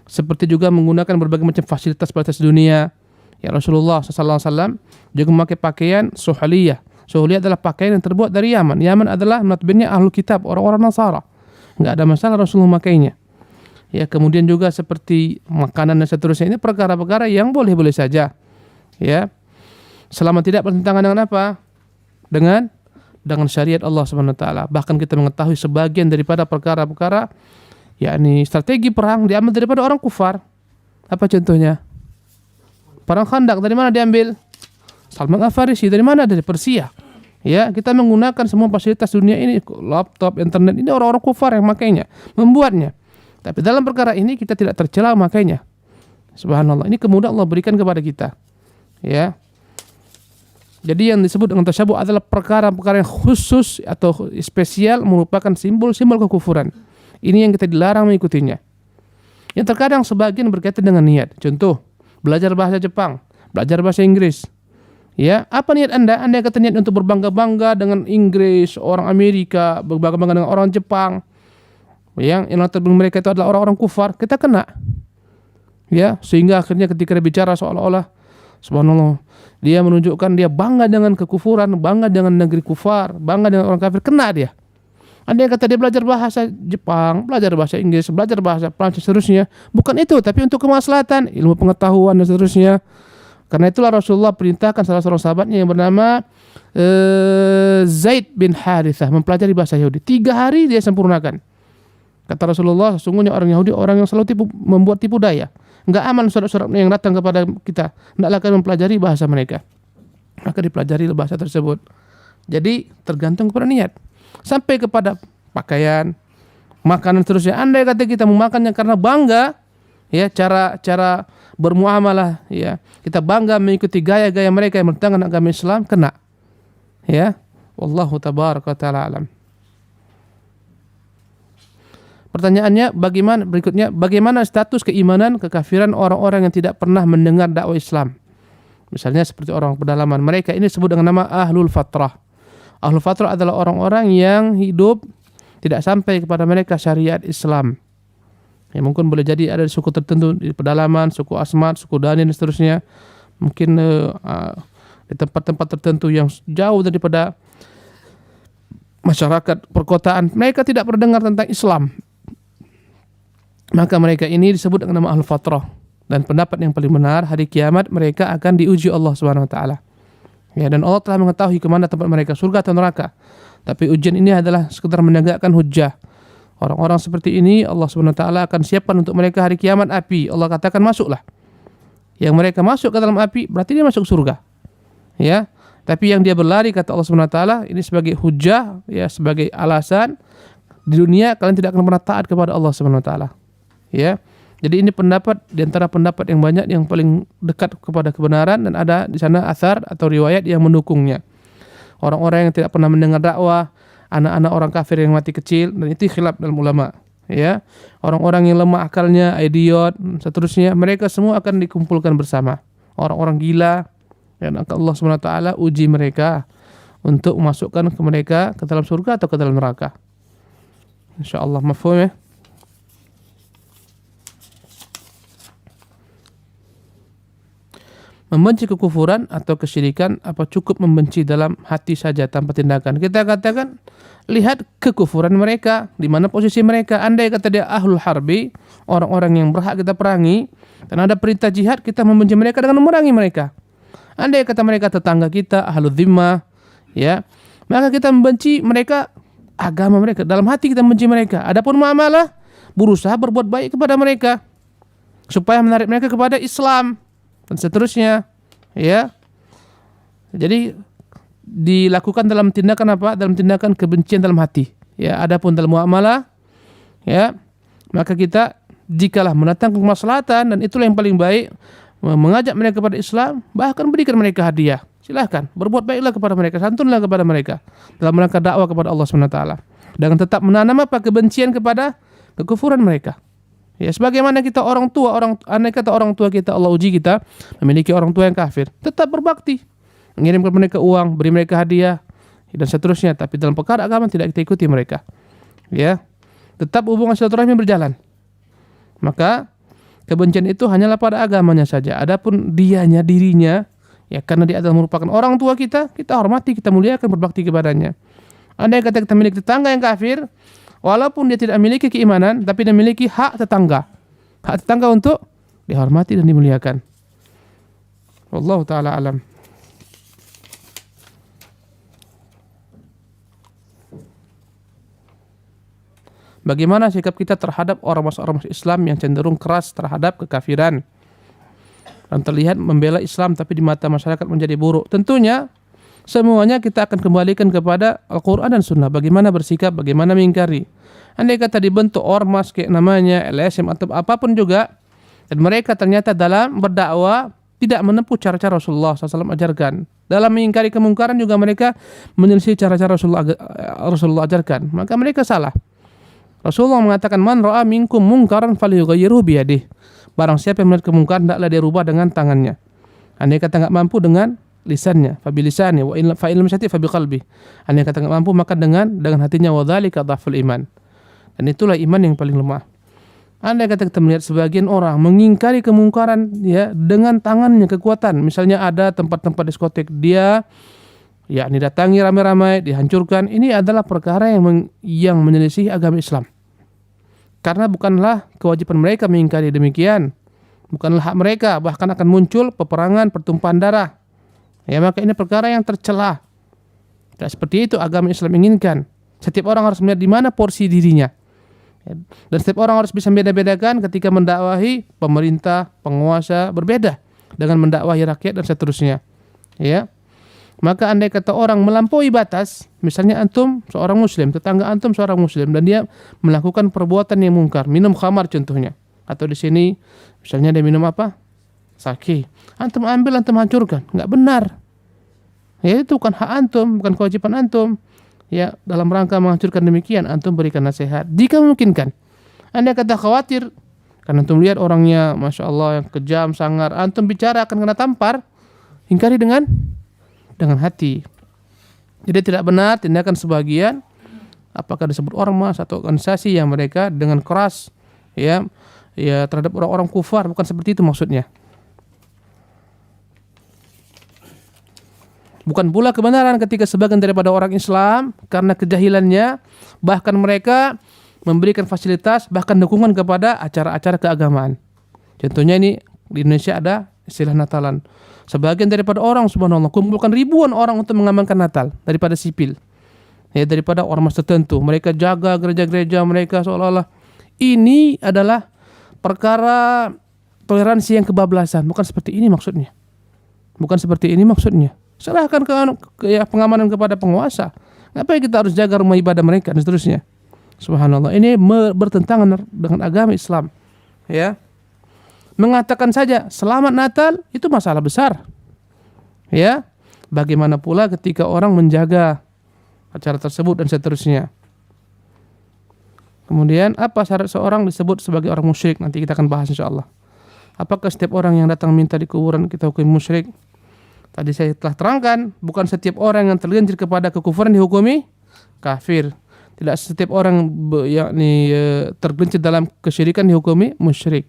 Seperti juga menggunakan berbagai macam fasilitas dunia. Ya, Rasulullah SAW juga memakai pakaian suhaliyah. Suhaliyah adalah pakaian yang terbuat dari Yaman. Yaman adalah notabene ahlul kitab, orang-orang Nasara. Enggak ada masalah Rasulullah memakainya. Ya, kemudian juga seperti makanan dan seterusnya, ini perkara-perkara yang boleh-boleh saja. Ya. Selama tidak bertentangan dengan apa? Dengan syariat Allah Subhanahu wa taala. Bahkan kita mengetahui sebagian daripada perkara-perkara yakni strategi perang diambil daripada orang kufar. Apa contohnya? Perang Khandaq dari mana diambil? Salman Al-Farisi dari mana? Dari Persia. Ya, kita menggunakan semua fasilitas dunia ini, laptop, internet, ini orang-orang kufar yang makainya, membuatnya. Tapi dalam perkara ini kita tidak tercela makainya. Subhanallah, ini kemudahan Allah berikan kepada kita. Ya. Jadi yang disebut dengan tasyabbuh adalah perkara-perkara yang khusus atau spesial merupakan simbol-simbol kekufuran. Ini yang kita dilarang mengikutinya. Yang terkadang sebagian berkaitan dengan niat. Contoh, belajar bahasa Jepang, belajar bahasa Inggris. Ya, apa niat Anda? Anda kata niat untuk berbangga-bangga dengan Inggris, orang Amerika, berbangga-bangga dengan orang Jepang. Yang mereka itu adalah orang-orang kufar, kita kena. Ya, sehingga akhirnya ketika dia bicara seolah-olah subhanallah, dia menunjukkan dia bangga dengan kekufuran, bangga dengan negeri kufar, bangga dengan orang kafir, kena dia. Andai kata dia belajar bahasa Jepang, belajar bahasa Inggris, belajar bahasa Prancis seterusnya, bukan itu, tapi untuk kemaslahatan, ilmu pengetahuan dan seterusnya. Karena itulah Rasulullah perintahkan salah seorang sahabatnya yang bernama Zaid bin Harithah mempelajari bahasa Yahudi. 3 hari dia sempurnakan. Kata Rasulullah, sesungguhnya orang Yahudi orang yang selalu membuat tipu daya. Enggak aman surat-surat yang datang kepada kita. Hendaklah kalian mempelajari bahasa mereka. Maka dipelajari bahasa tersebut. Jadi tergantung kepada niat. Sampai kepada pakaian, makanan seterusnya. Andai kata kita memakannya karena bangga, ya, cara bermuamalah, ya, kita bangga mengikuti gaya-gaya mereka yang bertentangan agama Islam, kena. Ya, wallahu tabaraka taala alam. Pertanyaannya bagaimana status keimanan kekafiran orang-orang yang tidak pernah mendengar dakwah Islam? Misalnya seperti orang pedalaman. Mereka ini disebut dengan nama ahlul fatrah. Ahlul fatrah adalah orang-orang yang hidup tidak sampai kepada mereka syariat Islam. Ya, mungkin boleh jadi ada di suku tertentu di pedalaman, suku Asmat, suku Dani dan seterusnya. Mungkin di tempat-tempat tertentu yang jauh daripada masyarakat perkotaan, mereka tidak pernah dengar tentang Islam. Maka mereka ini disebut dengan nama ahlul fatrah. Dan pendapat yang paling benar, hari kiamat mereka akan diuji Allah Subhanahu wa taala. Ya, dan Allah telah mengetahui ke mana tempat mereka, surga atau neraka. Tapi ujian ini adalah sekedar menegakkan hujjah. Orang-orang seperti ini Allah Subhanahu wa taala akan siapkan untuk mereka hari kiamat api. Allah katakan masuklah. Yang mereka masuk ke dalam api berarti dia masuk surga. Ya. Tapi yang dia berlari kata Allah Subhanahu wa taala ini sebagai hujjah, ya, sebagai alasan di dunia kalian tidak akan pernah taat kepada Allah Subhanahu wa taala. Ya. Jadi ini pendapat di antara pendapat yang banyak yang paling dekat kepada kebenaran, dan ada di sana athar atau riwayat yang mendukungnya. Orang-orang yang tidak pernah mendengar dakwah, anak-anak orang kafir yang mati kecil, dan itu khilaf dalam ulama. Ya, orang-orang yang lemah akalnya, idiot, seterusnya, mereka semua akan dikumpulkan bersama. Orang-orang gila, dan Allah Subhanahu wa taala uji mereka untuk memasukkan ke mereka ke dalam surga atau ke dalam neraka. Insyaallah, mafhum ya. Membenci kekufuran atau kesyirikan apa cukup membenci dalam hati saja tanpa tindakan? Kita katakan lihat kekufuran mereka, di mana posisi mereka. Andai kata dia ahlul harbi, orang-orang yang berhak kita perangi, dan ada perintah jihad, kita membenci mereka dengan memerangi mereka. Andai kata mereka tetangga kita, ahlul dhimmah, ya, maka kita membenci mereka, agama mereka, dalam hati kita membenci mereka. Adapun muamalah, berusaha berbuat baik kepada mereka supaya menarik mereka kepada Islam dan seterusnya, ya. Jadi dilakukan dalam tindakan apa? Dalam tindakan kebencian dalam hati. Ya, adapun dalam muamalah, ya, maka kita jikalah mendatangkan kemaslahatan, dan itulah yang paling baik, mengajak mereka kepada Islam, bahkan berikan mereka hadiah. Silahkan, berbuat baiklah kepada mereka, santunlah kepada mereka dalam rangka dakwah kepada Allah Subhanahu wa taala. Dengan tetap menanam apa? Kebencian kepada kekufuran mereka. Ya, sebagaimana kita andai kata orang tua kita, Allah uji kita memiliki orang tua yang kafir, tetap berbakti, mengirim kepada mereka uang, beri mereka hadiah, dan seterusnya. Tapi dalam perkara agama tidak kita ikuti mereka. Ya, tetap hubungan silaturahmi berjalan. Maka kebencian itu hanyalah pada agamanya saja. Adapun dirinya, ya, karena dia adalah merupakan orang tua kita, kita hormati, kita muliakan, berbakti kepadanya. Andai kata kita memiliki tetangga yang kafir, walaupun dia tidak memiliki keimanan, tapi dia memiliki hak tetangga. Hak tetangga untuk dihormati dan dimuliakan. Wallahu ta'ala alam. Bagaimana sikap kita terhadap orang Islam yang cenderung keras terhadap kekafiran dan terlihat membela Islam tapi di mata masyarakat menjadi buruk? Tentunya semuanya kita akan kembalikan kepada Al-Quran dan Sunnah. Bagaimana bersikap, bagaimana mengingkari. Andai kata dibentuk ormas kayak namanya LSM atau apapun juga, dan mereka ternyata dalam berdakwah tidak menempuh cara-cara Rasulullah SAW ajarkan. Dalam mengingkari kemungkaran juga mereka menyelisih cara-cara Rasulullah ajarkan. Maka mereka salah. Rasulullah mengatakan, man ra'a minkum mungkaran falyughayyirhu biyadihi. Barang siapa yang melihat kemungkaran, hendaklah dia rubah dengan tangannya. Andai kata enggak mampu, dengan lisannya, fa bilisani, wa in fa illam yastati fa biqalbi. Andai kata enggak mampu, maka dengan hatinya, wa dzalika dhaful iman. Dan itulah iman yang paling lemah. Andai kata kita melihat sebagian orang mengingkari kemungkaran, ya, dengan tangannya, kekuatan. Misalnya ada tempat-tempat diskotek, dia yakni datangi ramai-ramai, dihancurkan, ini adalah perkara yang menyelisih agama Islam. Karena bukanlah kewajiban mereka mengingkari demikian, bukanlah hak mereka, bahkan akan muncul peperangan, pertumpahan darah. Ya, maka ini perkara yang tercela. Tidak seperti itu agama Islam inginkan. Setiap orang harus melihat di mana porsi dirinya. Dan setiap orang harus bisa beda-bedakan ketika mendakwahi pemerintah, penguasa, berbeda dengan mendakwahi rakyat dan seterusnya. Ya. Maka andai kata orang melampaui batas, misalnya antum seorang muslim, tetangga antum seorang muslim dan dia melakukan perbuatan yang mungkar, minum khamar contohnya. Atau di sini misalnya dia minum apa? Sake. Antum ambil, antum hancurkan. Enggak benar. Ya, itu bukan hak antum, bukan kewajiban antum. Ya, dalam rangka menghancurkan demikian antum berikan nasihat jika memungkinkan. Andai kata khawatir karena antum lihat orangnya Masya Allah yang kejam, sangar, antum bicara akan kena tampar, ingkari dengan hati. Jadi tidak benar tindakan sebagian, apakah disebut ormas atau organisasi yang mereka dengan keras ya terhadap orang-orang kufar, bukan seperti itu maksudnya. Bukan pula kebenaran ketika sebagian daripada orang Islam karena kejahilannya bahkan mereka memberikan fasilitas bahkan dukungan kepada acara-acara keagamaan. Contohnya ini di Indonesia ada istilah Natalan. Sebagian daripada orang subhanallah kumpulkan ribuan orang untuk mengamankan Natal daripada sipil. Ya, daripada ormas tertentu. Mereka jaga gereja-gereja mereka seolah-olah ini adalah perkara toleransi yang kebablasan. Bukan seperti ini maksudnya. Bukan seperti ini maksudnya. Serahkan ke pengamanan kepada penguasa. Ngapain kita harus jaga rumah ibadah mereka dan seterusnya. Subhanallah. Ini bertentangan dengan agama Islam. Ya. Mengatakan saja selamat Natal itu masalah besar. Ya. Bagaimana pula ketika orang menjaga acara tersebut dan seterusnya. Kemudian apa syarat seorang disebut sebagai orang musyrik? Nanti kita akan bahas insyaallah. Apakah setiap orang yang datang minta di kuburan kita hukum musyrik? Tadi saya telah terangkan, bukan setiap orang yang tergelincir kepada kekufuran dihukumi kafir. Tidak setiap orang tergelincir dalam kesyirikan dihukumi musyrik.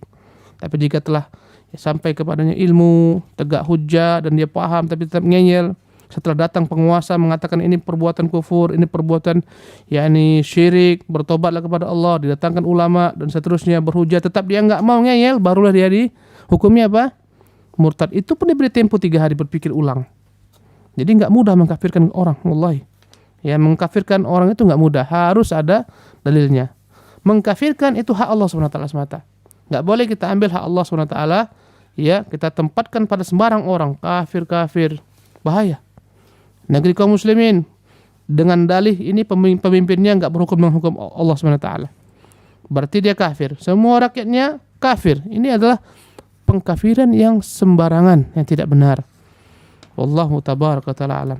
Tapi jika telah sampai kepadanya ilmu, tegak hujjah dan dia paham tapi tetap ngeyel, setelah datang penguasa mengatakan ini perbuatan kufur, ini perbuatan syirik, bertobatlah kepada Allah, didatangkan ulama dan seterusnya berhujjah, tetap dia enggak mau ngeyel, barulah dia dihukumi apa? Murtad. Itu pun diberi tempo 3 hari berpikir ulang. Jadi enggak mudah mengkafirkan orang, wallahi. Ya, mengkafirkan orang itu enggak mudah, harus ada dalilnya. Mengkafirkan itu hak Allah SWT semata. Enggak boleh kita ambil hak Allah SWT, ya, kita tempatkan pada sembarang orang, kafir, bahaya. Negeri kaum muslimin dengan dalih ini pemimpinnya enggak berhukum dengan hukum Allah SWT. Berarti dia kafir. Semua rakyatnya kafir. Ini adalah pengkafiran yang sembarangan, yang tidak benar. Wallahu tabaraka ta'ala alam.